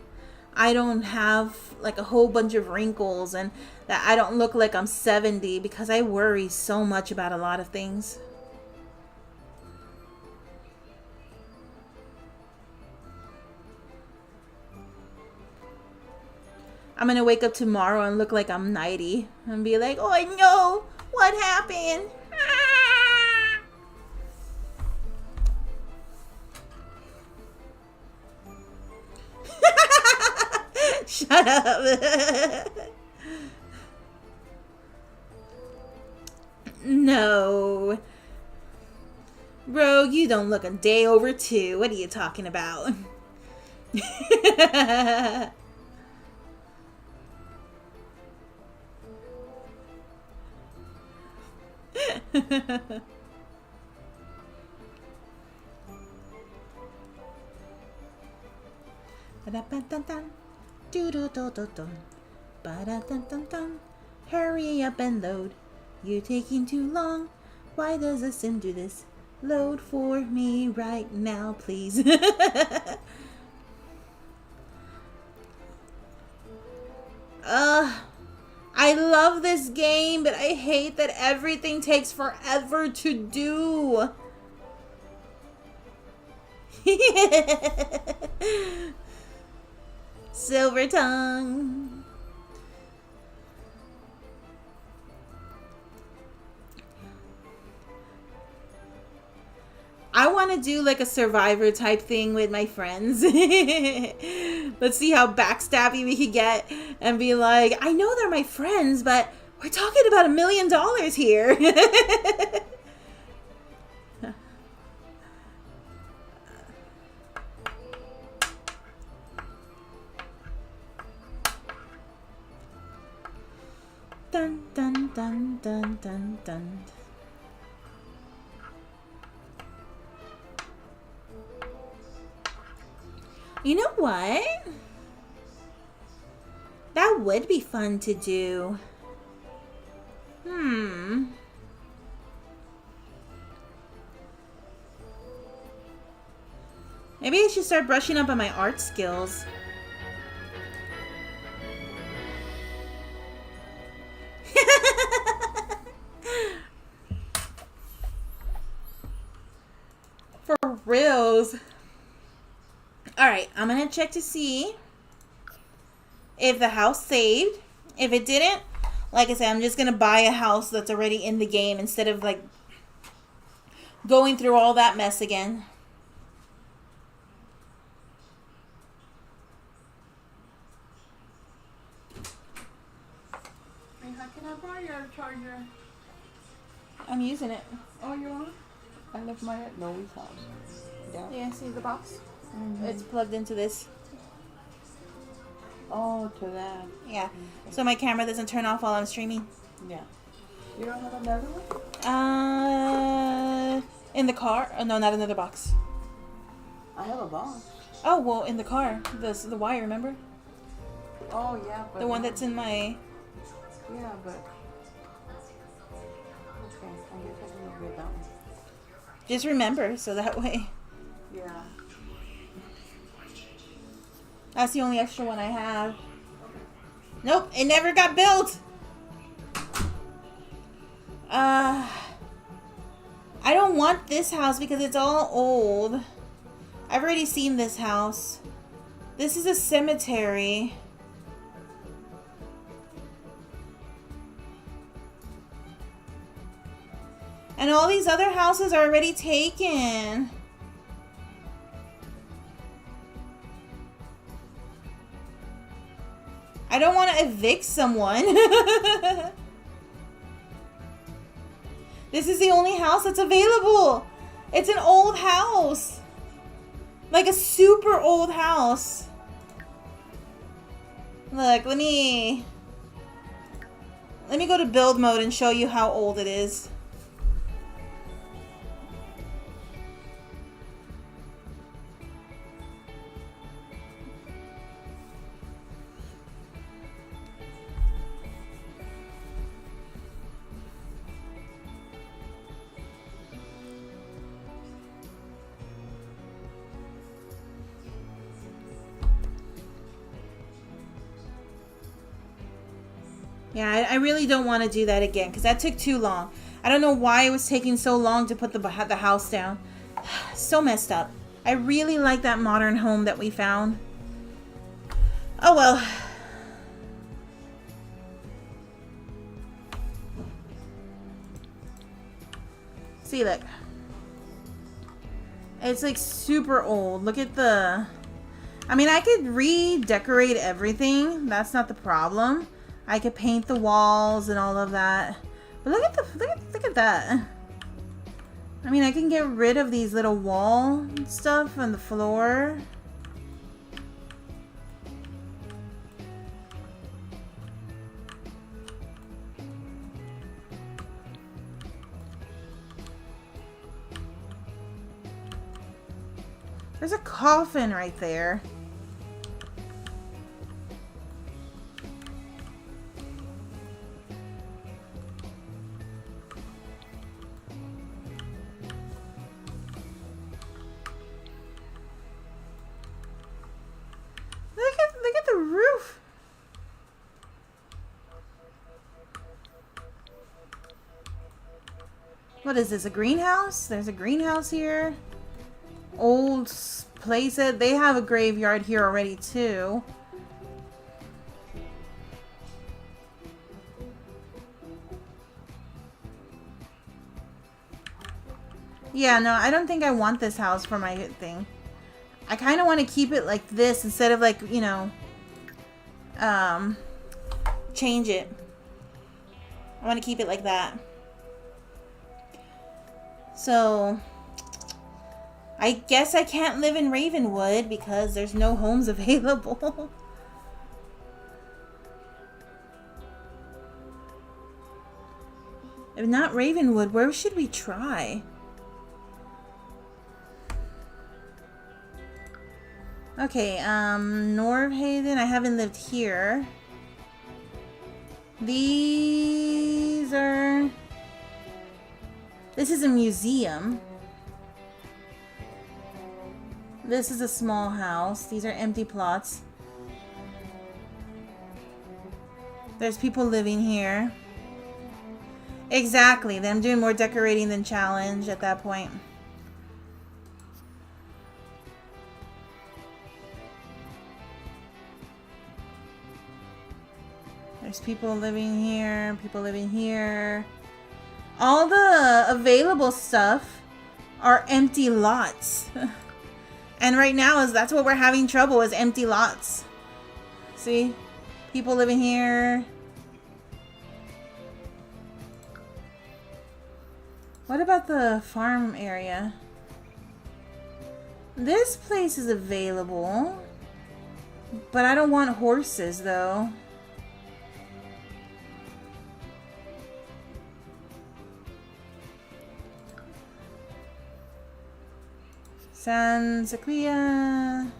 I don't have, like, a whole bunch of wrinkles and that I don't look like I'm 70 because I worry so much about a lot of things. I'm going to wake up tomorrow and look like I'm 90 and be like, oh, no, what happened? Ah! Shut up. No. Bro, you don't look a day over 2. What are you talking about? Hurry up and load. You're taking too long. Why does the sim do this? Load for me right now, please. I love this game, but I hate that everything takes forever to do. Silver tongue. I want to do like a Survivor type thing with my friends. Let's see how backstabby we could get and be like, I know they're my friends, but we're talking about $1 million here. Dun dun dun dun dun dun. You know what? That would be fun to do. Maybe I should start brushing up on my art skills. For reals. Alright, I'm gonna check to see if the house saved. If it didn't, like I said, I'm just going to buy a house that's already in the game instead of like going through all that mess again. Hey, how can I borrow your charger? I'm using it. Oh, you are? I left mine at Noe's house. Yeah. Yeah, see the box? Mhm. It's plugged into this. Oh, to that. Yeah. So my camera doesn't turn off while I'm streaming. Yeah. You don't have another one? In the car? Oh, no, not another box. I have a box. Oh, well, in the car. The wire, remember? Oh, yeah, but... The one that's in my... Yeah, but... Okay, I guess I can get that one. Just remember, so that way. Yeah. That's the only extra one I have. Nope, it never got built. I don't want this house because it's all old. I've already seen this house. This is a cemetery. And all these other houses are already taken. I don't want to evict someone. This is the only house that's available. It's an old house. Like a super old house. Look, let me go to build mode and show you how old it is. Yeah, I really don't want to do that again because that took too long. I don't know why it was taking so long to put the house down. So messed up. I really like that modern home that we found. Oh well. See, look. It's like super old. Look at the... I mean, I could redecorate everything. That's not the problem. I could paint the walls and all of that. But look at that. I mean, I can get rid of these little wall stuff on the floor. There's a coffin right there. Look at the roof. What is this, a greenhouse? There's a greenhouse here. Old place. They have a graveyard here already too. Yeah, no, I don't think I want this house for my thing. I kind of want to keep it like this instead of like, you know, change it. I want to keep it like that. So, I guess I can't live in Ravenwood because there's no homes available. If not Ravenwood, where should we try? Okay, Norvhaven, I haven't lived here. These are... This is a museum. This is a small house. These are empty plots. There's people living here. Exactly. Then I'm doing more decorating than challenge at that point. There's people living here, people living here. All the available stuff are empty lots. And right now that's what we're having trouble, is empty lots. See? People living here. What about the farm area? This place is available, but I don't want horses though. San Sequia.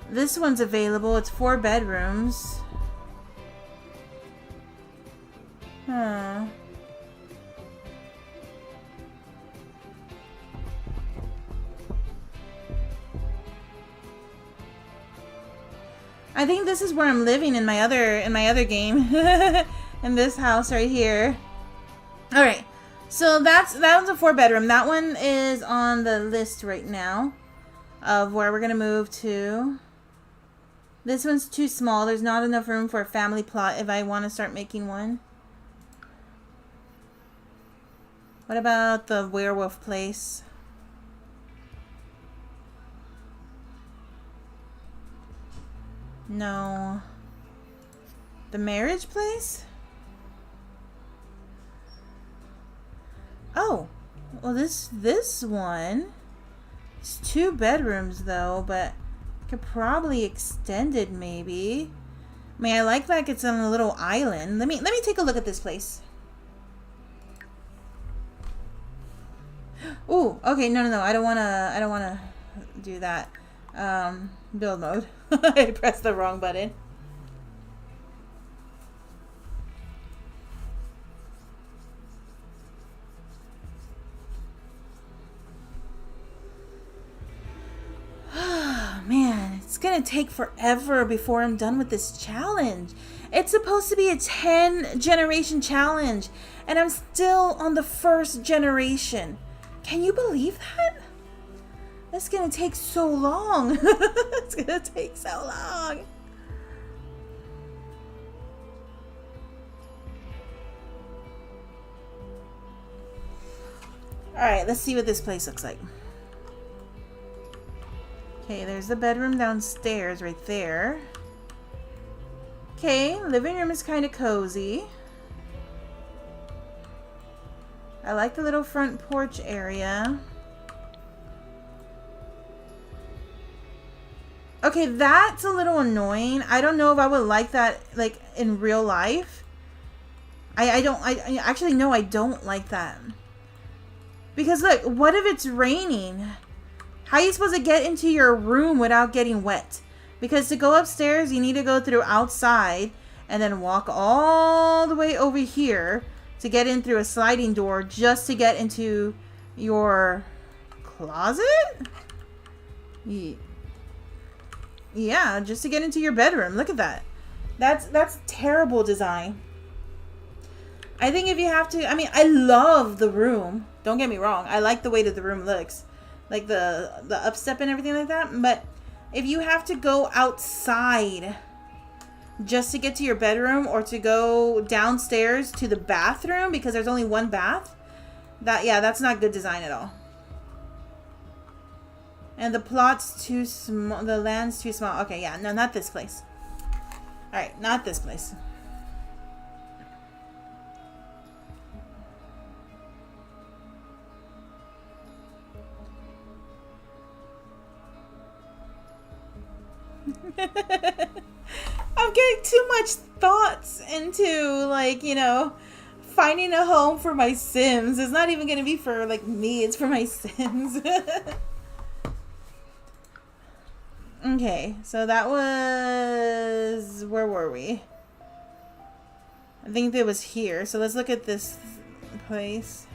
This one's available. It's 4 bedrooms. Huh. I think this is where I'm living in my other game. In this house right here. All right. So that one's a 4 bedroom. That one is on the list right now of where we're going to move to. This one's too small. There's not enough room for a family plot if I want to start making one. What about the werewolf place? No. The marriage place? Oh. Well, this one is 2 bedrooms though, but could probably extend it maybe. I mean, I like that it's on a little island. Let me take a look at this place. Ooh, okay, no. I don't wanna do that. Build mode. I pressed the wrong button. Man, it's gonna take forever before I'm done with this challenge. It's supposed to be a 10 generation challenge, and I'm still on the 1st generation. Can you believe that? It's gonna take so long. It's gonna take so long. Alright, let's see what this place looks like. Okay, there's the bedroom downstairs right there. Okay, living room is kind of cozy. I like the little front porch area. Okay, that's a little annoying. I don't know if I would like that, like, in real life. I actually, no, I don't like that. Because, look, what if it's raining? How are you supposed to get into your room without getting wet? Because to go upstairs, you need to go through outside and then walk all the way over here to get in through a sliding door just to get into your closet? Yeah, just to get into your bedroom. Look at that. That's terrible design. I think if you have to, I mean, I love the room. Don't get me wrong. I like the way that the room looks. Like the upstep and everything like that. But if you have to go outside just to get to your bedroom or to go downstairs to the bathroom because there's only one bath, that's not good design at all. And the plot's too small. The land's too small. Okay, yeah. No, not this place. Alright, not this place. I'm getting too much thoughts into, like, you know, finding a home for my Sims. It's not even going to be for, like, me. It's for my Sims. Okay, so that was... Where were we? I think it was here. So let's look at this place.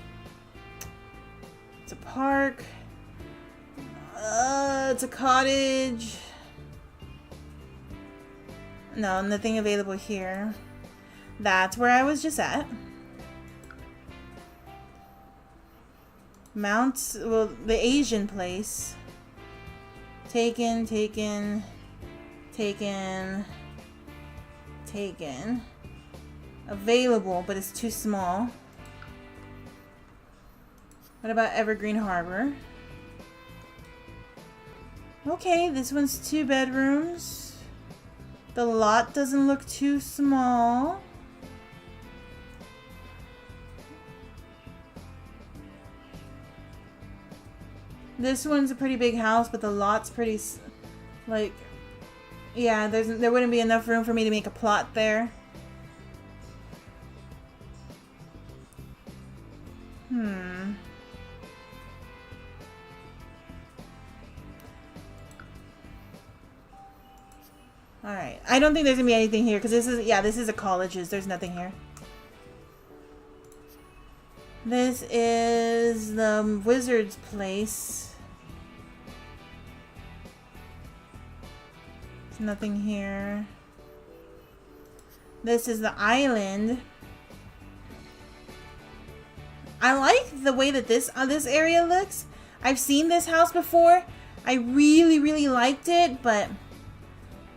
It's a park. It's a cottage. No, nothing available here. That's where I was just at. Well, the Asian place. Taken, taken, taken, taken. Available, but it's too small. What about Evergreen Harbor? Okay, this one's 2 bedrooms. The lot doesn't look too small. This one's a pretty big house, but the lot's pretty, like, yeah, there wouldn't be enough room for me to make a plot there. Alright, I don't think there's gonna be anything here, because this is a college's. There's nothing here. This is the wizard's place. There's nothing here. This is the island. I like the way that this area looks. I've seen this house before. I really, really liked it, but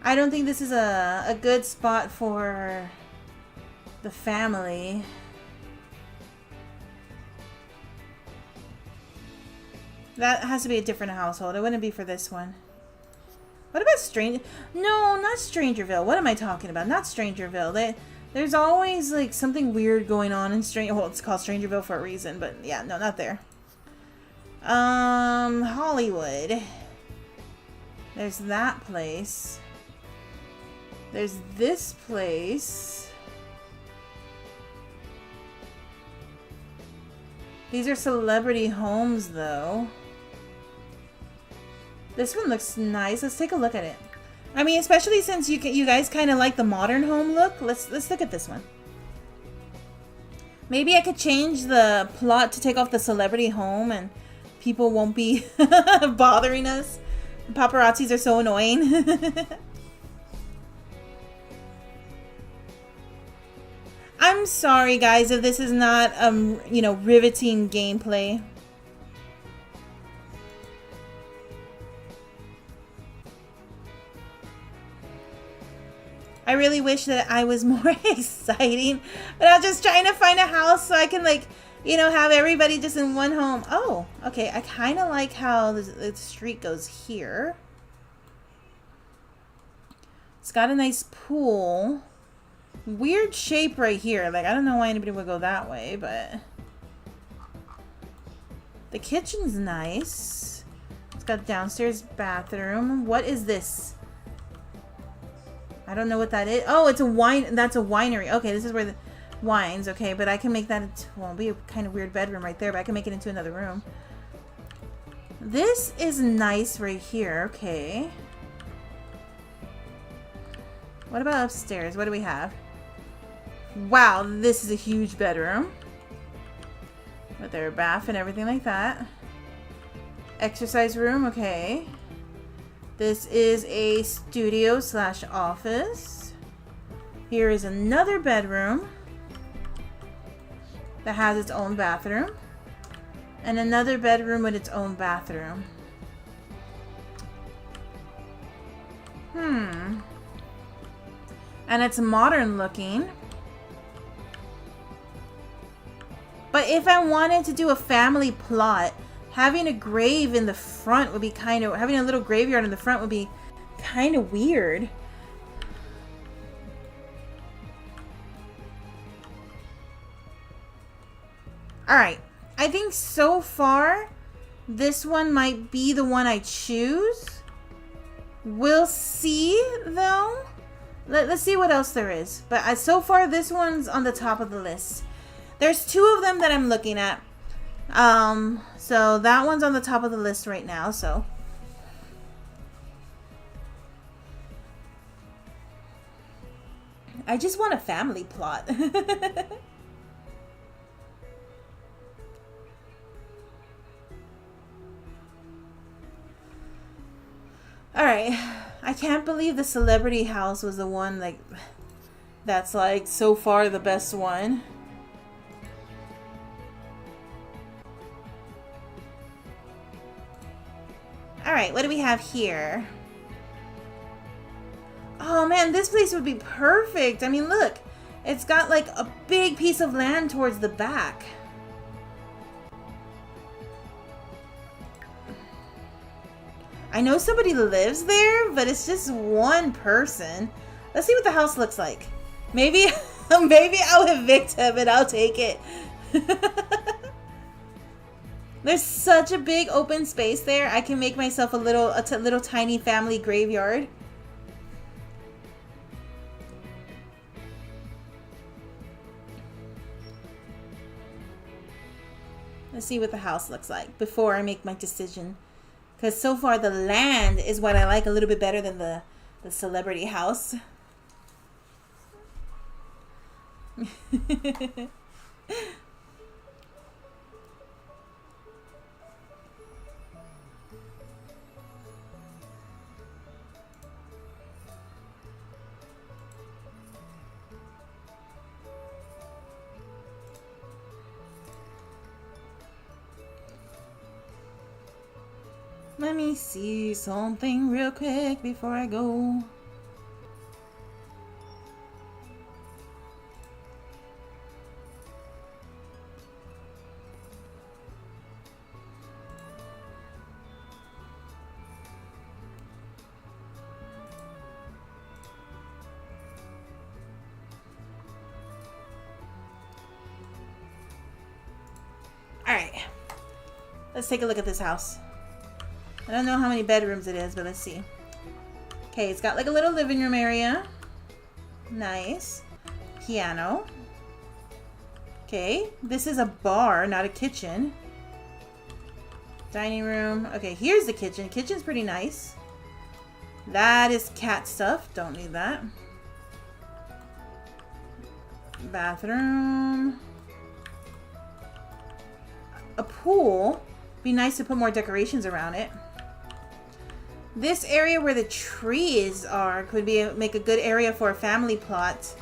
I don't think this is a good spot for the family. That has to be a different household. It wouldn't be for this one. What about No, not Strangerville. What am I talking about? Not Strangerville. There's always like something weird going on in well, it's called Strangerville for a reason, but yeah, no, not there. Hollywood. There's that place. There's this place. These are celebrity homes, though. This one looks nice. Let's take a look at it. I mean, especially since you guys kind of like the modern home look. Let's look at this one. Maybe I could change the plot to take off the celebrity home, and people won't be bothering us. Paparazzis are so annoying. I'm sorry, guys, if this is not, you know, riveting gameplay. I really wish that I was more exciting, but I'm just trying to find a house so I can, like, you know, have everybody just in one home. Oh, okay. I kind of like how the street goes here. It's got a nice pool. Weird shape right here. Like, I don't know why anybody would go that way, but the kitchen's nice. It's got a downstairs bathroom. What is this? I don't know what that is. Oh, it's a wine. That's a winery. Okay, this is where the wines. Okay, but I can make that into, well, it'll be a kind of weird bedroom right there, but I can make it into another room. This is nice right here. Okay. What about upstairs? What do we have? Wow, this is a huge bedroom with their bath and everything like that. Exercise room, okay. This is a studio slash office. Here is another bedroom that has its own bathroom, and another bedroom with its own bathroom. And it's modern looking. But if I wanted to do a family plot, having a grave in the front would be kind of, having a little graveyard in the front would be kind of weird. Alright, I think so far, this one might be the one I choose. We'll see, though. Let's see what else there is. But so far, this one's on the top of the list. There's 2 of them that I'm looking at. So that one's on the top of the list right now, so. I just want a family plot. Alright. I can't believe the celebrity house was the one, like, that's, like, so far the best one. Alright, what do we have here? Oh man, this place would be perfect. I mean, look. It's got like a big piece of land towards the back. I know somebody lives there, but it's just one person. Let's see what the house looks like. Maybe, maybe I'll evict him and I'll take it. There's such a big open space there. I can make myself a little tiny family graveyard. Let's see what the house looks like before I make my decision. Because so far the land is what I like a little bit better than the celebrity house. Let me see something real quick before I go. All right, let's take a look at this house. I don't know how many bedrooms it is, but let's see. Okay, it's got like a little living room area. Nice. Piano. Okay, this is a bar, not a kitchen. Dining room. Okay, here's the kitchen. Kitchen's pretty nice. That is cat stuff. Don't need that. Bathroom. A pool. Be nice to put more decorations around it. This area where the trees are could make a good area for a family plot.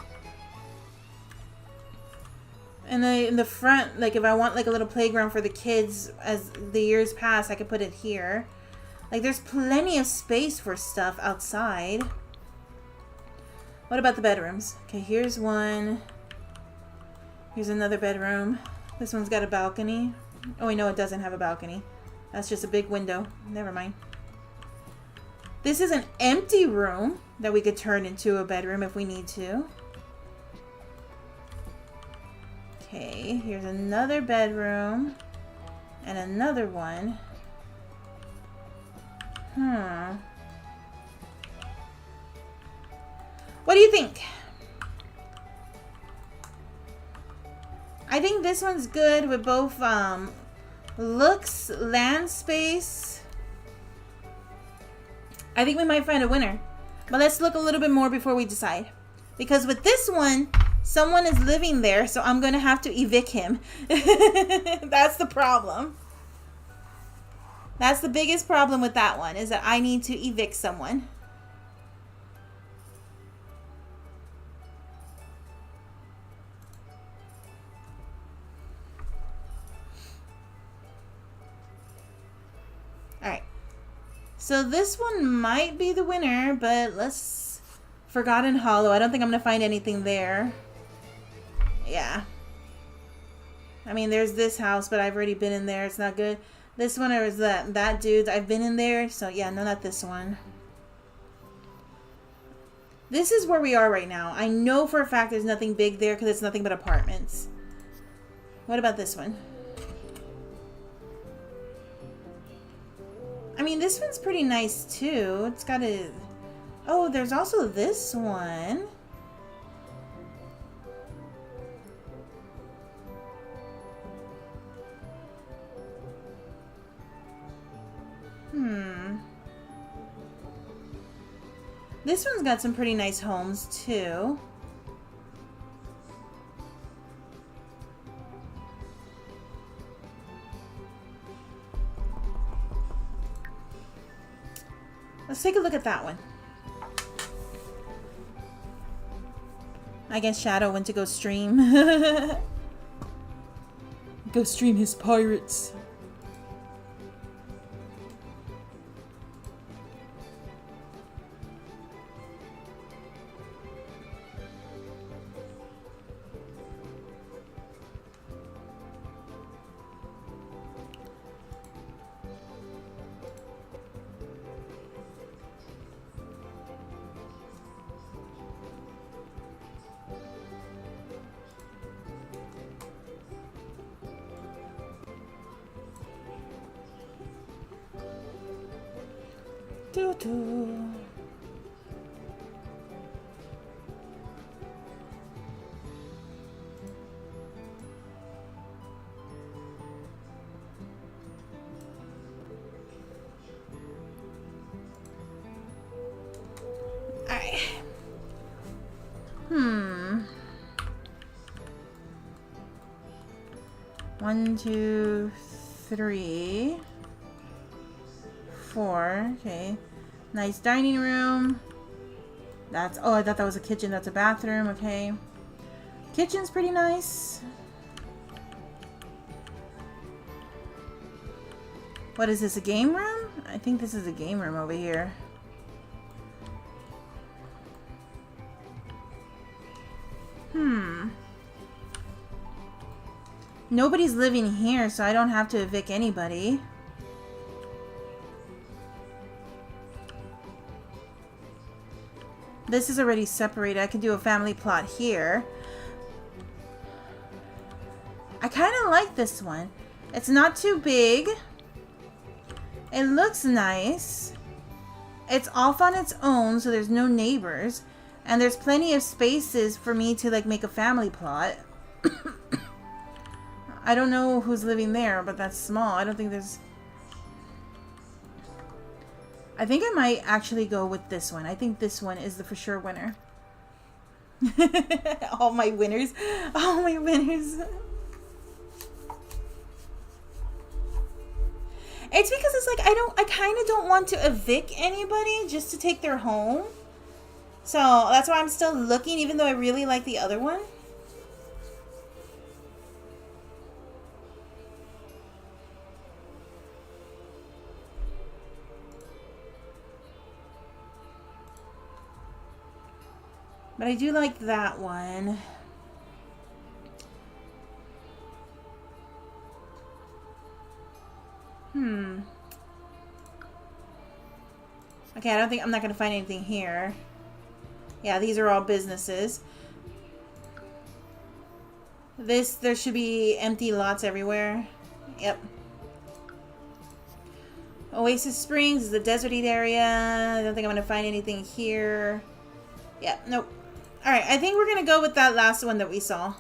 And in the front, like if I want like a little playground for the kids as the years pass, I could put it here. Like there's plenty of space for stuff outside. What about the bedrooms? Okay, here's one. Here's another bedroom. This one's got a balcony. Oh, wait, no, it doesn't have a balcony. That's just a big window. Never mind. This is an empty room that we could turn into a bedroom if we need to. Okay, here's another bedroom. And another one. What do you think? I think this one's good with both looks, land space. I think we might find a winner. But let's look a little bit more before we decide. Because with this one, someone is living there, so I'm going to have to evict him. That's the problem. That's the biggest problem with that one, is that I need to evict someone. Alright. So this one might be the winner, but let's... Forgotten Hollow. I don't think I'm going to find anything there. Yeah. I mean, there's this house, but I've already been in there. It's not good. This one, or is that dude's? I've been in there. So, yeah, no, not this one. This is where we are right now. I know for a fact there's nothing big there because it's nothing but apartments. What about this one? I mean, this one's pretty nice, too. It's got a... Oh, there's also this one. This one's got some pretty nice homes, too. Let's take a look at that one. I guess Shadow went to go stream. Go stream his pirates. Doo doo. Alright. 1, 2, 3, 4. Okay. Nice dining room. That's, oh, I thought that was a kitchen. That's a bathroom. Okay. Kitchen's pretty nice. What is this, a game room? I think this is a game room over here. Nobody's living here, so I don't have to evict anybody. This is already separated. I can do a family plot here. I kind of like this one. It's not too big. It looks nice. It's off on its own, so there's no neighbors. And there's plenty of spaces for me to like make a family plot. I don't know who's living there, but that's small. I don't think there's... I think I might actually go with this one. I think this one is the for sure winner. All my winners. All my winners. It's because it's like I kind of don't want to evict anybody just to take their home. So that's why I'm still looking, even though I really like the other one. But I do like that one. Okay, I'm not going to find anything here. Yeah, these are all businesses. There should be empty lots everywhere. Yep. Oasis Springs is the deserty area. I don't think I'm going to find anything here. Yeah, nope. Alright, I think we're going to go with that last one that we saw.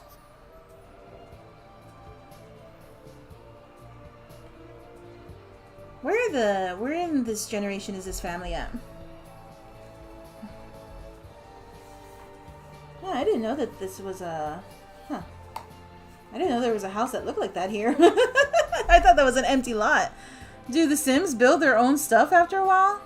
Where in this generation is this family at? Yeah, I didn't know that this was a... Huh. I didn't know there was a house that looked like that here. I thought that was an empty lot. Do the Sims build their own stuff after a while?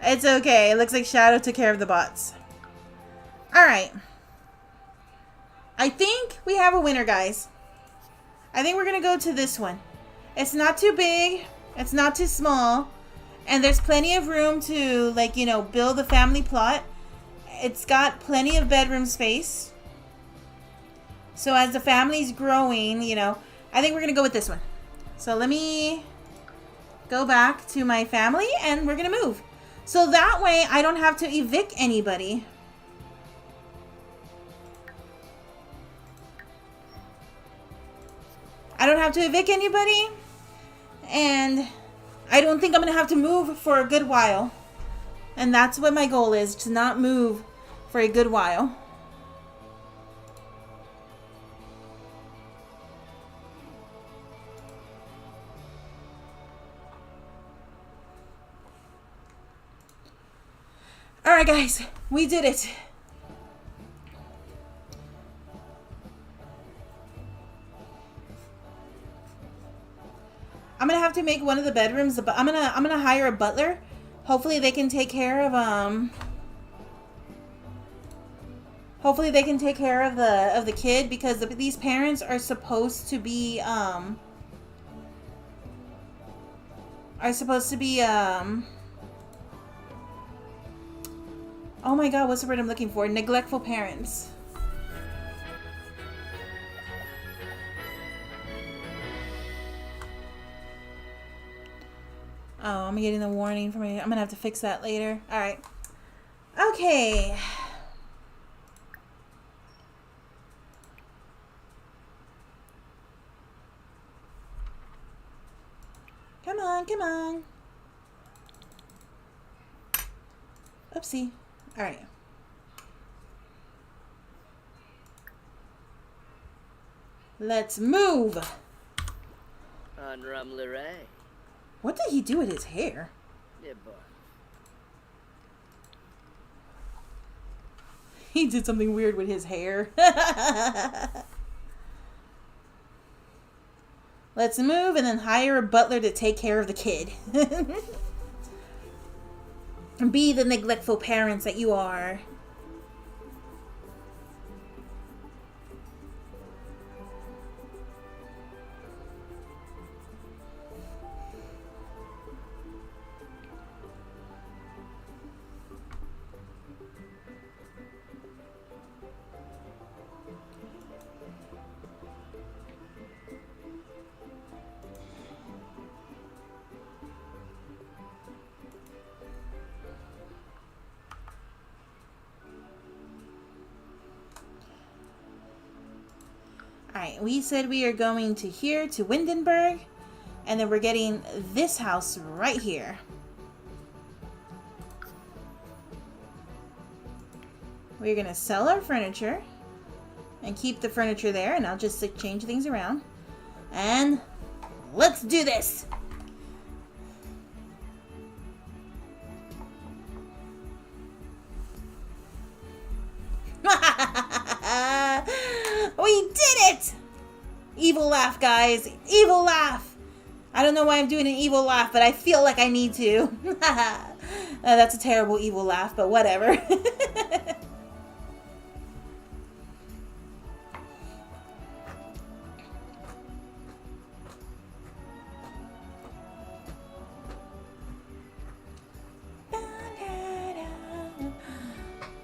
It's okay. It looks like Shadow took care of the bots. Alright. I think we have a winner, guys. I think we're going to go to this one. It's not too big. It's not too small. And there's plenty of room to, like, you know, build a family plot. It's got plenty of bedroom space. So as the family's growing, you know, I think we're going to go with this one. So let me go back to my family and we're going to move. So that way I don't have to evict anybody. I don't have to evict anybody. And I don't think I'm going to have to move for a good while. And that's what my goal is, to not move for a good while. Alright guys, we did it. I'm gonna have to make one of the bedrooms, but I'm gonna hire a butler. Hopefully they can take care of hopefully they can take care of the kid, because these parents are supposed to be oh my god, what's the word I'm looking for? Neglectful parents. Oh, I'm getting the warning from me. I'm gonna have to fix that later. Alright. Okay. on, come on. Oopsie. Alright. Let's move. On Rumleray. What did he do with his hair? Yeah, boy. He did something weird with his hair. Let's move and then hire a butler to take care of the kid. Be the neglectful parents that you are. Alright, we said we are going to here, to Windenburg, and then we're getting this house right here. We're going to sell our furniture and keep the furniture there, and I'll just change things around. And let's do this! We did it! Evil laugh, guys. Evil laugh. I don't know why I'm doing an evil laugh, but I feel like I need to. That's a terrible evil laugh, but whatever.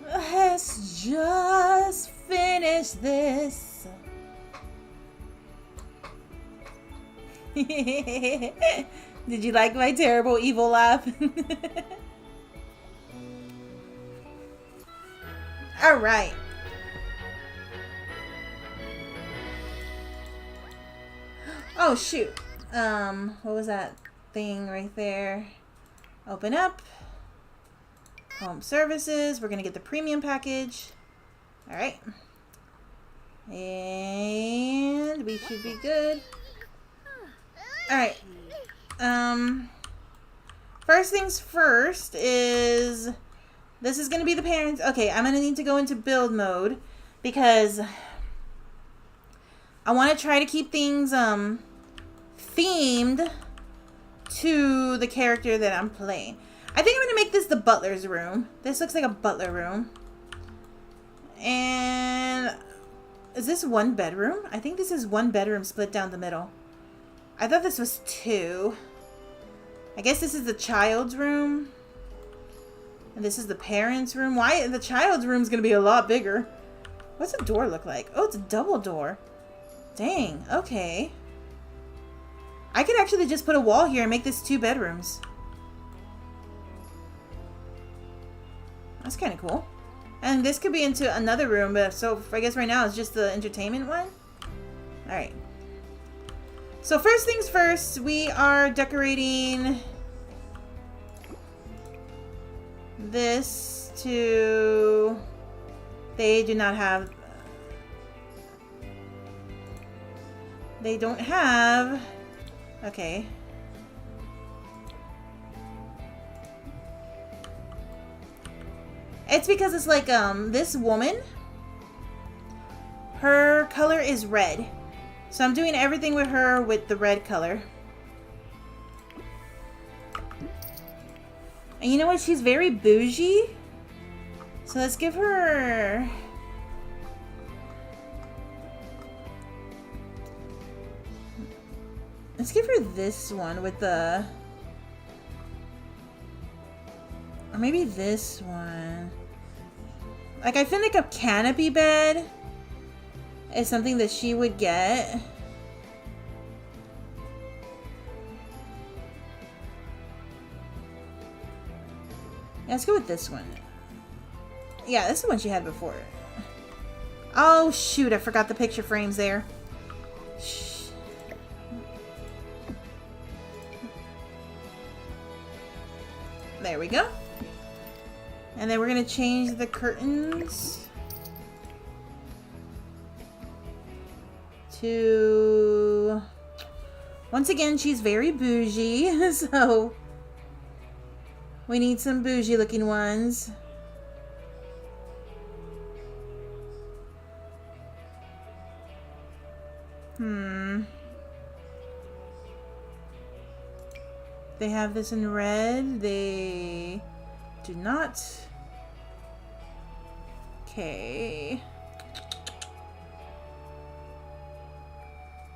Let's just finish this. Did you like my terrible evil laugh? All right. Oh shoot. What was that thing right there? Open up. Home services. We're gonna get the premium package. All right. And we should be good. Alright. First things first is... This is going to be the parents... Okay, I'm going to need to go into build mode. Because... I want to try to keep things, themed to the character that I'm playing. I think I'm going to make this the butler's room. This looks like a butler room. And... Is this one bedroom? I think this is one bedroom split down the middle. I thought this was two. I guess this is the child's room. And this is the parents' room. Why? The child's room is going to be a lot bigger. What's the door look like? Oh, it's a double door. Dang. Okay. I could actually just put a wall here and make this 2 bedrooms. That's kind of cool. And this could be into another room. But so I guess right now it's just the entertainment one. Alright. So first things first, we are decorating this to... They do not have... They don't have... Okay. It's because it's like, this woman, her color is red. So I'm doing everything with her with the red color. And you know what? She's very bougie. So let's give her... Let's give her this one with the... Or maybe this one. Like, I feel like a canopy bed is something that she would get. Yeah, let's go with this one. Yeah, this is the one she had before. Oh, shoot. I forgot the picture frames there. Shh. There we go. And then we're gonna change the curtains to... Once again, she's very bougie, so we need some bougie looking ones. They have this in red. They do not. Okay.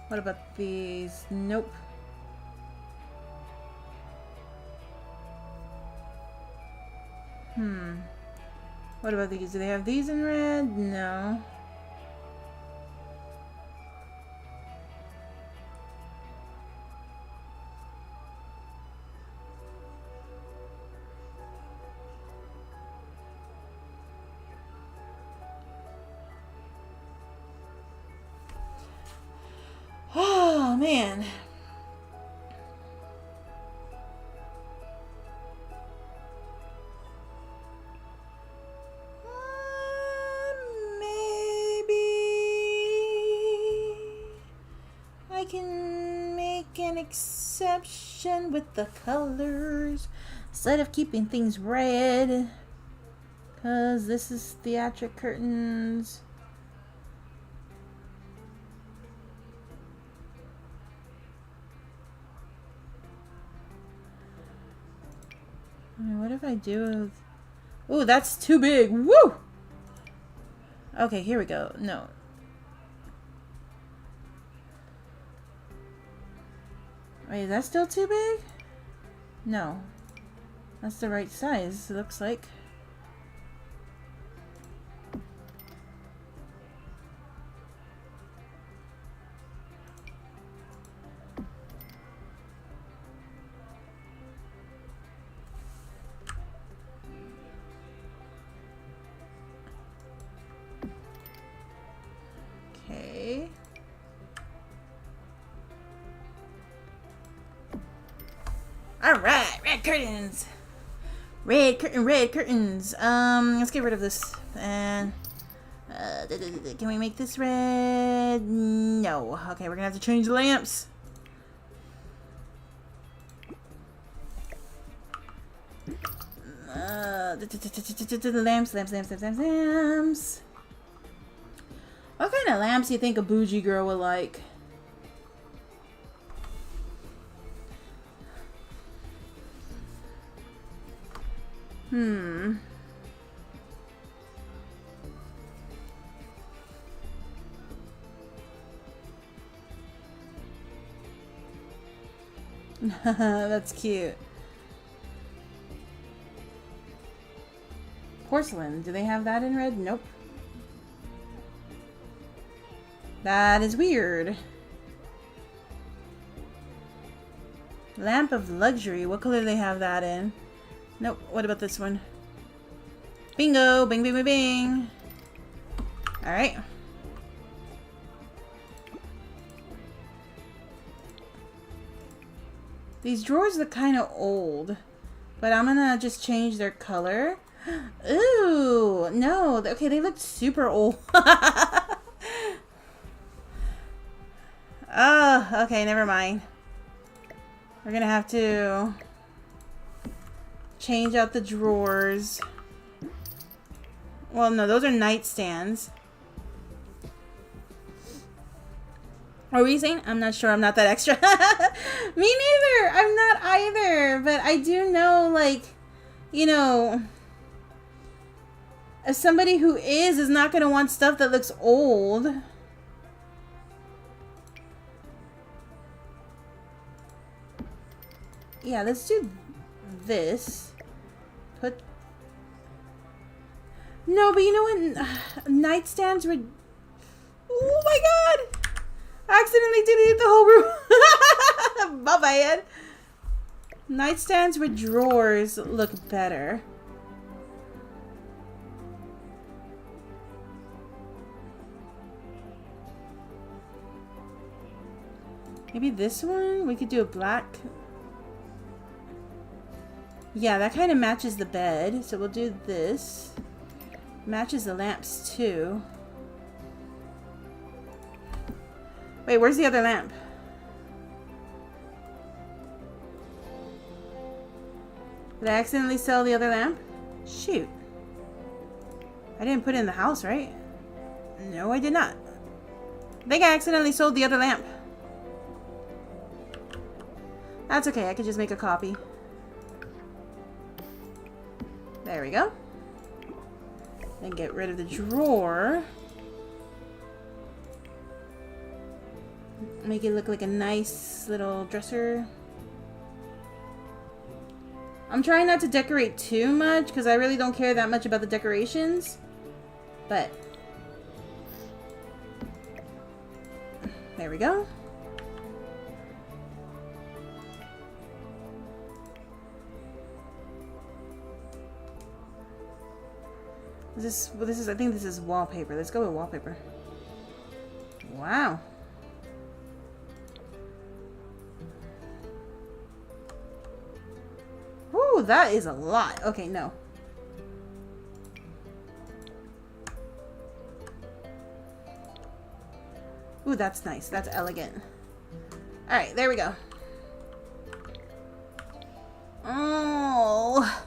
What about these? Nope. What about these? Do they have these in red? No. Oh, man. Maybe I can make an exception with the colors instead of keeping things red, because this is theatric curtains. What if I do... Ooh, that's too big. Woo! Okay, here we go. No. Wait, is that still too big? No. That's the right size, it looks like. Okay. Alright, red curtains. Red curtains. Let's get rid of this. And can we make this red? No. Okay, we're gonna have to change the lamps. Lamps. What kind of lamps do you think a bougie girl would like? That's cute. Porcelain. Do they have that in red? Nope. That is weird. Lamp of luxury. What color do they have that in? Nope. What about this one? Bingo! Bing, bing, bing, bing. Alright. These drawers look kind of old, but I'm gonna just change their color. Ooh, no. Okay, they look super old. Oh, okay, never mind. We're gonna have to change out the drawers. Well, no, those are nightstands. What were you saying? I'm not sure. I'm not that extra. Me neither. I'm not either. But I do know, like, you know, as somebody who is not going to want stuff that looks old. Yeah, let's do this. Put... No, but you know what? Nightstands were... Oh my god! I accidentally deleted the whole room. My bad. Nightstands with drawers look better. Maybe this one? We could do a black. Yeah, that kind of matches the bed. So we'll do this. Matches the lamps too. Wait, where's the other lamp? Did I accidentally sell the other lamp? Shoot. I didn't put it in the house, right? No, I did not. I think I accidentally sold the other lamp. That's okay, I could just make a copy. There we go. Then get rid of the drawer. Make it look like a nice little dresser. I'm trying not to decorate too much because I really don't care that much about the decorations. But there we go. I think this is wallpaper. Let's go with wallpaper. Wow. Ooh, that is a lot. Okay, no. Ooh, that's nice. That's elegant. Alright, there we go. Oh.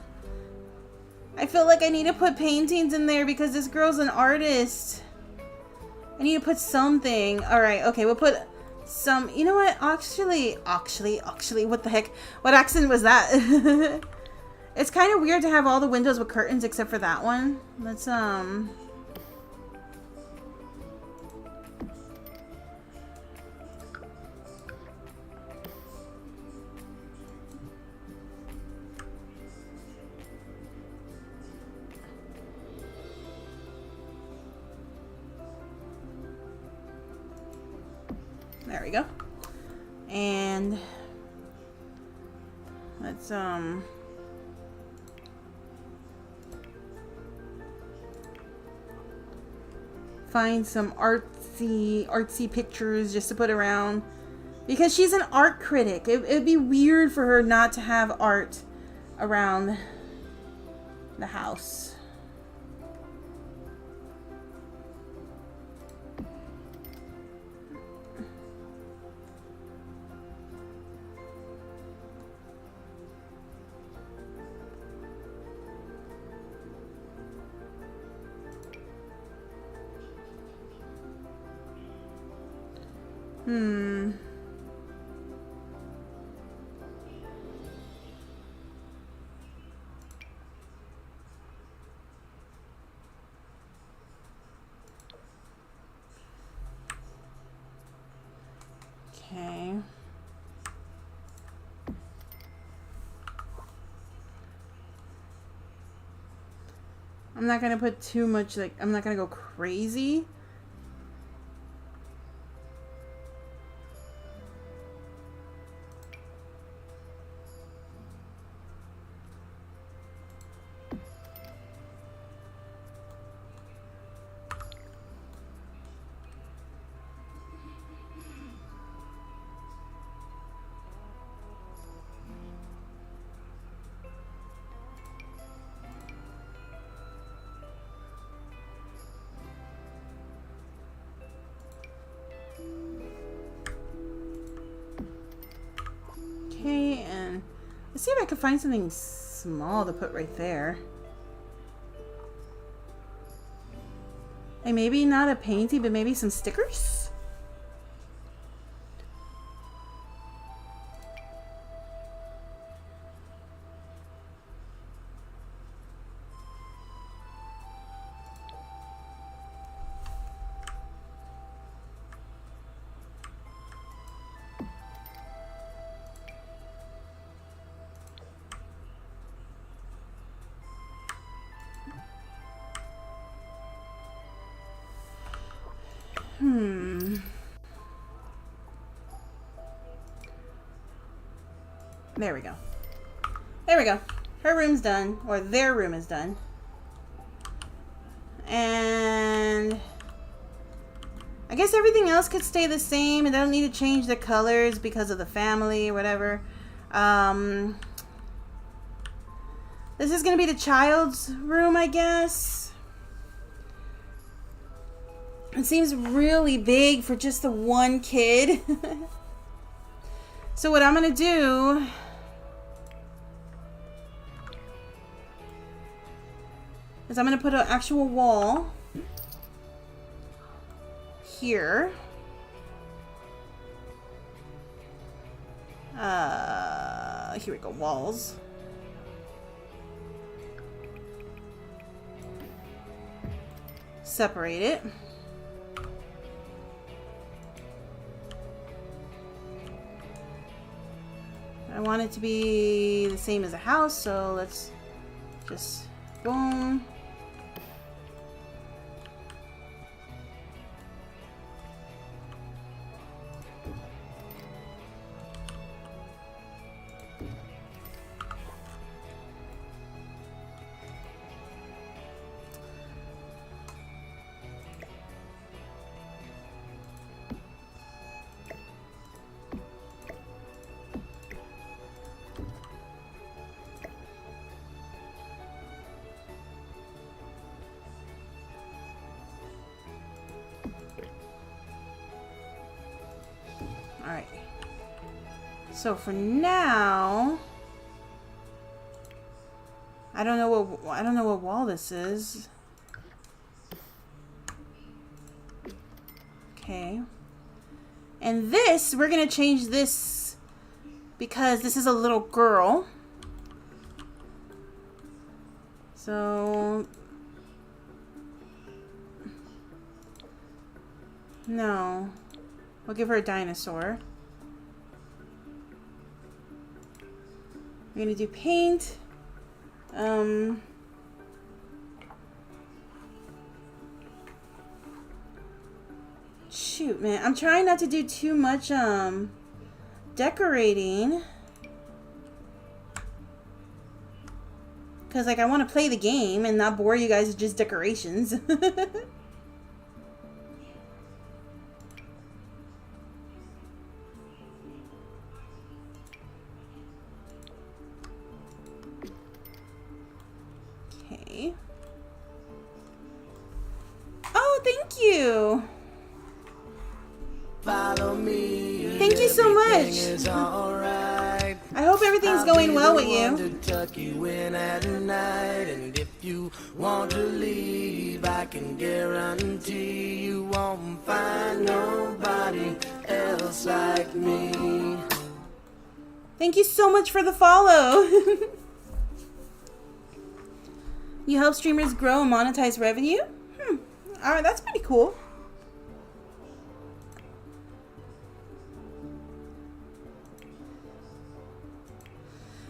I feel like I need to put paintings in there because this girl's an artist. I need to put something. Alright, okay, we'll put some... You know what? Actually, what the heck? What accent was that? It's kind of weird to have all the windows with curtains except for that one. Let's, There we go. And let's find some artsy pictures just to put around because she's an art critic. It'd be weird for her not to have art around the house. Okay. I'm not gonna put too much, like, I'm not gonna go crazy. Okay, and let's see if I can find something small to put right there. And maybe not a painting, but maybe some stickers? There we go. There we go. Her room's done, or their room is done. And I guess everything else could stay the same. And I don't need to change the colors because of the family or whatever. This is gonna be the child's room, I guess. It seems really big for just the one kid. So what I'm gonna do is I'm gonna put an actual wall here. Here we go, walls. Separate it. I want it to be the same as a house, so let's just boom. Alright. So for now, I don't know what wall this is. Okay. And this, we're gonna change this because this is a little girl. So no. We'll give her a dinosaur. We're gonna do paint. Shoot, man. I'm trying not to do too much decorating. Cause like I want to play the game and not bore you guys with just decorations. Okay. Oh, thank you. Follow me. Thank you so much. I hope everything's going well with you. To tuck you in at night, and if you want to leave, I can guarantee you won't find nobody else like me. Thank you so much for the follow. You help streamers grow and monetize revenue? Alright, that's pretty cool.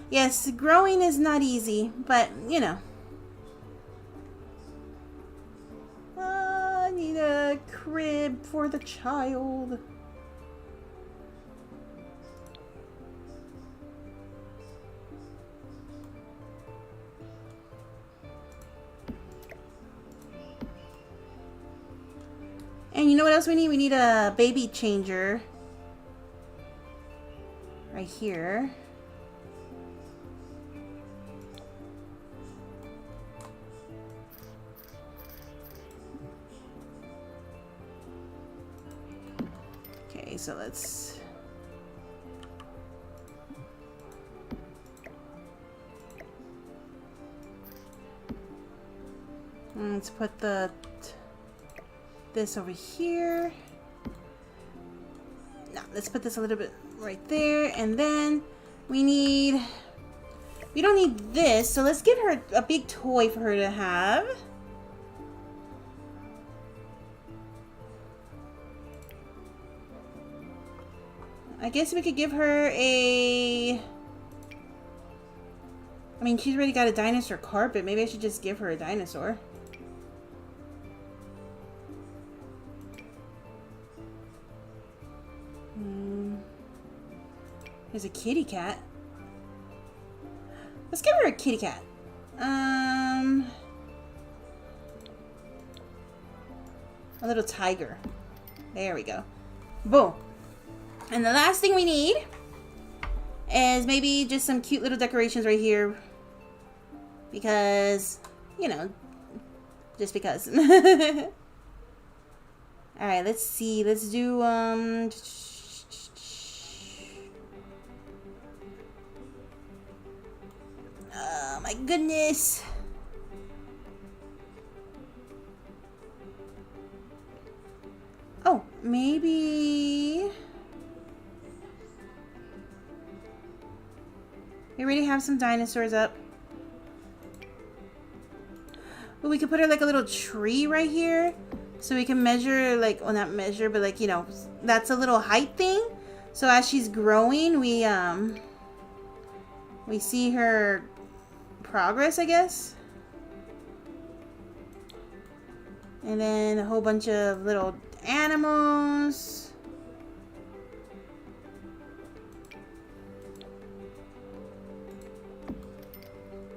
Yes, growing is not easy, but, you know. I need a crib for the child. And you know what else we need? We need a baby changer. Right here. Okay, so let's... Let's put this over here. No, let's put this a little bit right there, and then we don't need this, so let's give her a big toy for her to have. I guess we could give her I mean, she's already got a dinosaur carpet. Maybe I should just give her a dinosaur. There's a kitty cat. Let's give her a kitty cat. A little tiger. There we go. Boom. And the last thing we need is maybe just some cute little decorations right here. because, you know, just because. Alright, let's see. Let's do, oh my goodness. Oh, maybe... We already have some dinosaurs up. But we could put her like a little tree right here. So we can measure, like, well, not measure, but like, you know, that's a little height thing. So as she's growing, we see her progress, I guess. And then a whole bunch of little animals.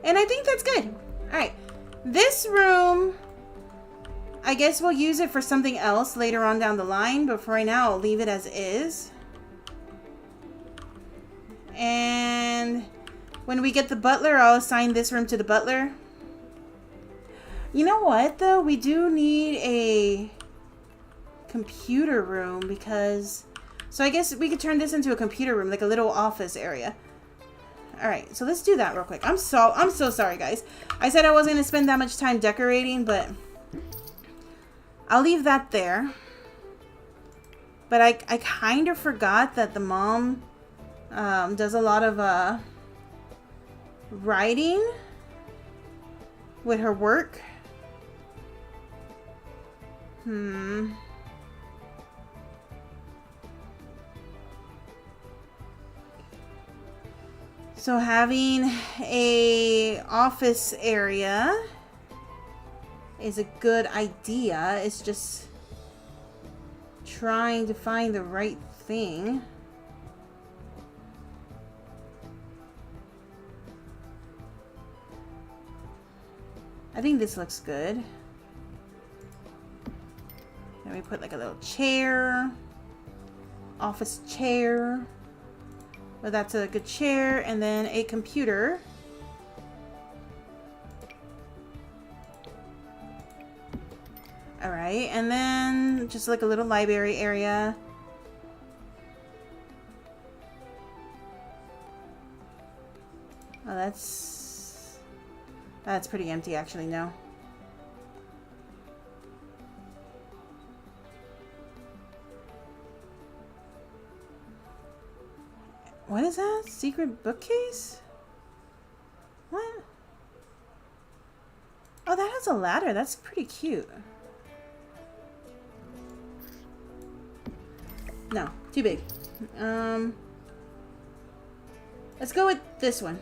And I think that's good. Alright. This room, I guess we'll use it for something else later on down the line. But for right now, I'll leave it as is. And when we get the butler, I'll assign this room to the butler. You know what, though? We do need a computer room because... So I guess we could turn this into a computer room, like a little office area. Alright, so let's do that real quick. I'm so sorry, guys. I said I wasn't going to spend that much time decorating, but I'll leave that there. But I kind of forgot that the mom does a lot of writing with her work. So having a office area is a good idea. It's just trying to find the right thing. I think this looks good. Then we put like a little chair, office chair. Well, that's a good chair, and then a computer. Alright, and then just like a little library area. Oh, that's pretty empty actually, no. What is that? Secret bookcase? What? Oh, that has a ladder. That's pretty cute. No, too big. Let's go with this one.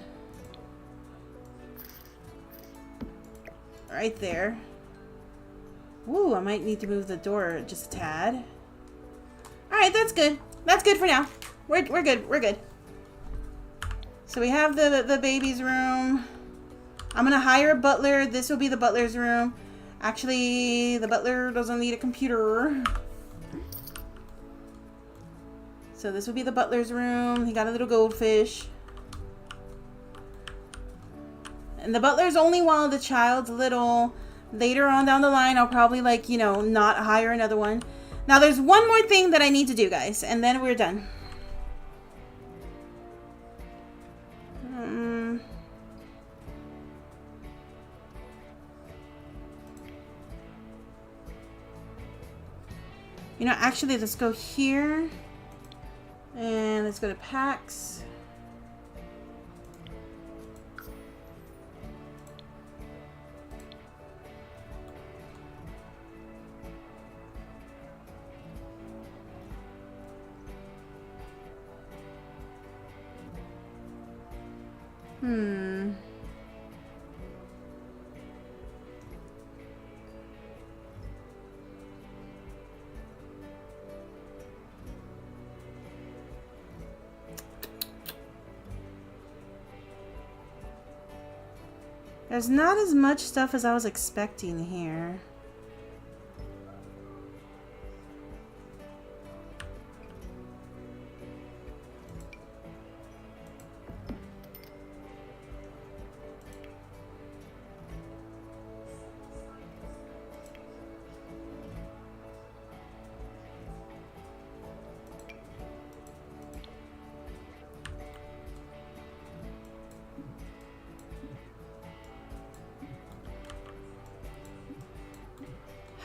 Right there. Ooh, I might need to move the door just a tad. Alright, that's good. That's good for now. We're good. We're good. So we have the baby's room. I'm gonna hire a butler. This will be the butler's room. Actually, the butler doesn't need a computer. So this will be the butler's room. He got a little goldfish. And the butler's only while the child's little. Later on down the line, I'll probably, like, you know, not hire another one. Now, there's one more thing that I need to do, guys. And then we're done. You know, actually, let's go here. And let's go to packs. There's not as much stuff as I was expecting here.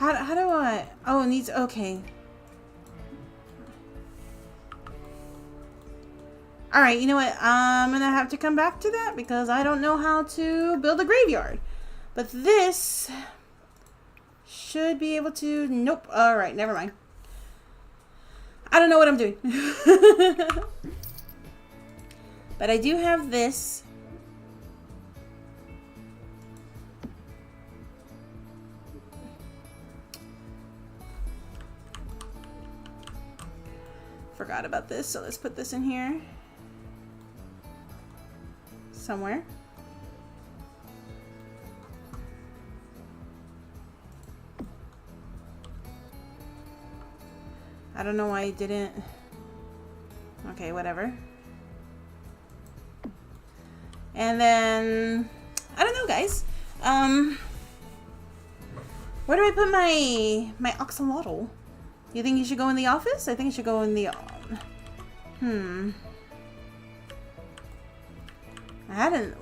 How do I? Oh, it needs. Okay. All right. You know what? I'm gonna have to come back to that because I don't know how to build a graveyard. But this should be able to. Nope. All right. Never mind. I don't know what I'm doing. But I do have this. Forgot about this, so let's put this in here somewhere. I don't know why I didn't. Okay, whatever. And then I don't know, guys. Where do I put my axolotl? You think you should go in the office? I think it should go in the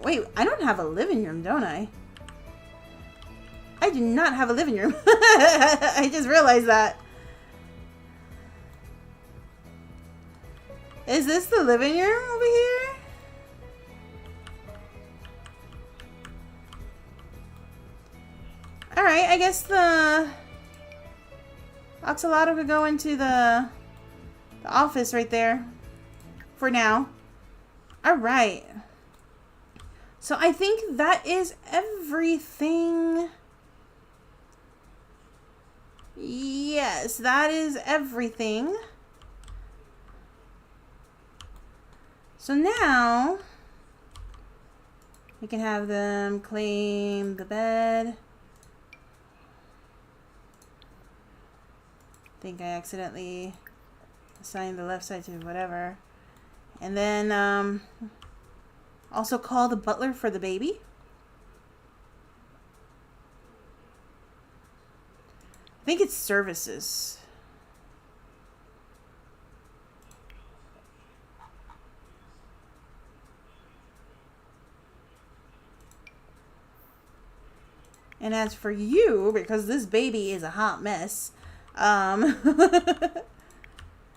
wait, I don't have a living room, don't I? I do not have a living room. I just realized that. Is this the living room over here? Alright, I guess the axolotl could go into the office right there for now. Alright. So I think that is everything. Yes, that is everything. So now we can have them claim the bed. I think I accidentally assigned the left side to whatever. And then also call the butler for the baby. I think it's services. And as for you, because this baby is a hot mess, I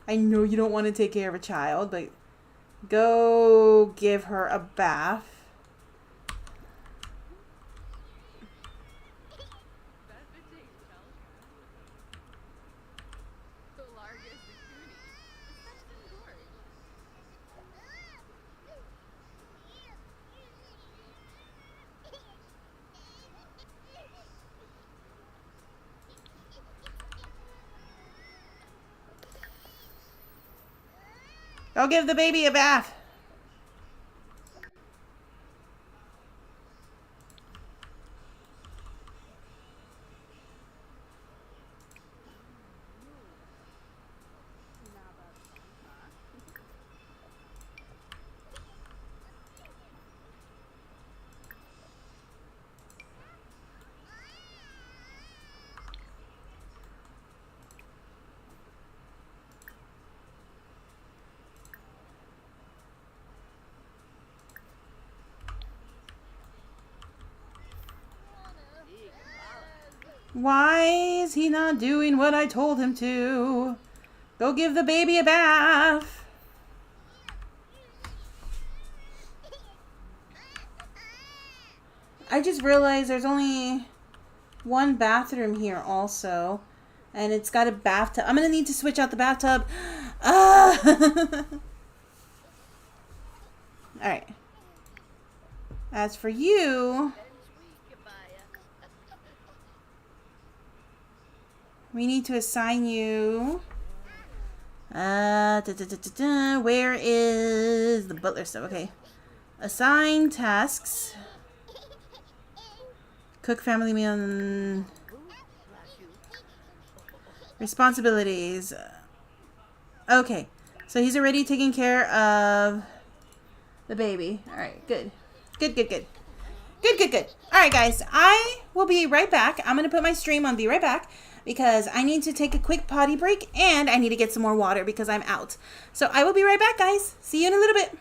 know you don't want to take care of a child, but go give her a bath. Go give the baby a bath. Why is he not doing what I told him to? Go give the baby a bath. I just realized there's only one bathroom here also. And it's got a bathtub. I'm going to need to switch out the bathtub. Alright. As for you, we need to assign you. Where is the butler stuff? Okay. Assign tasks. Cook family meal. Responsibilities. Okay. So he's already taking care of the baby. Alright, good. Good. Alright, guys. I will be right back. I'm going to put my stream on Be Right Back, because I need to take a quick potty break and I need to get some more water because I'm out. So I will be right back, guys. See you in a little bit.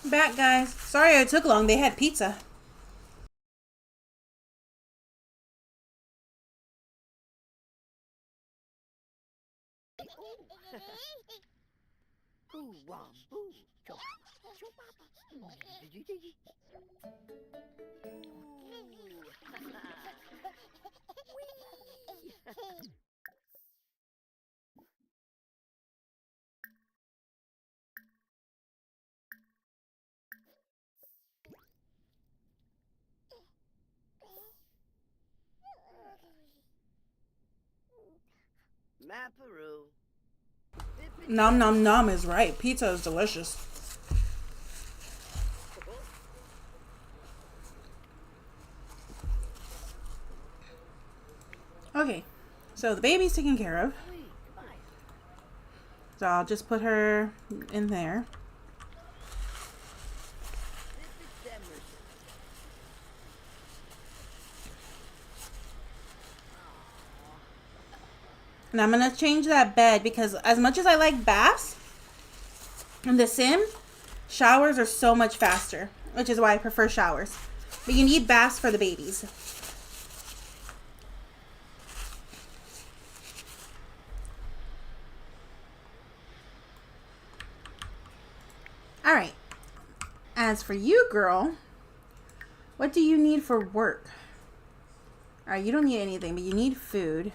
Back, guys. Sorry it took long. They had pizza. Ooh, wah, boo. Chop, chop, papa. Whee! Maparoo. Nom nom nom is right. Pizza is delicious. Okay, so the baby's taken care of. So I'll just put her in there. And I'm going to change that bed because as much as I like baths in The Sim, showers are so much faster, which is why I prefer showers. But you need baths for the babies. All right. As for you, girl, what do you need for work? All right, you don't need anything, but you need food.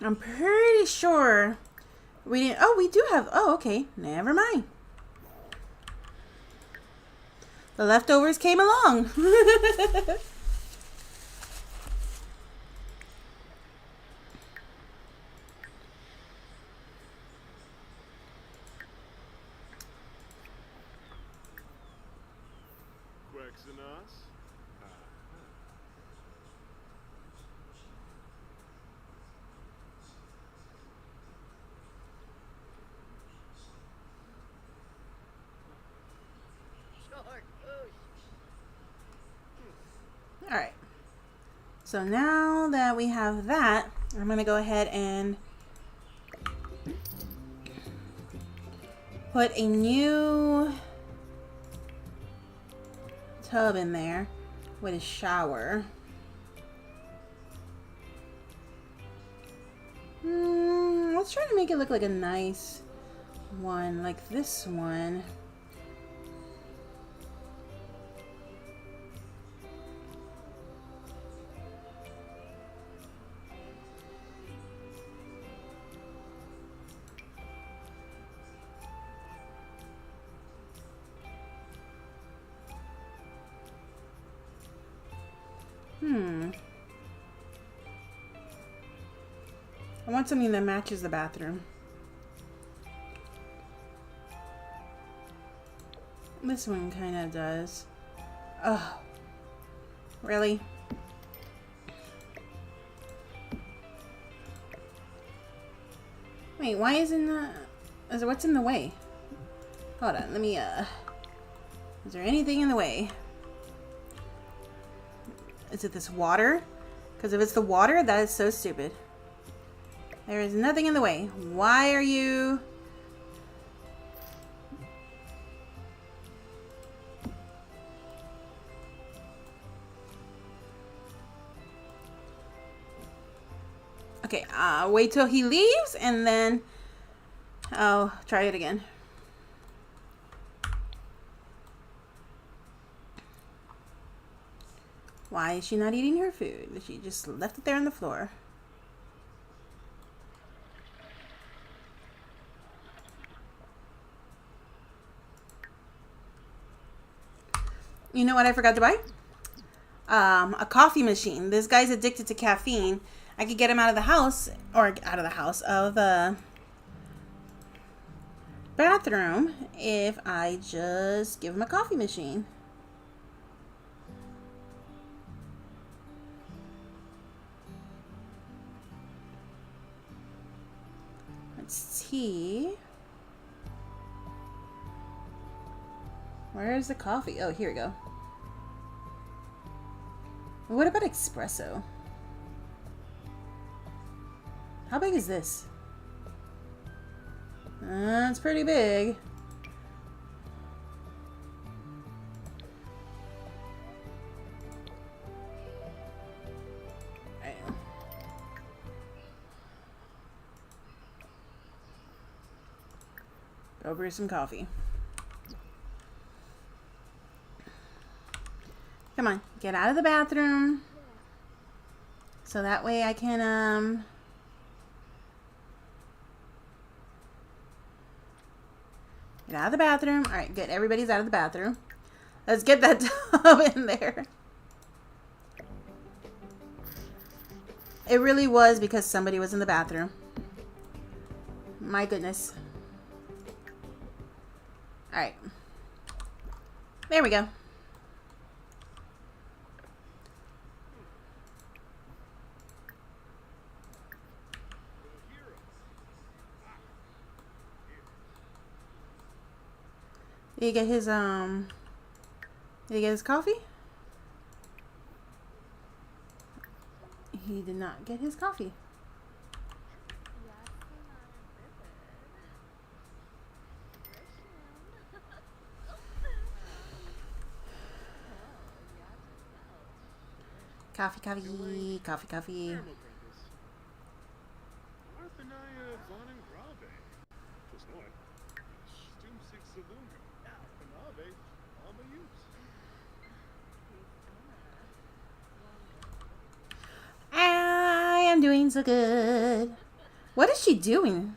I'm pretty sure we didn't. Oh, we do have. Oh, okay. Never mind. The leftovers came along. Quexenos? Short push. All right. So now that we have that, I'm going to go ahead and put a new tub in there with a shower. Let's try to make it look like a nice one, like this one. I want something that matches the bathroom. This one kind of does. Oh, really? Wait, why isn't that? What's in the way? Hold on, let me, is there anything in the way? Is it this water? Because if it's the water, that is so stupid. There is nothing in the way. Why are you... Okay, wait till he leaves and then I'll try it again. Why is she not eating her food? She just left it there on the floor. You know what I forgot to buy? A coffee machine. This guy's addicted to caffeine. I could get him out of the house, or out of the house, of the bathroom if I just give him a coffee machine. Let's see. Where is the coffee? Oh, here we go. What about espresso? How big is this? It's pretty big. Go brew some coffee. Come on, get out of the bathroom. So that way I can, get out of the bathroom. All right, good. Everybody's out of the bathroom. Let's get that tub in there. It really was because somebody was in the bathroom. My goodness. All right. There we go. Did he get his, did he get his coffee? He did not get his coffee. Coffee, coffee, coffee, coffee. I am doing so good. What is she doing?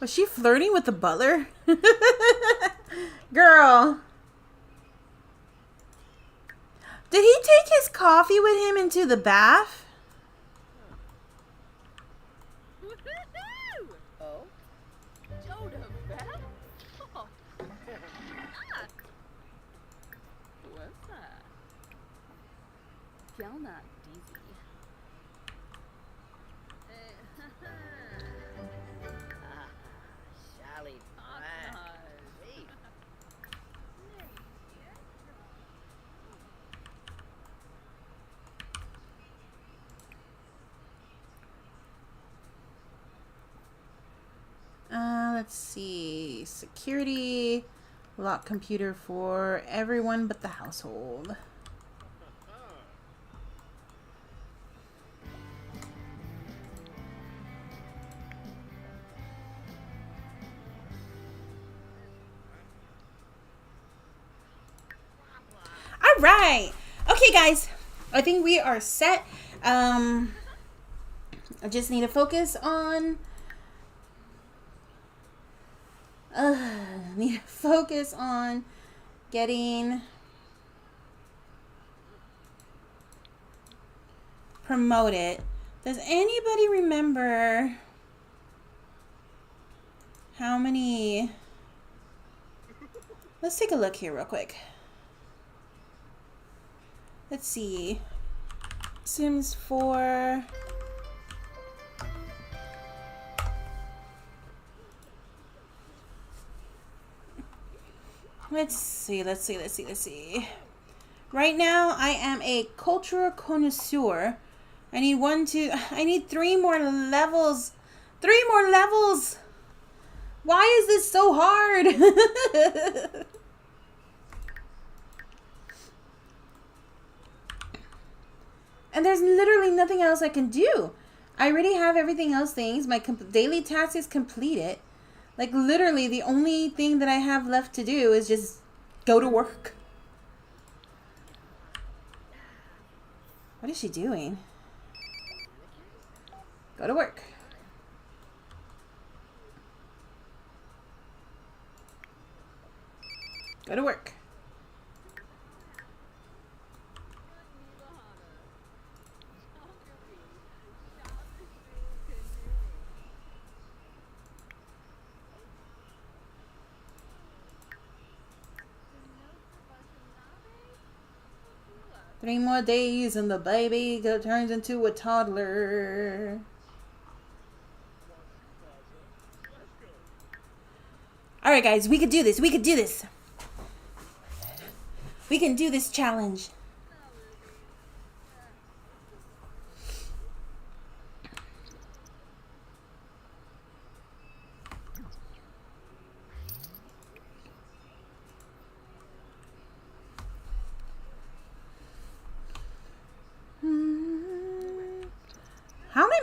Was she flirting with the butler? Girl. Did he take his coffee with him into the bath? Oh? Jonah, Beth? Oh. What's that? Fiona, Deezy. Sally, hey. Let's see. Security. Lock computer for everyone but the household. All right. Okay, guys. I think we are set. I just need to focus on... need to focus on getting promoted. Does anybody remember how many... Let's take a look here real quick. Let's see. Sims 4... Let's see. Right now, I am a cultural connoisseur. I need 3 more levels. 3 more levels! Why is this so hard? And there's literally nothing else I can do. I already have everything else things. My daily task is completed. Like, literally, the only thing that I have left to do is just go to work. What is she doing? Go to work. Go to work. Three more days and the baby turns into a toddler. Alright guys, we could do this. We could do this. We can do this challenge.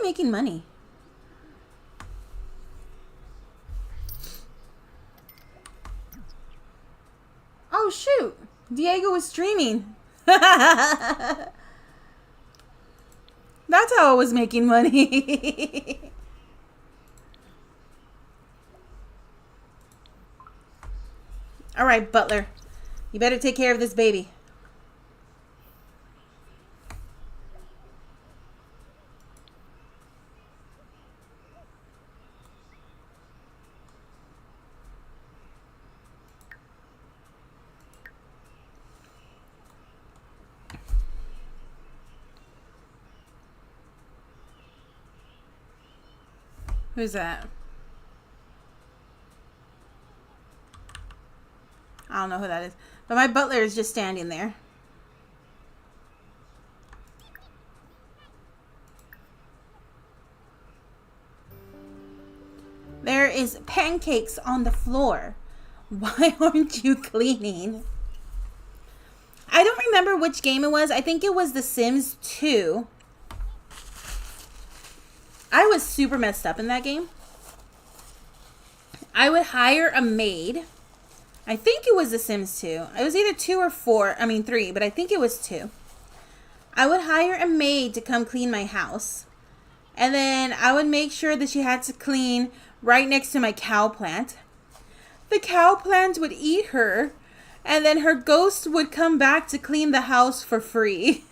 making money. Oh shoot, Diego was streaming. That's how I was making money. All right, Butler, you better take care of this baby. Who's that? I don't know who that is. But my butler is just standing there. There is pancakes on the floor. Why aren't you cleaning? I don't remember which game it was. I think it was The Sims 2. I was super messed up in that game. I would hire a maid. I think it was The Sims 2. It was either 2 or 4. I mean 3, but I think it was 2. I would hire a maid to come clean my house. And then I would make sure that she had to clean right next to my cow plant. The cow plant would eat her. And then her ghost would come back to clean the house for free.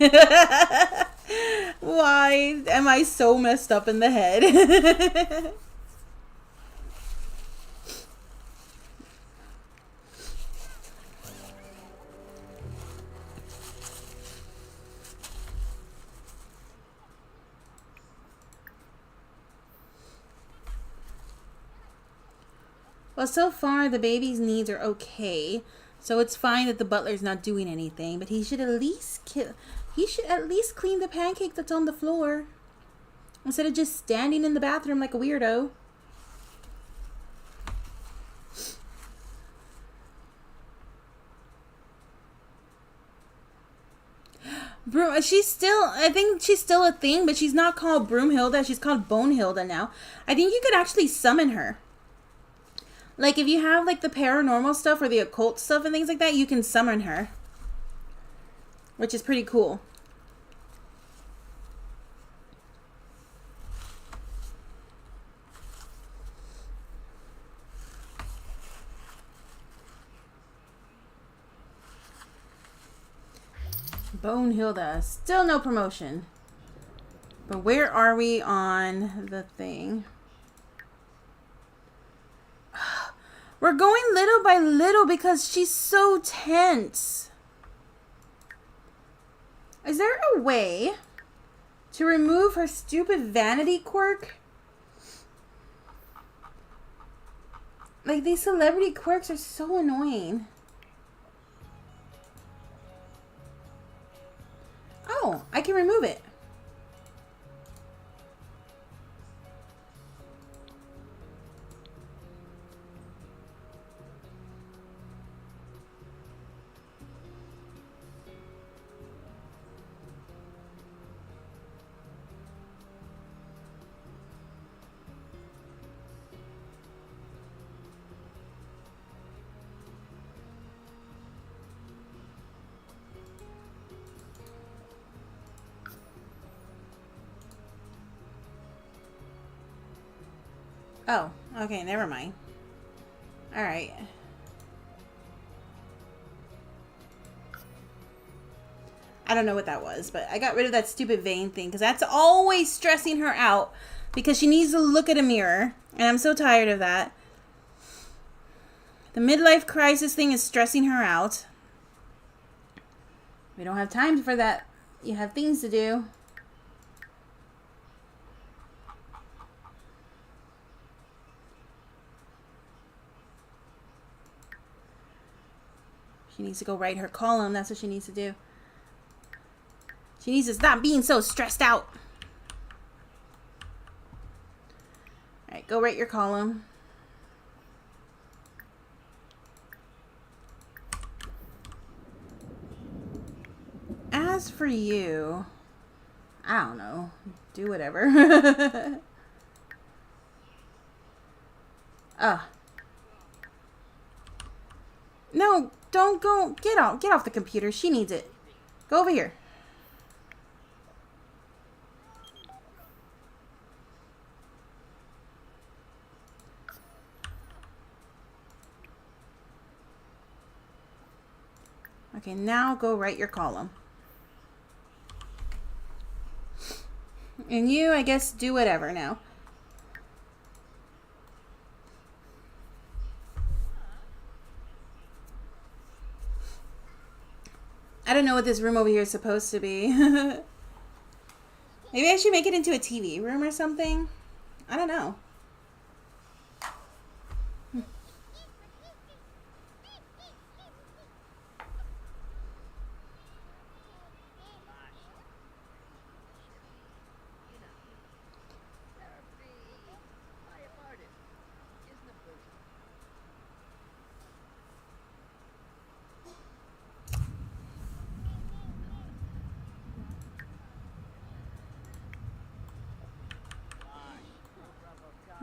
Why am I so messed up in the head? Well, so far the baby's needs are okay. So it's fine that the butler's not doing anything, but he should at least clean the pancake that's on the floor instead of just standing in the bathroom like a weirdo. I think she's still a thing, but she's not called Broomhilda. She's called Bonehilda now. I think you could actually summon her. Like, if you have, like, the paranormal stuff or the occult stuff and things like that, you can summon her. Which is pretty cool. Bonehilda. Still no promotion. But where are we on the thing? We're going little by little because she's so tense. Is there a way to remove her stupid vanity quirk? Like, these celebrity quirks are so annoying. Oh, I can remove it. Oh, okay, never mind. Alright. I don't know what that was, but I got rid of that stupid vein thing because that's always stressing her out because she needs to look at a mirror, and I'm so tired of that. The midlife crisis thing is stressing her out. We don't have time for that. You have things to do. She needs to go write her column. That's what she needs to do. She needs to stop being so stressed out. Alright, go write your column. As for you, I don't know. Do whatever. Ah. No, don't go. Get off the computer. She needs it. Go over here. Okay, now go write your column. And you, I guess, do whatever now. I don't know what this room over here is supposed to be. Maybe I should make it into a TV room or something. I don't know.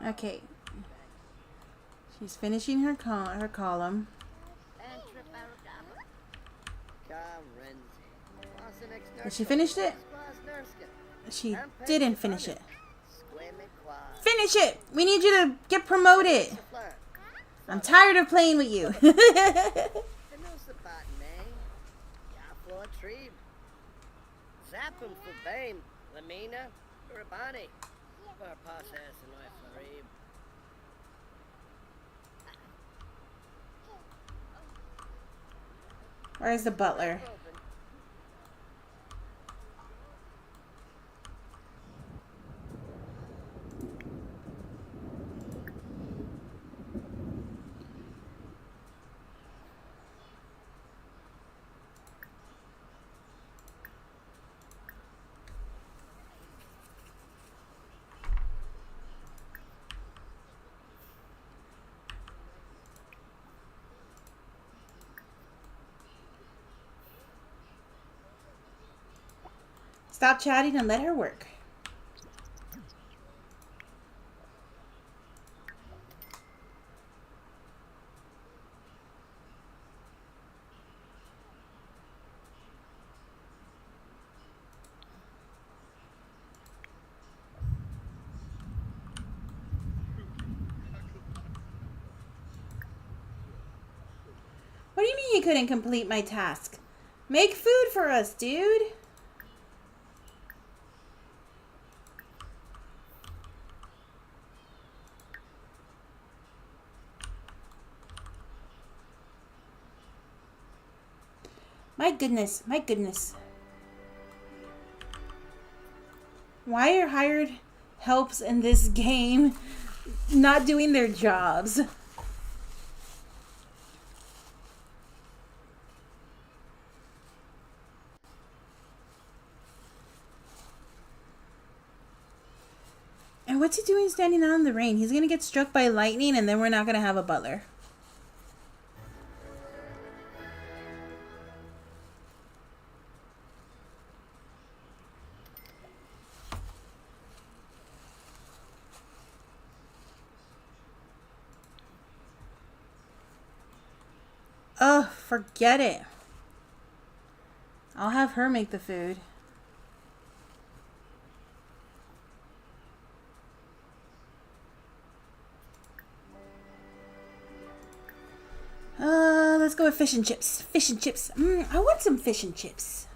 Okay. She's finishing her column. Has she finished it? She didn't finish it. Finish it! We need you to get promoted. I'm tired of playing with you. Where's the butler? Stop chatting and let her work. What do you mean you couldn't complete my task? Make food for us, dude. My goodness, my goodness. Why are hired helps in this game not doing their jobs? And what's he doing standing out in the rain? He's gonna get struck by lightning and then we're not gonna have a butler. Oh, forget it. I'll have her make the food. Let's go with fish and chips. Fish and chips. I want some fish and chips.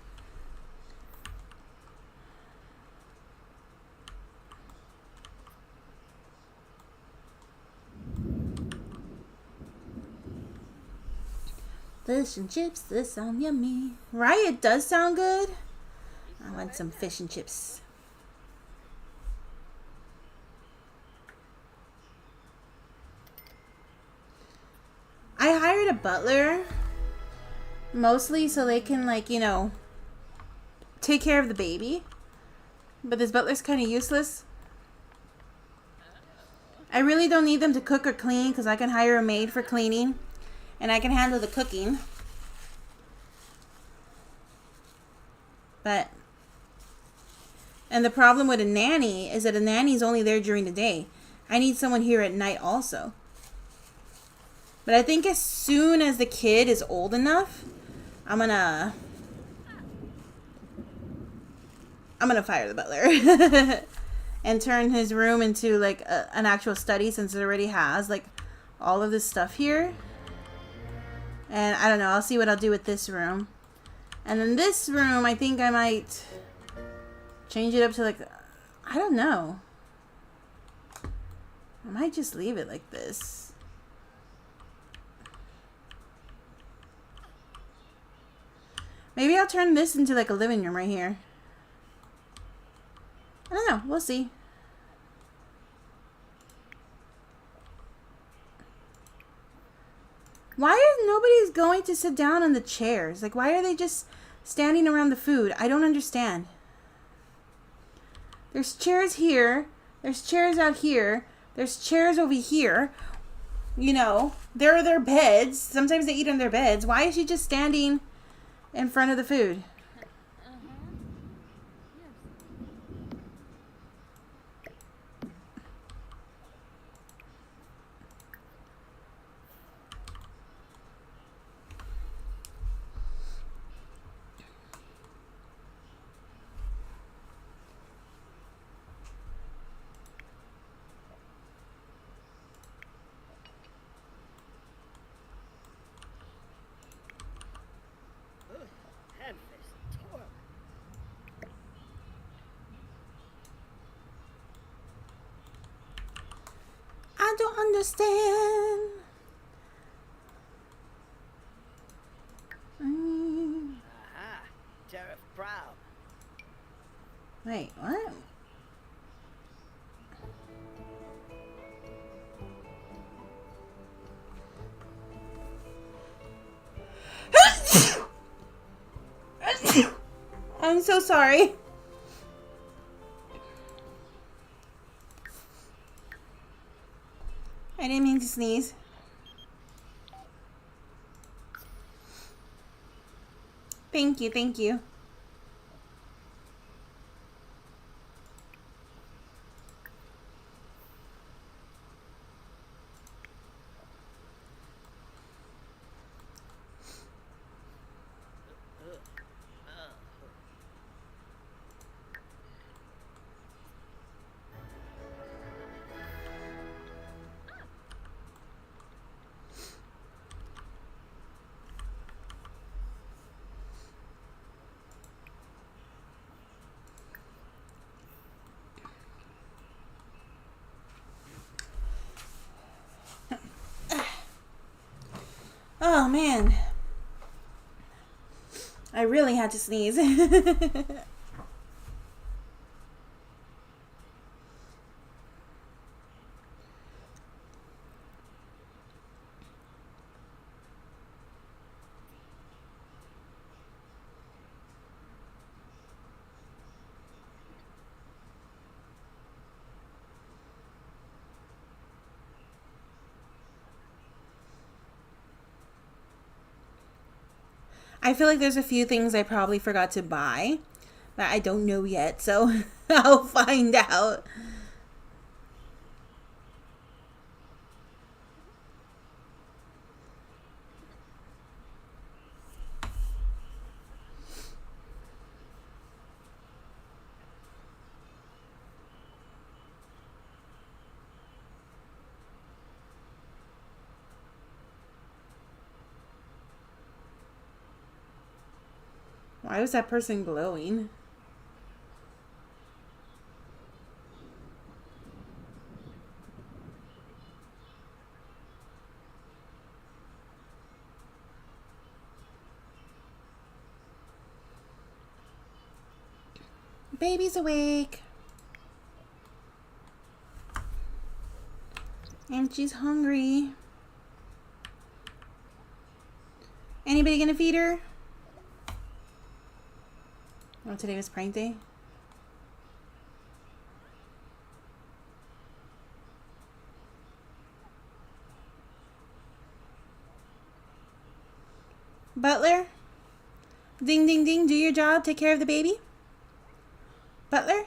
Fish and chips, this sound yummy. Right, it does sound good. I want some fish and chips. I hired a butler mostly so they can, like, you know, take care of the baby. But this butler's kind of useless. I really don't need them to cook or clean because I can hire a maid for cleaning. And I can handle the cooking. But And the problem with a nanny is that a nanny's only there during the day. I need someone here at night also. But I think as soon as the kid is old enough, I'm gonna fire the butler and turn his room into like an actual study, since it already has like all of this stuff here. And I don't know, I'll see what I'll do with this room. And then this room, I think I might change it up to like, I don't know. I might just leave it like this. Maybe I'll turn this into like a living room right here. I don't know. We'll see. Why is nobody's going to sit down on the chairs? Like, why are they just standing around the food? I don't understand. There's chairs here. There's chairs out here. There's chairs over here. You know, there are their beds. Sometimes they eat on their beds. Why is she just standing in front of the food? I don't understand. Aha, Sheriff Brown. Wait, what? I'm so sorry. I didn't mean to sneeze. Thank you, thank you. Oh man, I really had to sneeze. I feel like there's a few things I probably forgot to buy that I don't know yet, so I'll find out. Why was that person glowing? Baby's awake. And she's hungry. Anybody gonna feed her? Oh, today was prank day? Butler? Ding, ding, ding. Do your job. Take care of the baby. Butler?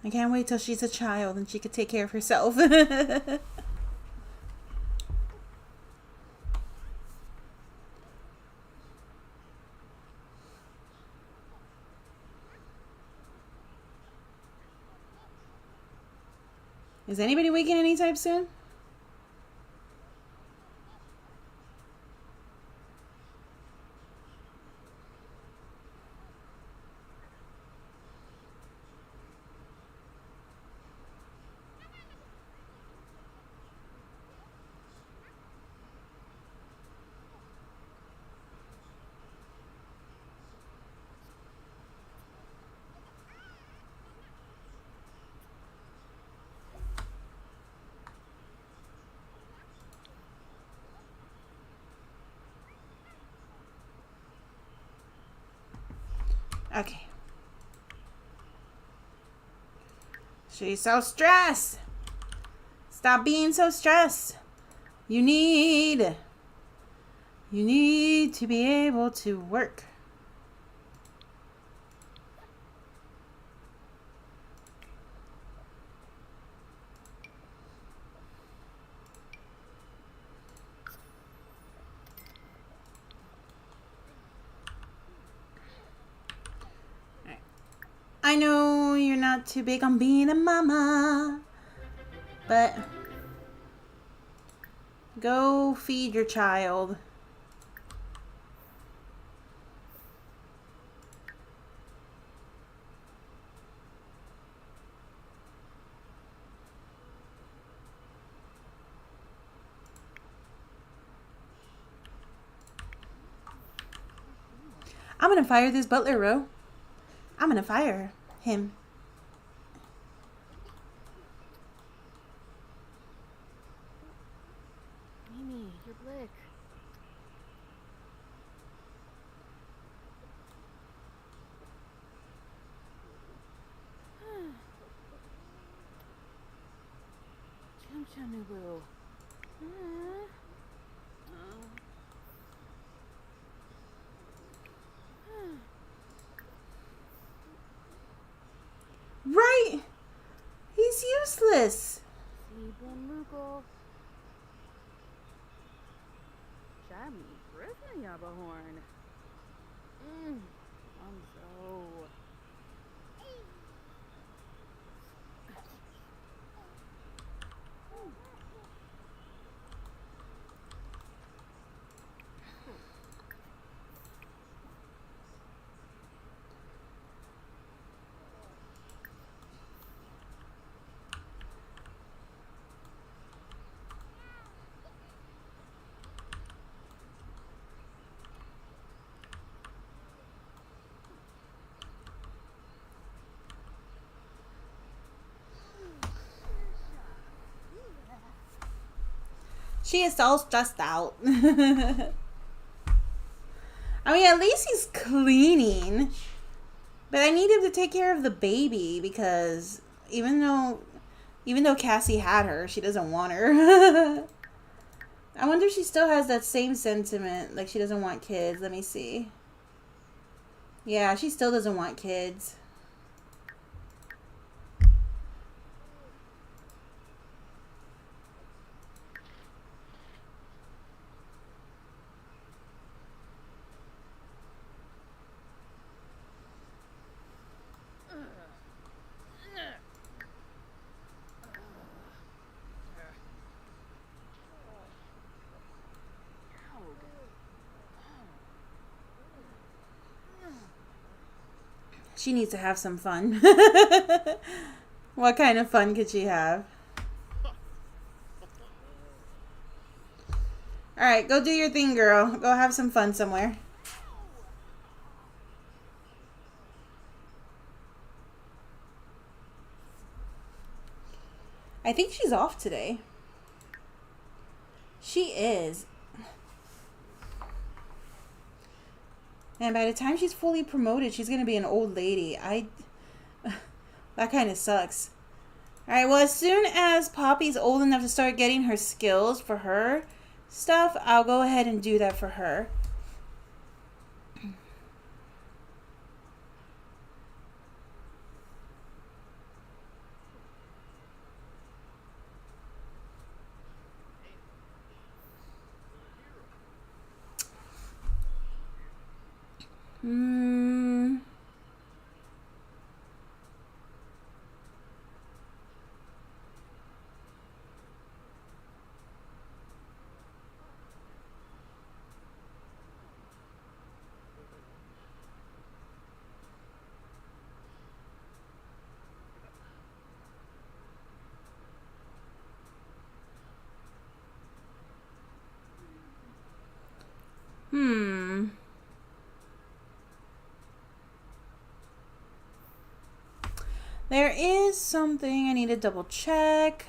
I can't wait till she's a child and she could take care of herself. Is anybody waking anytime soon? Okay. She's so stressed. Stop being so stressed. You need to be able to work. I know you're not too big on being a mama, but go feed your child. I'm gonna fire this butler, Ro. I'm gonna fire him. Mimi, your blick. Chum chum boo. Right? He's useless. Ibon Muko. Jami, Brisbane Yabahorn. I'm so. She is so stressed out. I mean, at least he's cleaning. But I need him to take care of the baby because even though Cassie had her, she doesn't want her. I wonder if she still has that same sentiment, like she doesn't want kids. Let me see. Yeah, she still doesn't want kids. She needs to have some fun. What kind of fun could she have? Alright, go do your thing, girl. Go have some fun somewhere. I think she's off today. She is. And by the time she's fully promoted, she's going to be an old lady. That kind of sucks. Alright, well, as soon as Poppy's old enough to start getting her skills for her stuff, I'll go ahead and do that for her. Hmm. Hmm. There is something I need to double check.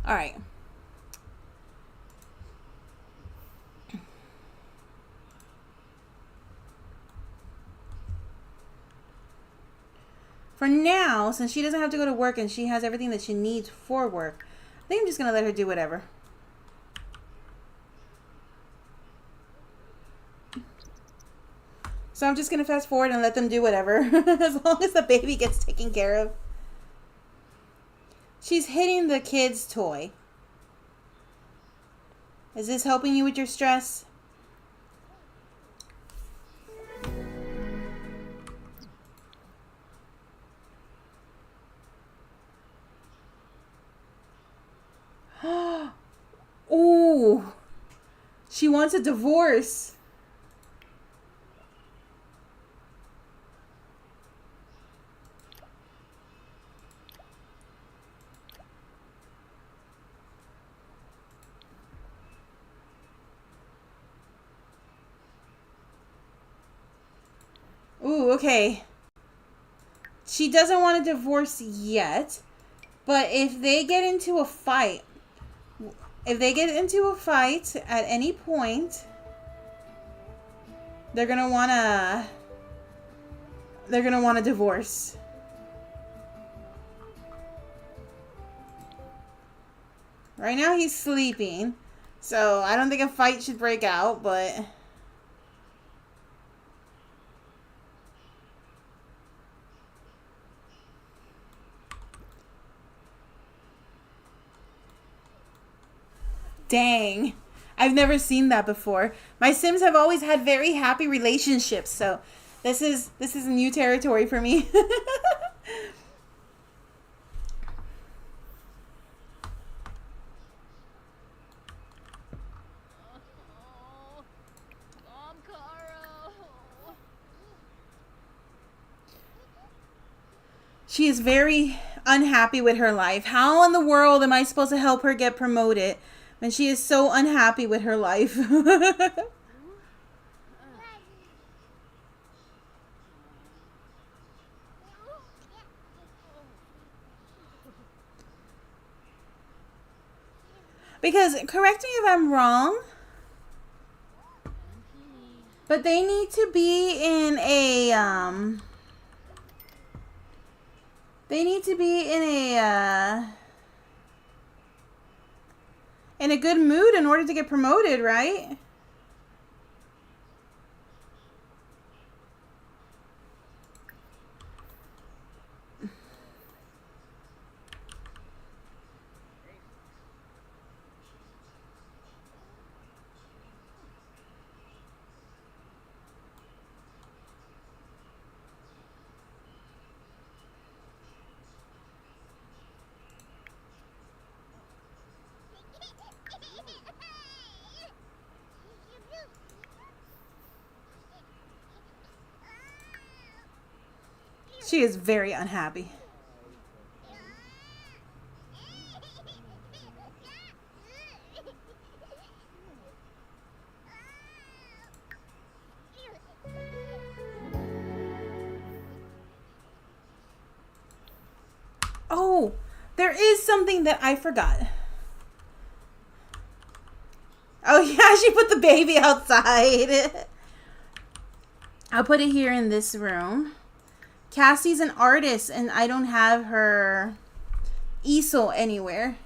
All right. For now, since she doesn't have to go to work and she has everything that she needs for work, I think I'm just going to let her do whatever. So I'm just going to fast forward and let them do whatever. As long as the baby gets taken care of. She's hitting the kid's toy. Is this helping you with your stress? Ooh. She wants a divorce. Ooh, okay. She doesn't want a divorce yet, but if they get into a fight, at any point, they're gonna wanna divorce. Right now he's sleeping, so I don't think a fight should break out, but dang. I've never seen that before. My Sims have always had very happy relationships, so this is new territory for me. She is very unhappy with her life. How in the world am I supposed to help her get promoted when she is so unhappy with her life? Because, correct me if I'm wrong, but they need to be in a, in a good mood in order to get promoted, right? She is very unhappy. Oh, there is something that I forgot. Oh yeah, she put the baby outside. I'll put it here in this room. Cassie's an artist and I don't have her easel anywhere.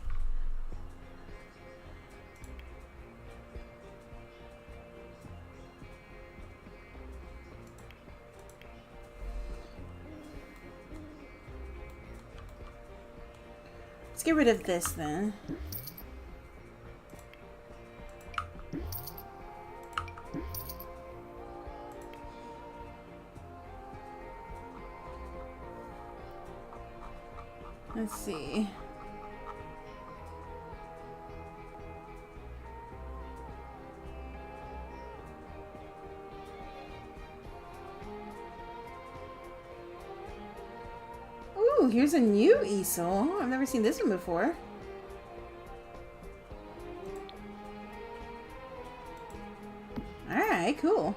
Let's get rid of this then. Let's see. Ooh, here's a new easel. I've never seen this one before. Alright, cool.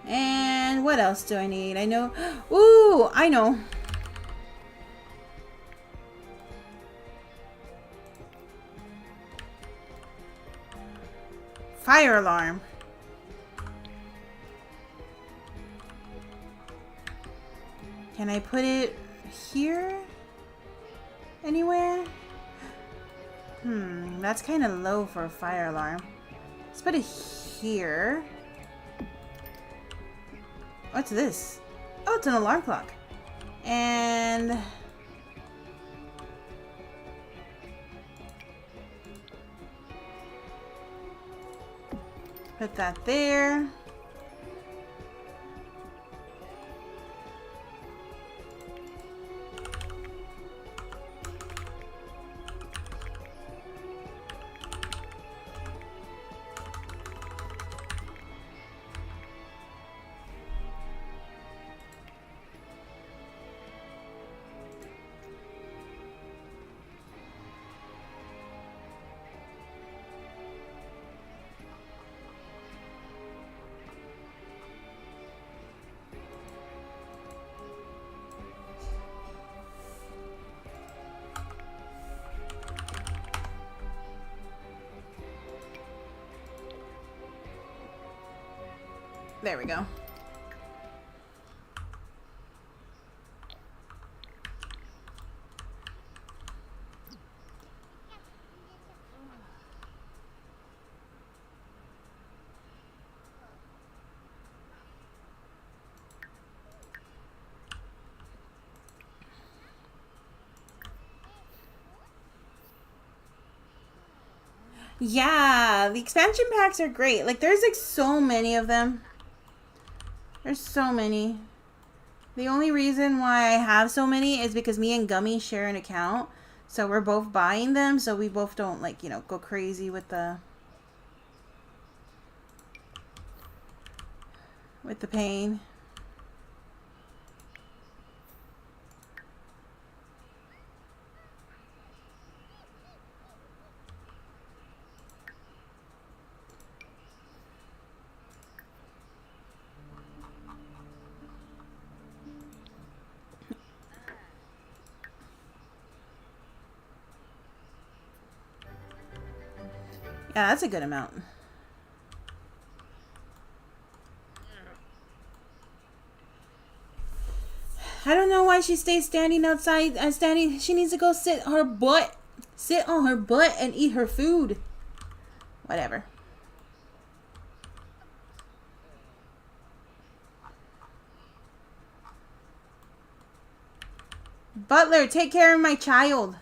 And what else do I need? I know. Ooh, I know. Fire alarm. Can I put it here? Anywhere? That's kind of low for a fire alarm. Let's put it here. What's this? Oh, it's an alarm clock. And put that there. There we go. Yeah, the expansion packs are great. Like, there's like so many of them. There's so many. The only reason why I have so many is because me and Gummy share an account. So we're both buying them, so we both don't, like, you know, go crazy with the pain. Yeah, that's a good amount. I don't know why she stays standing outside. She needs to go sit on her butt and eat her food. Whatever. Butler, take care of my child.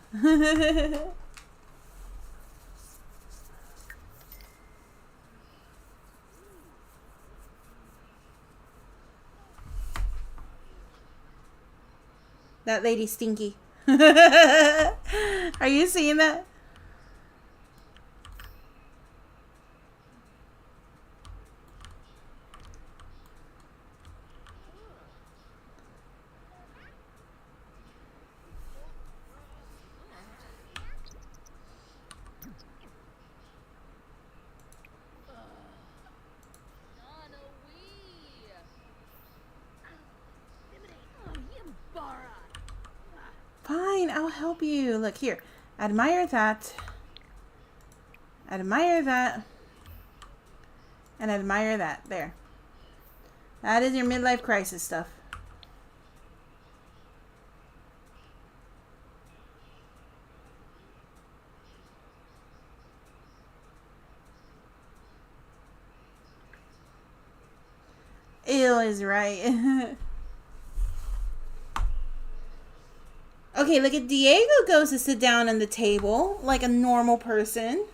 That lady's stinky. Are you seeing that? Fine, I'll help you. Look here. Admire that. Admire that. And admire that. There. That is your midlife crisis stuff. Ill is right. Okay, look at Diego goes to sit down on the table like a normal person.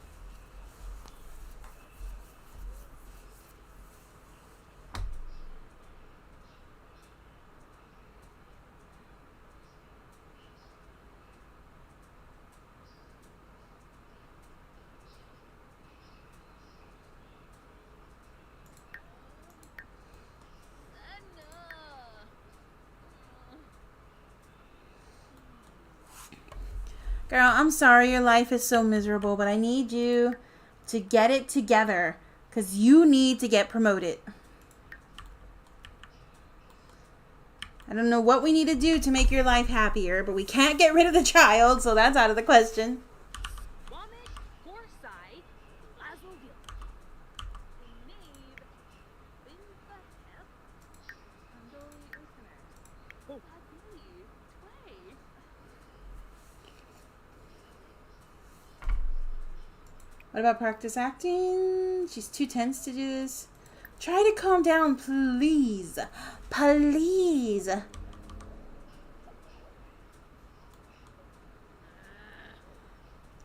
Girl, I'm sorry your life is so miserable, but I need you to get it together because you need to get promoted. I don't know what we need to do to make your life happier, but we can't get rid of the child, so that's out of the question. Womit, Forsyth, Lazloville. Nave, Binthahep, Andoli Uthner. Adi, Tway. What about practice acting? She's too tense to do this. Try to calm down, please. Please.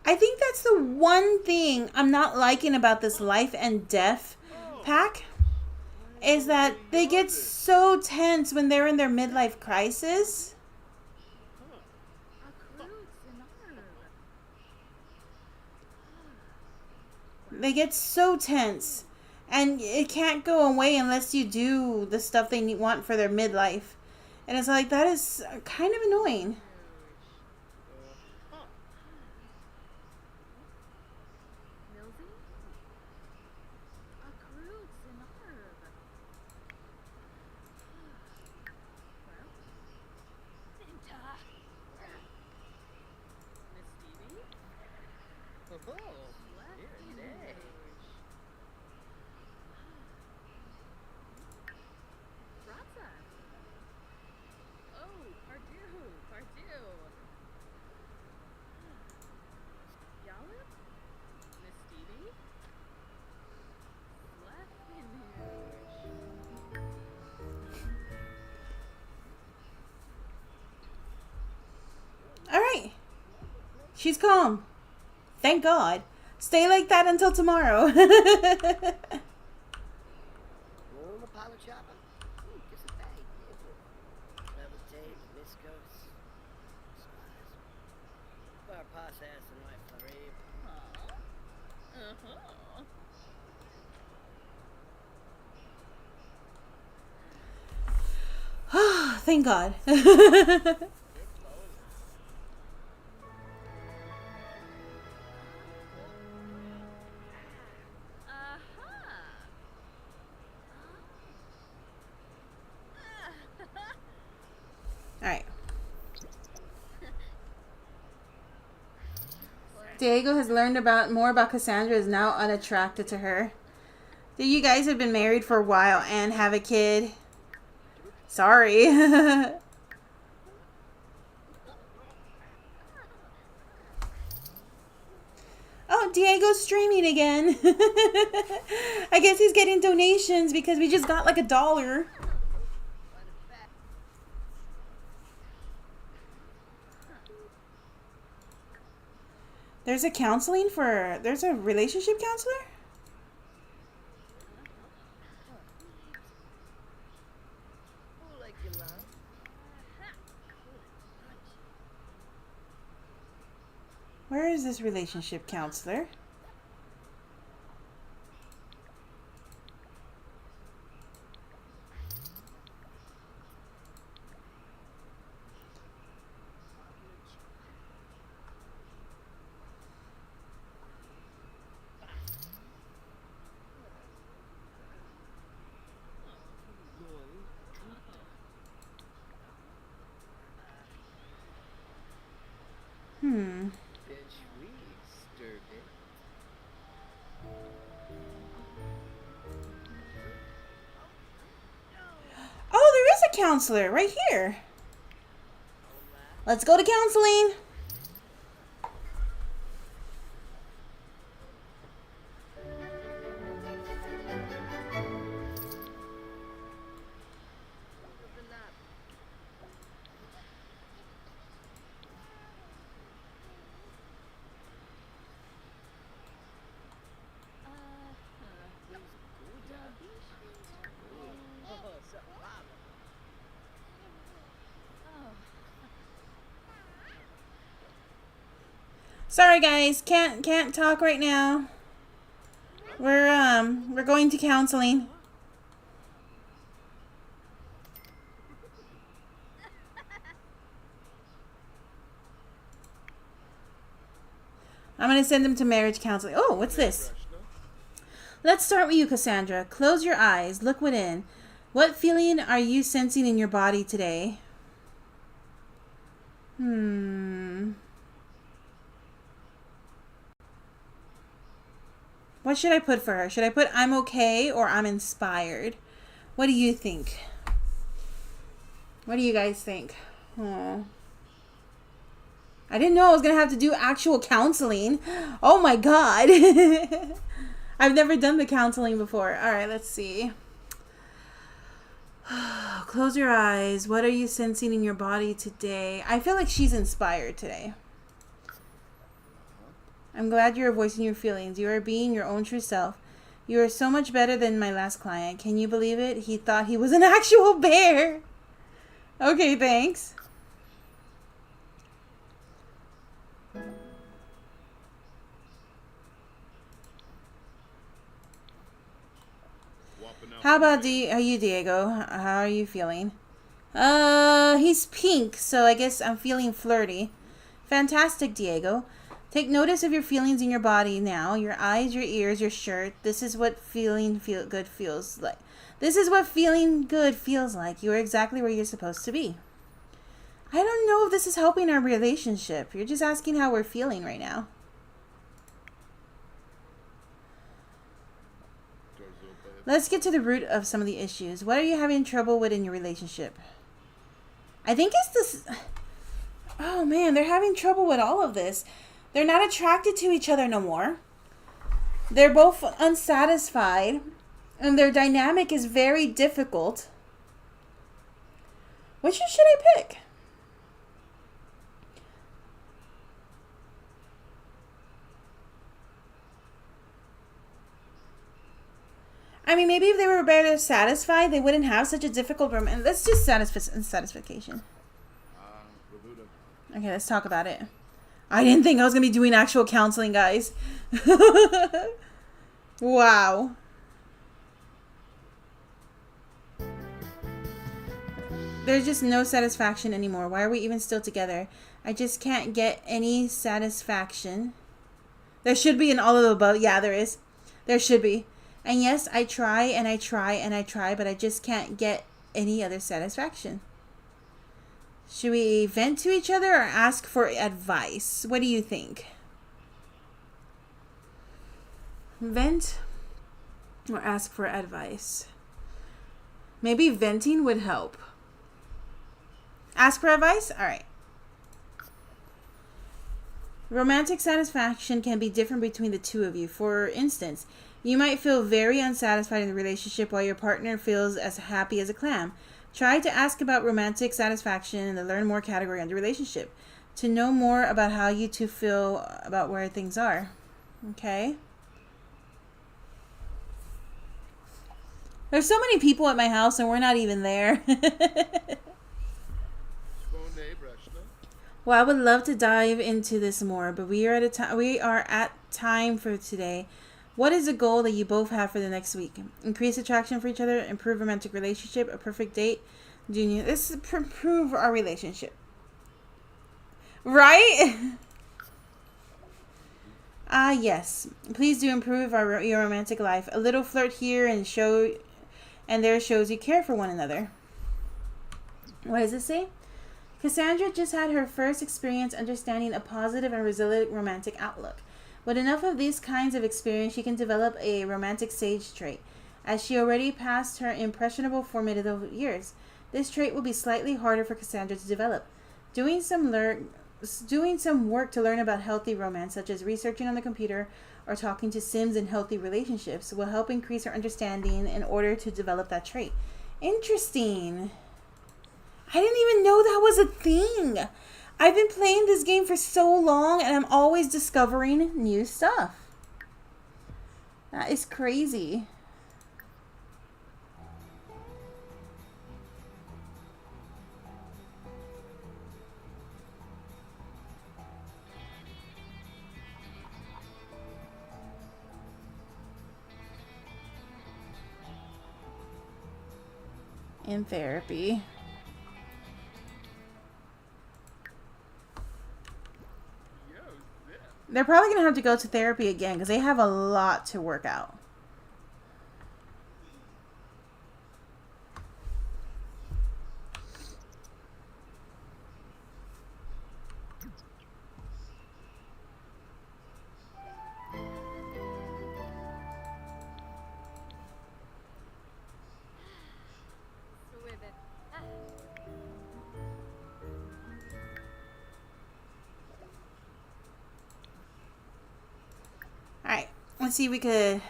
I think that's the one thing I'm not liking about this life and death pack is that they get so tense when they're in their midlife crisis. They get so tense. And it can't go away unless you do the stuff they want for their midlife. And it's like, that is kind of annoying. Alright. She's calm. Thank God. Stay like that until tomorrow. Roll the pilot chopper. Kiss a bag. Levitate, viscose. Slice. Bar pass ass and life flurry. Thank God. Alright. Diego has learned more about Cassandra, is now unattracted to her. You guys have been married for a while and have a kid. Sorry. Oh, Diego's streaming again. I guess he's getting donations because we just got like $1. There's a relationship counselor? Where is this relationship counselor? Oh, there is a counselor right here. Let's go to counseling. Sorry guys, can't talk right now. We're going to counseling. I'm gonna send them to marriage counseling. Oh, what's this? Let's start with you, Cassandra. Close your eyes. Look within. What feeling are you sensing in your body today? What should I put for her? Should I put I'm okay or I'm inspired? What do you think? What do you guys think? Oh. I didn't know I was going to have to do actual counseling. Oh my God. I've never done the counseling before. All right, let's see. Close your eyes. What are you sensing in your body today? I feel like she's inspired today. I'm glad you're voicing your feelings. You are being your own true self. You are so much better than my last client. Can you believe it? He thought he was an actual bear. Okay, thanks. How about you, Diego? How are you feeling? He's pink, so I guess I'm feeling flirty. Fantastic, Diego. Take notice of your feelings in your body now. Your eyes, your ears, your shirt. This is what feeling good feels like. This is what feeling good feels like. You are exactly where you're supposed to be. I don't know if this is helping our relationship. You're just asking how we're feeling right now. Let's get to the root of some of the issues. What are you having trouble with in your relationship? I think it's this... Oh man, they're having trouble with all of this. They're not attracted to each other no more. They're both unsatisfied. And their dynamic is very difficult. Which should I pick? I mean, maybe if they were better satisfied, they wouldn't have such a difficult room. And let's just satisfaction. Okay, let's talk about it. I didn't think I was going to be doing actual counseling, guys. Wow. There's just no satisfaction anymore. Why are we even still together? I just can't get any satisfaction. There should be in all of the above. Yeah, there is. There should be. And yes, I try and I try and I try, but I just can't get any other satisfaction. Should we vent to each other or ask for advice? What do you think? Vent or ask for advice? Maybe venting would help. Ask for advice? All right. Romantic satisfaction can be different between the two of you. For instance, you might feel very unsatisfied in the relationship while your partner feels as happy as a clam. Try to ask about romantic satisfaction in the learn more category under relationship to know more about how you two feel about where things are. Okay? There's so many people at my house and we're not even there. Well, I would love to dive into this more, but we are at time for today. What is the goal that you both have for the next week? Increase attraction for each other, improve romantic relationship, a perfect date, junior. This is improve our relationship. Right? Yes. Please do improve your romantic life. A little flirt here and there shows you care for one another. What does it say? Cassandra just had her first experience understanding a positive and resilient romantic outlook. With enough of these kinds of experience, she can develop a romantic sage trait. As she already passed her impressionable formative years, this trait will be slightly harder for Cassandra to develop. Doing some work to learn about healthy romance, such as researching on the computer or talking to Sims in healthy relationships, will help increase her understanding in order to develop that trait. Interesting. I didn't even know that was a thing. I've been playing this game for so long and I'm always discovering new stuff. That is crazy. in therapy. They're probably going to have to go to therapy again because they have a lot to work out. Alright, let's see if we could...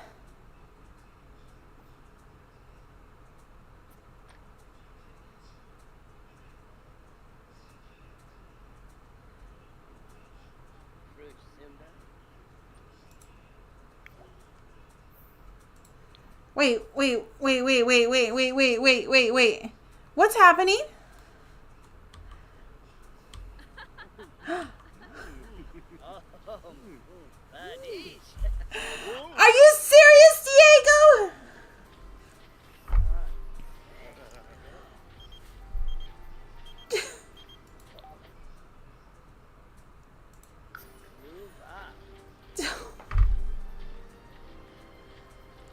Wait. What's happening? Are you serious, Diego?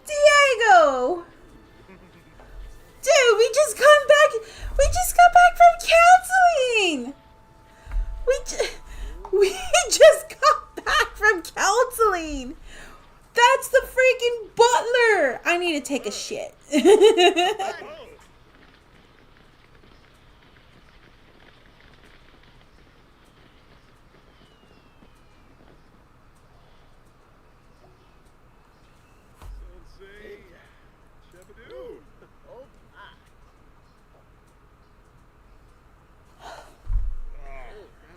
Diego! Dude, we just got back from counseling! We just got back from counseling! That's the freaking butler! I need to take a shit.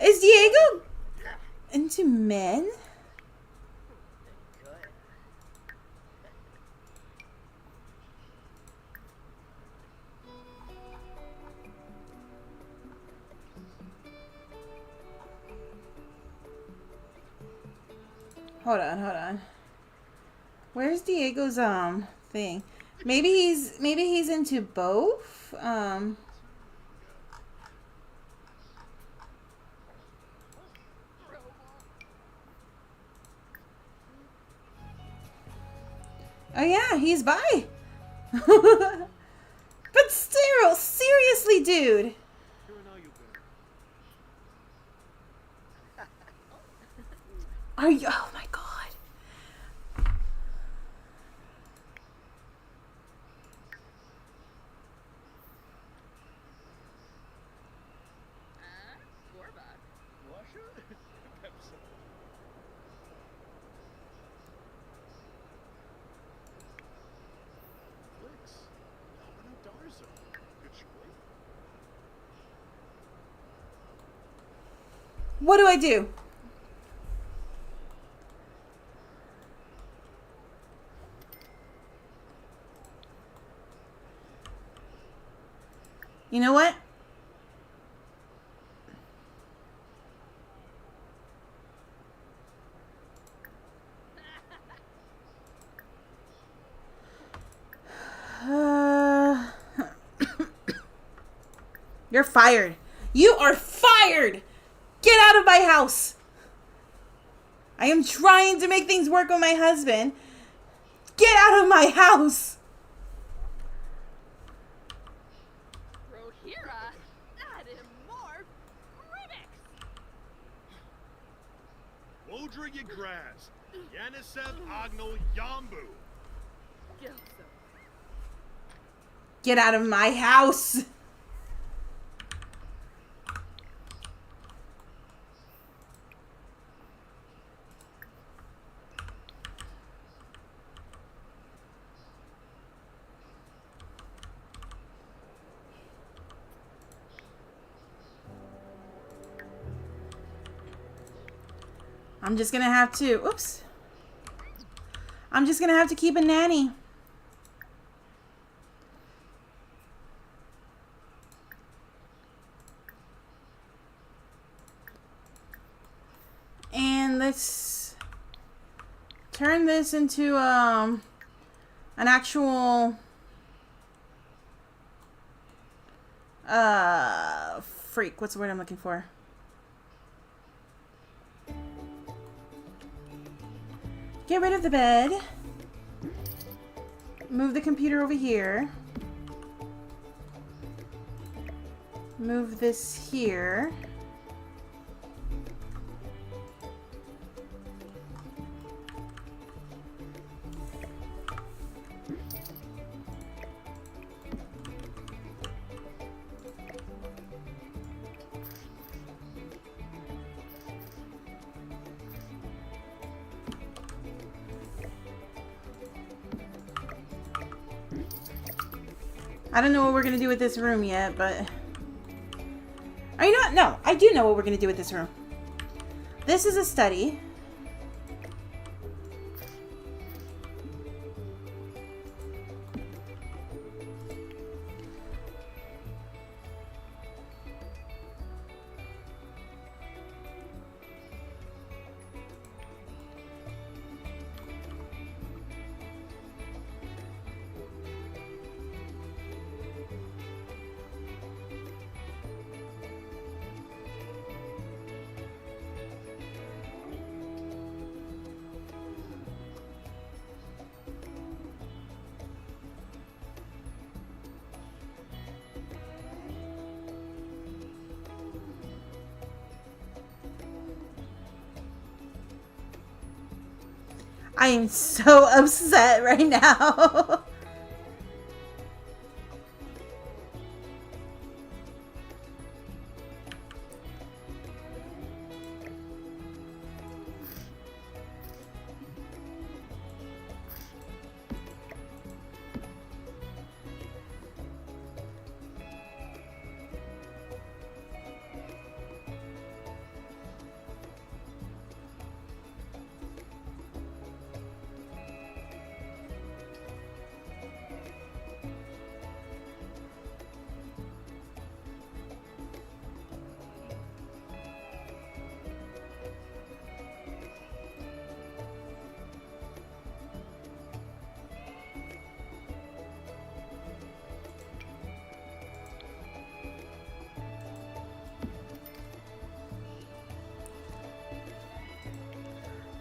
Is Diego into men? Hold on. Where's Diego's thing? Maybe he's into both. Oh yeah, he's bi. But still, seriously, dude. Are you? Oh my god. What do I do? You know what? You're fired. You are fired. Get out of my house. I am trying to make things work with my husband. Get out of my house. Rohirra, add in more remix. Wodra Yagraz, Yanisev Agno Yambu. Get out of my house. I'm just gonna have to, oops. I'm just gonna have to keep a nanny. And let's turn this into an actual Freak. What's the word I'm looking for? Get rid of the bed. Move the computer over here. Move this here. I don't know what we're going to do with this room yet, but... Are you not? No, I do know what we're going to do with this room. This is a study. I am so upset right now.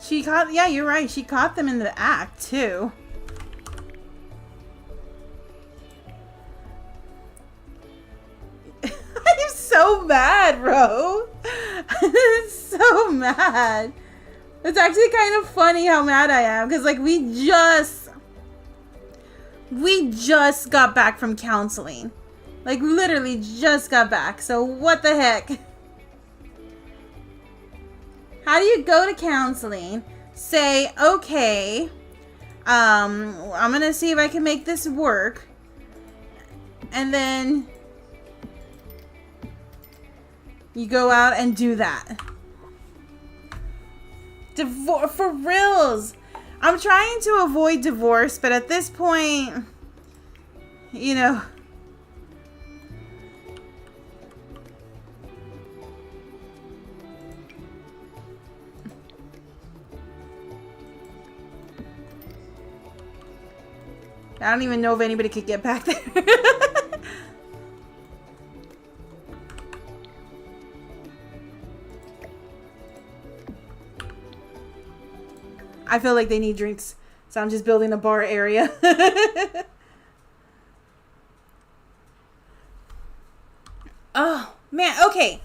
She caught, yeah, you're right. She caught them in the act, too. I'm so mad, bro. I'm so mad. It's actually kind of funny how mad I am. Because, like, we just got back from counseling. Like, literally just got back. So, what the heck? How do you go to counseling, say, okay, I'm going to see if I can make this work, and then you go out and do that? For reals. I'm trying to avoid divorce, but at this point, you know... I don't even know if anybody could get back there. I feel like they need drinks, so I'm just building a bar area. Oh, man. Okay.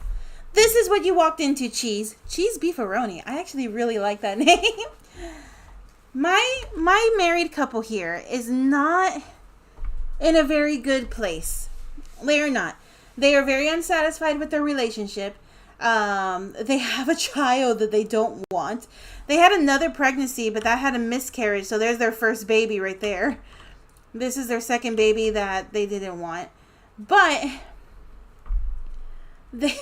This is what you walked into, Cheese. Cheese Beefaroni. I actually really like that name. My married couple here is not in a very good place. They are not. They are very unsatisfied with their relationship. They have a child that they don't want. They had another pregnancy, but that had a miscarriage. So there's their first baby right there. This is their second baby that they didn't want. But they're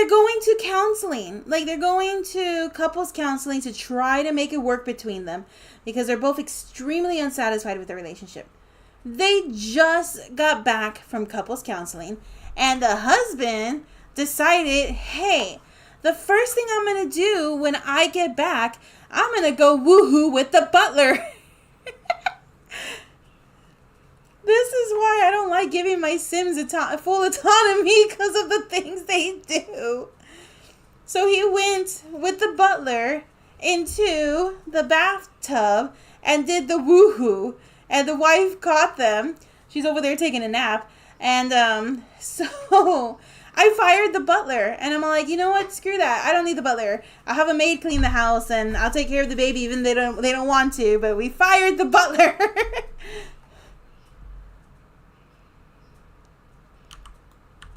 going to counseling. Like, they're going to couples counseling to try to make it work between them because they're both extremely unsatisfied with their relationship. They just got back from couples counseling, and the husband decided, hey, the first thing I'm going to do when I get back, I'm going to go woohoo with the butler. This is why I don't like giving my Sims full autonomy because of the things they do. So he went with the butler into the bathtub and did the woohoo. And the wife caught them. She's over there taking a nap. And so I fired the butler. And I'm like, you know what? Screw that. I don't need the butler. I'll have a maid clean the house and I'll take care of the baby even they don't want to. But we fired the butler.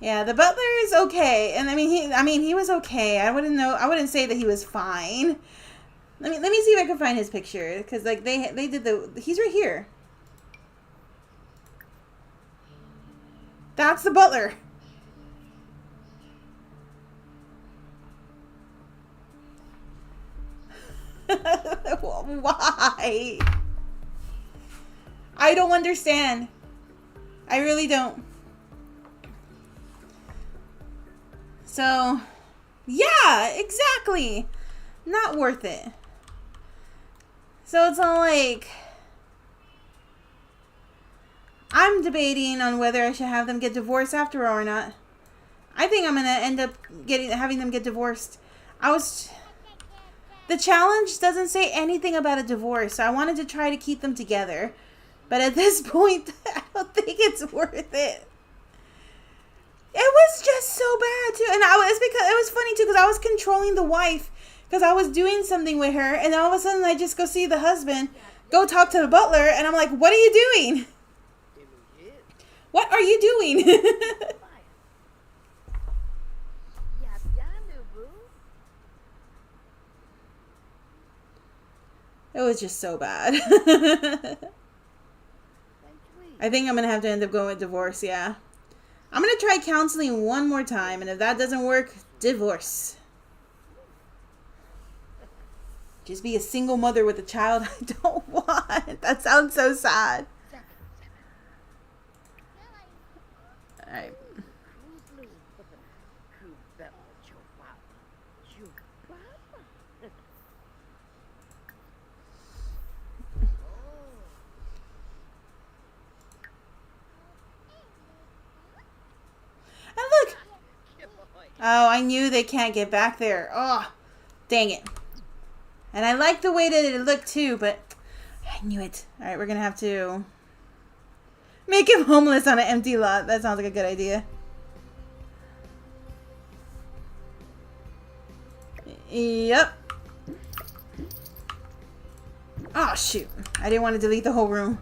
Yeah, the butler is okay, and he was okay. I wouldn't say that he was fine. Let me see if I can find his picture, because like they did he's right here. That's the butler. Why? I don't understand. I really don't. So, yeah, exactly. Not worth it. So it's all like, I'm debating on whether I should have them get divorced after all or not. I think I'm gonna end up having them get divorced. The challenge doesn't say anything about a divorce, so I wanted to try to keep them together. But at this point, I don't think it's worth it. It was just so bad too, and it was funny too because I was controlling the wife because I was doing something with her, and then all of a sudden I just go see the husband, go talk to the butler, and I'm like, "What are you doing? What are you doing?" It was just so bad. I think I'm gonna have to end up going with divorce. Yeah. I'm going to try counseling one more time, and if that doesn't work, divorce. Just be a single mother with a child I don't want. That sounds so sad. Alright. And look! Oh, I knew they can't get back there. Oh, dang it. And I like the way that it looked too, but I knew it. Alright, we're gonna have to make him homeless on an empty lot. That sounds like a good idea. Yep. Oh, shoot. I didn't want to delete the whole room.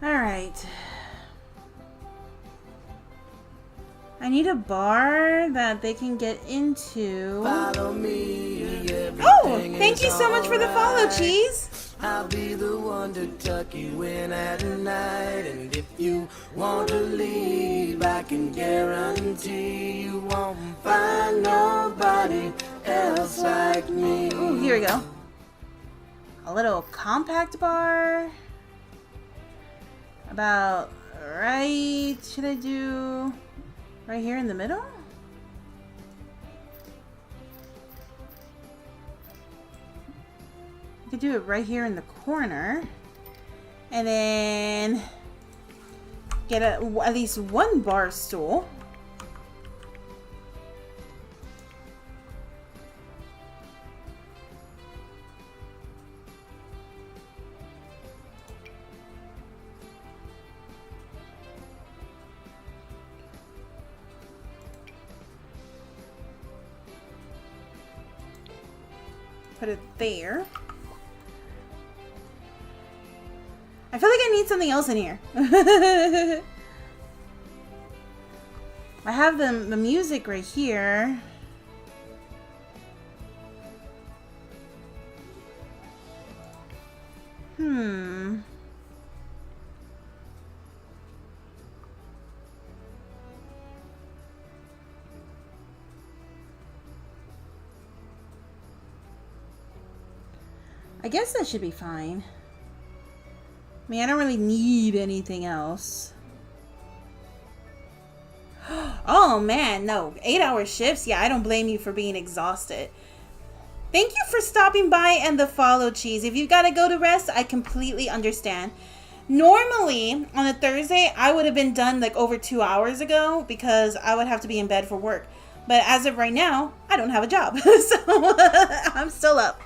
All right. I need a bar that they can get into. Follow me. Oh, thank you so much for the follow, Cheese. I'll be the one to tuck you in at night. And if you want to leave, I can guarantee you won't find nobody else like me. Oh, here we go. A little compact bar. About right, should I do right here in the middle? I could do it right here in the corner. And then get at least one bar stool. Put it there. I feel like I need something else in here. I have the music right here. guess that should be fine. I mean, I don't really need anything else. Oh man, no. 8-hour shifts? Yeah, I don't blame you for being exhausted. Thank you for stopping by and the follow, Cheese. If you gotta go to rest, I completely understand. Normally, on a Thursday, I would have been done like over 2 hours ago because I would have to be in bed for work. But as of right now, I don't have a job. So I'm still up.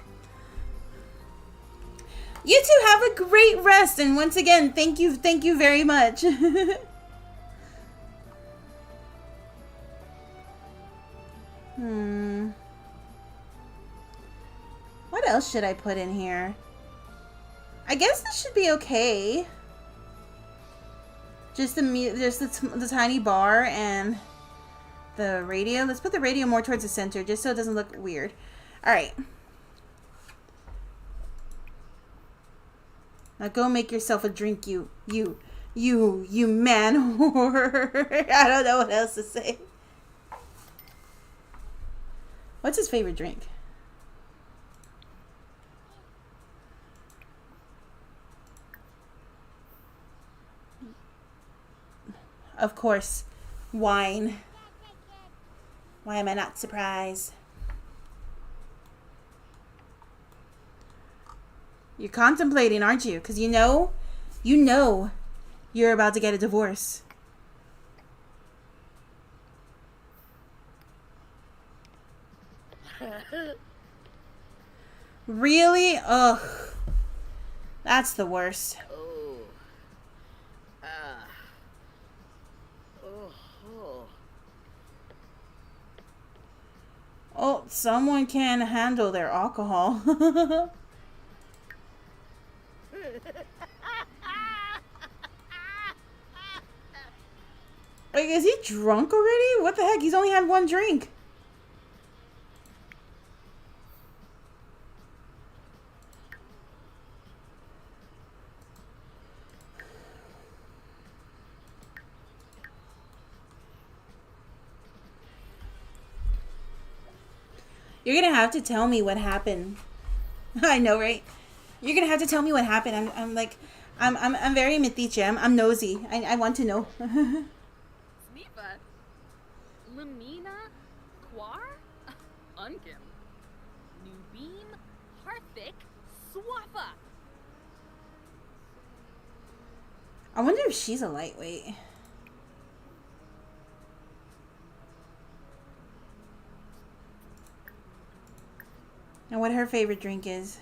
You two have a great rest. And once again, thank you very much. What else should I put in here? I guess this should be okay. Just the tiny bar and the radio. Let's put the radio more towards the center just so it doesn't look weird. All right. Now go make yourself a drink, you man whore. I don't know what else to say. What's his favorite drink? Of course, wine. Why am I not surprised? You're contemplating, aren't you? Because you know you're about to get a divorce. Really? Ugh. That's the worst. Oh, someone can handle their alcohol. Wait, is he drunk already? What the heck? He's only had one drink. You're gonna have to tell me what happened. I know, right? You're gonna have to tell me what happened. I'm very metiche. I'm nosy. I want to know. Snifa. Lamina. Quar. Unkim. Nubim. Harthik. Swaffa. I wonder if she's a lightweight. And what her favorite drink is.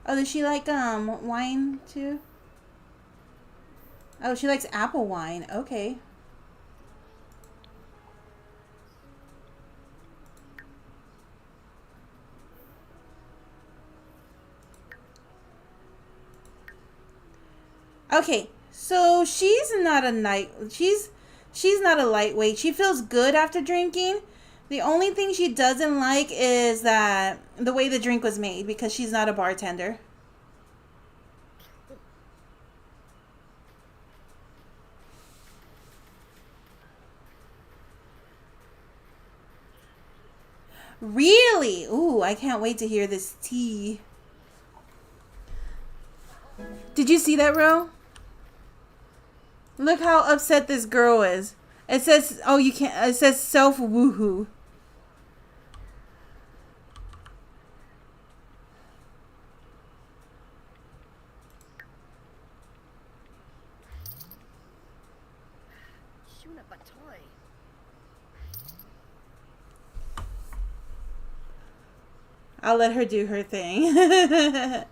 Oh, does she like wine too? Oh, she likes apple wine. Okay. Okay. So she's not a she's not a lightweight. She feels good after drinking. The only thing she doesn't like is that the way the drink was made because she's not a bartender. Really? Ooh, I can't wait to hear this tea. Did you see that, Ro? Look how upset this girl is. It says, oh, you can't, it says self woohoo. Shuna Batoy. I'll let her do her thing.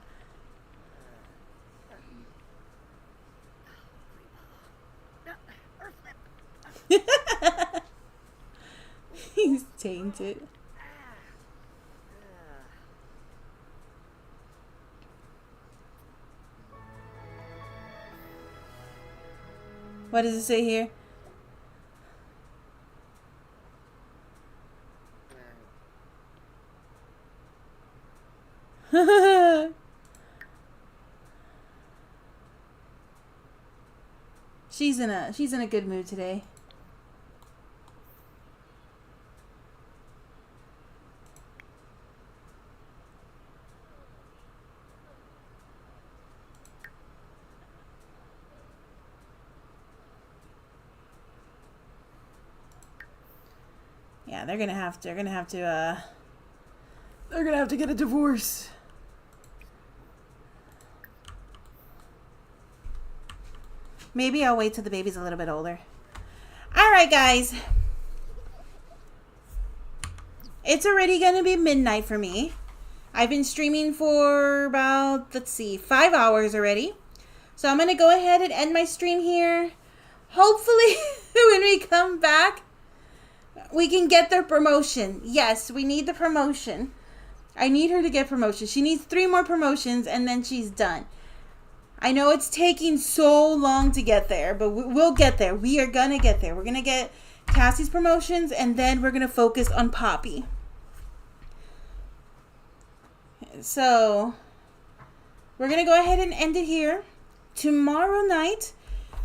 He's tainted. What does it say here? She's in a good mood today. Yeah, they're gonna have to get a divorce. Maybe I'll wait till the baby's a little bit older. All right, guys. It's already gonna be midnight for me. I've been streaming for about, let's see, 5 hours already. So I'm gonna go ahead and end my stream here. Hopefully, when we come back, we can get the promotion. Yes, we need the promotion. I need her to get promotion. She needs 3 more promotions and then she's done. I know it's taking so long to get there, but we'll get there. We are going to get there. We're going to get Cassie's promotions and then we're going to focus on Poppy. So, we're going to go ahead and end it here. Tomorrow night,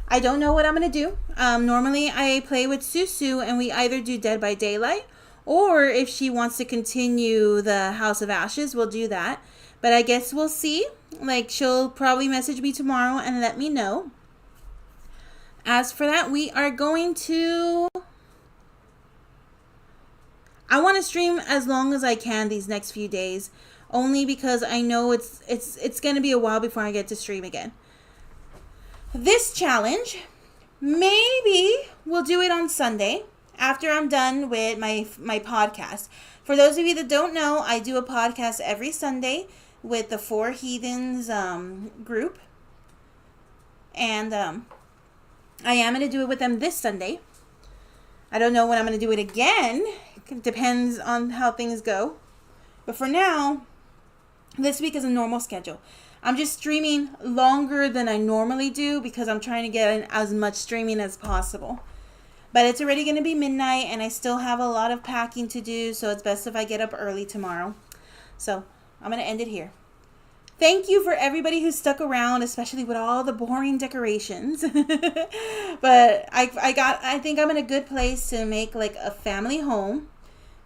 I don't know what I'm going to do. Normally, I play with Susu and we either do Dead by Daylight or if she wants to continue the House of Ashes, we'll do that. But I guess we'll see. Like, she'll probably message me tomorrow and let me know. As for that, we are going to... I want to stream as long as I can these next few days. Only because I know it's going to be a while before I get to stream again. This challenge, maybe we'll do it on Sunday after I'm done with my podcast. For those of you that don't know, I do a podcast every Sunday with the Four Heathens group. And I am going to do it with them this Sunday. I don't know when I'm going to do it again. It depends on how things go. But for now, this week is a normal schedule. I'm just streaming longer than I normally do because I'm trying to get in as much streaming as possible. But it's already going to be midnight and I still have a lot of packing to do, so it's best if I get up early tomorrow. So I'm going to end it here. Thank you for everybody who stuck around, especially with all the boring decorations. But I think I'm in a good place to make like a family home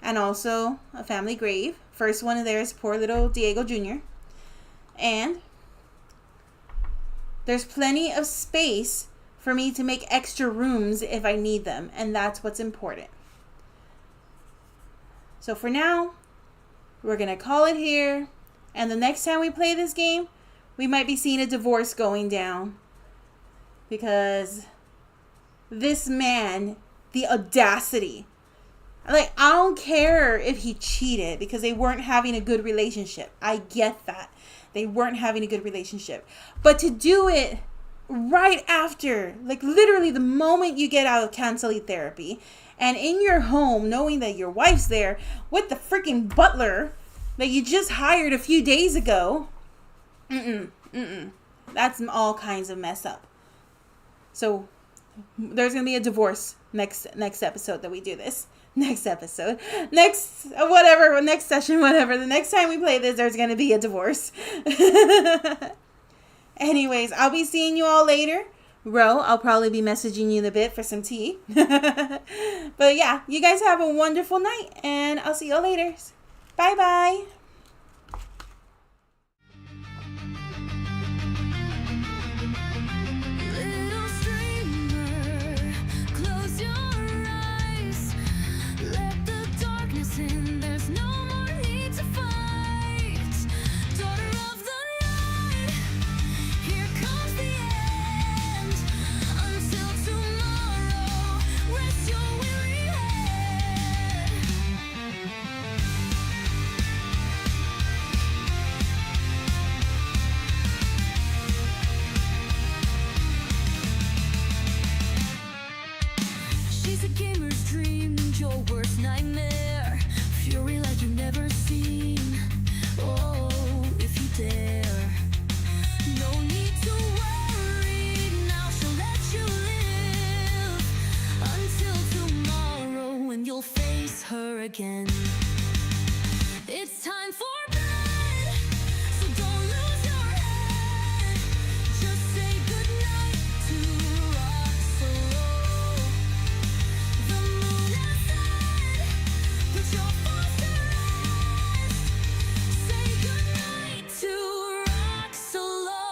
and also a family grave. First one of there is poor little Diego Jr. And there's plenty of space for me to make extra rooms if I need them. And that's what's important. So for now, we're going to call it here. And the next time we play this game, we might be seeing a divorce going down. Because this man, the audacity. Like, I don't care if he cheated because they weren't having a good relationship. I get that. They weren't having a good relationship. But to do it right after, like literally the moment you get out of counseling therapy and in your home, knowing that your wife's there with the freaking butler that you just hired a few days ago. That's all kinds of mess up. So there's going to be a divorce next episode that we do this. Next session, whatever. The next time we play this, there's going to be a divorce. Anyways, I'll be seeing you all later. Ro, I'll probably be messaging you in a bit for some tea. But yeah, you guys have a wonderful night, and I'll see you all later. Bye-bye. Again. It's time for bed, so don't lose your head. Just say goodnight to Roxalo. The moon has set, put your thoughts to rest. Say goodnight to Roxalo.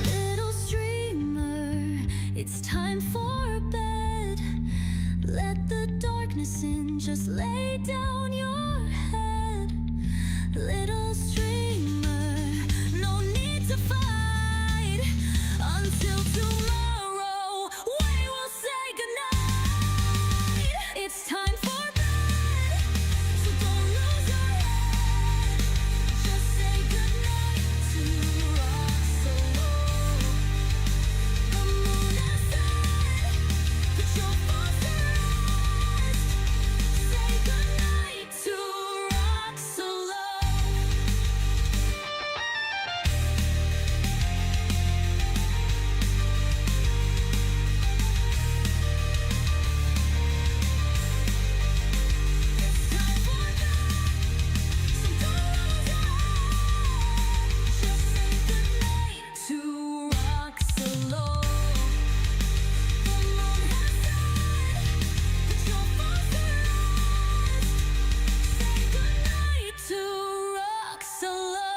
Little streamer, it's time for bed. Let the dark Just lay down your head, little streamer. No need to fight until tomorrow. We will say goodnight. It's time for bed, so don't lose your head. Just say goodnight to Roxalo. The moon has set, put your phones to rest. Say goodnight to Roxalo. It's time for bed, so don't lose your head. Just say goodnight to Roxalo. The moon has set, put your phones to rest. Say goodnight to Roxalo.